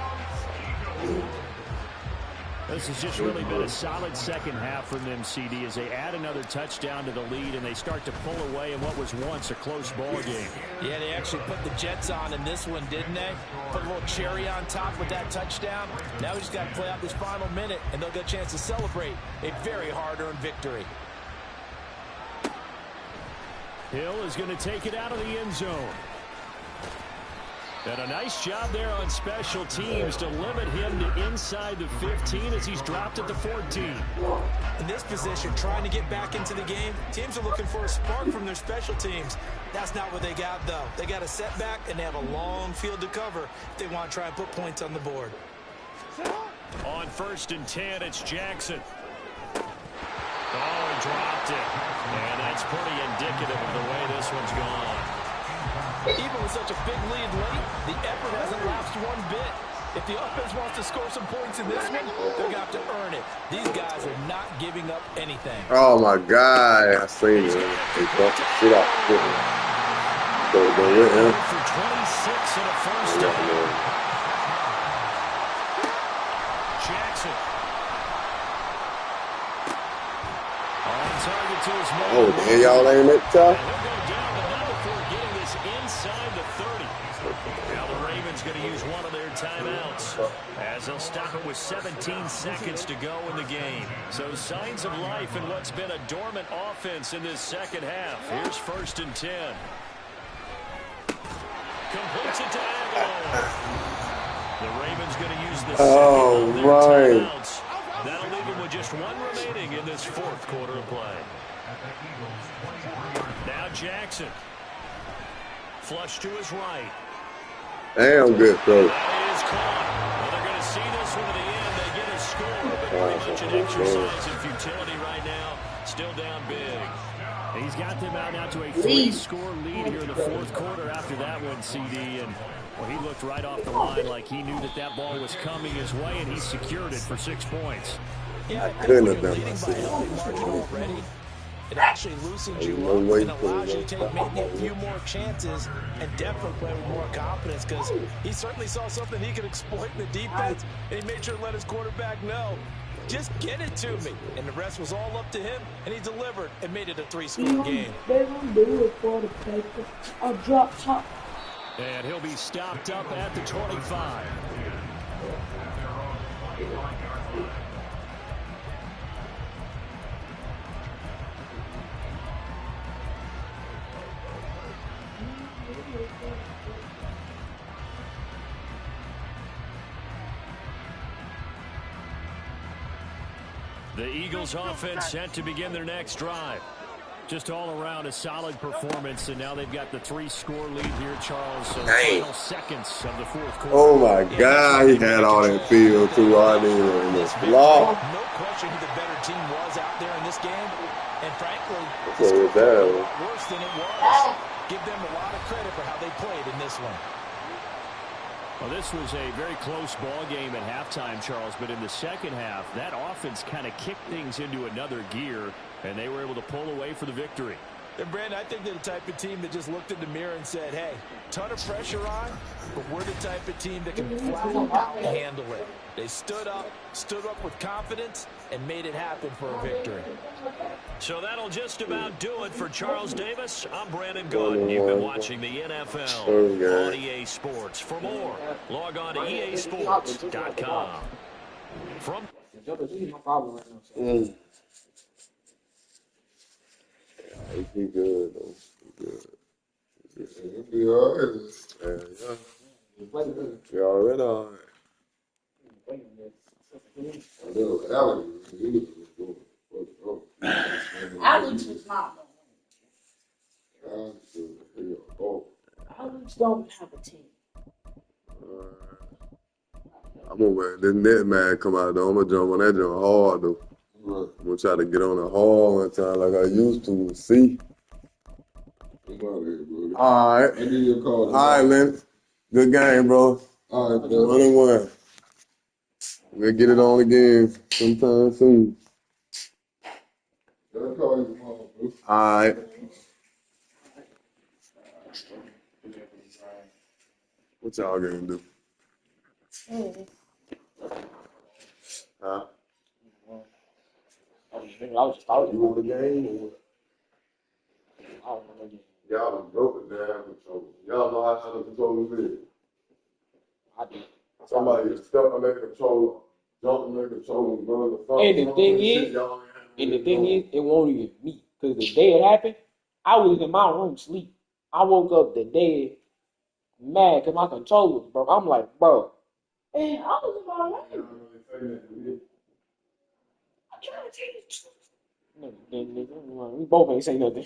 Speaker 1: This has just really been a solid second half from them, CD, as they add another touchdown to the lead and they start to pull away in what was once a close ball game.
Speaker 2: Yeah, they actually put the Jets on in this one, didn't they? Put a little cherry on top with that touchdown. Now we just got to play out this final minute, and they'll get a chance to celebrate a very hard-earned victory.
Speaker 1: Hill is going to take it out of the end zone. And a nice job there on special teams to limit him to inside the 15 as he's dropped at the 14.
Speaker 2: In this position, trying to get back into the game, teams are looking for a spark from their special teams. That's not what they got, though. They got a setback, and they have a long field to cover if they want to try and put points on the board.
Speaker 1: On 1st and 10, it's Jackson. Oh, he dropped it. And that's pretty indicative of the way this one's gone.
Speaker 2: Even with such a big lead late, the effort hasn't lapsed one bit. If the offense wants to score some points in this one, they're going to have to earn it. These guys are not giving up anything.
Speaker 4: Oh, my God. I seen it. They fucking shit out. So, go with him.
Speaker 1: For 26 and a first down. Jackson. On target to his man.
Speaker 4: Oh, man, y'all ain't make the top?
Speaker 1: He'll go down the number 4, getting this inside the 30. Now the Ravens going to use one of their timeouts as they'll stop it with 17 seconds to go in the game. So signs of life in what's been a dormant offense in this second half. Here's 1st and 10. Completes it to Aguilar. The Ravens going to use the second of their timeouts. That'll leave them with just one remaining in this 4th quarter of play. Now Jackson. Flush to his right.
Speaker 4: Damn good throw.
Speaker 1: That is caught. Well, they're going to see this one to the end. They get a score, but pretty much an exercise in futility right now. Still down big. He's got them out now to a 3-score lead here in the 4th quarter after that one, CD. And well, he looked right off the line like he knew that that ball was coming his way, and he secured it for 6 points.
Speaker 2: Yeah, I think when you're leading by a healthy margin already, it actually loosens you up and allows you to take maybe a few more chances and definitely play with more confidence, because he certainly saw something he could exploit in the defense, and he made sure to let his quarterback know, just get it to me. And the rest was all up to him, and he delivered and made it a 3-score game.
Speaker 3: They're going to do it for the paper. I'll drop top.
Speaker 1: And he'll be stopped up at the 25. The Eagles offense set to begin their next drive. Just all around a solid performance, and now they've got the 3-score lead here, Charles. So final seconds of the 4th quarter.
Speaker 4: Oh, my God. He had all that field, too. I didn't even block.
Speaker 2: No question who the better team was out there in this game. And frankly,
Speaker 4: it's a lot
Speaker 2: worse than it was. Give them a lot of credit for how they played in this one.
Speaker 1: Well, this was a very close ball game at halftime, Charles, but in the second half, that offense kind of kicked things into another gear, and they were able to pull away for the victory.
Speaker 2: And, Brandon, I think they're the type of team that just looked in the mirror and said, hey, ton of pressure on, but we're the type of team that can flat out handle it. They stood up with confidence, and made it happen for a victory.
Speaker 1: So that'll just about do it for Charles Davis. I'm Brandon Gordon. You've been watching the NFL on EA Sports. For more, log on to easports.com. From
Speaker 4: He good, though. He good. He'll be all right. Yeah. You already all right.
Speaker 3: Alex was not. Alex don't have a team.
Speaker 4: I'm gonna wait. This net man come out though. I'm gonna jump on that jump hard though. I'm gonna try to get on it hard one time like I used to. See? All right. All right, man. Good game, bro. All right, bro. 1-1. We'll get it on again sometime soon. All right. What y'all gonna do? Huh? You want the game? Y'all broke it down control. Y'all know how to control the video. I do. Somebody step on that controller, jump on that controller, and run the phone.
Speaker 10: And the thing is, it won't even me. Because the day it happened, I was in my room sleep. I woke up the day mad because my controller was broke. I'm like, bro.
Speaker 3: And I was in my room. I'm trying to tell you the truth.
Speaker 10: We both ain't say nothing.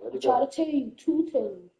Speaker 3: I try to tell you two things.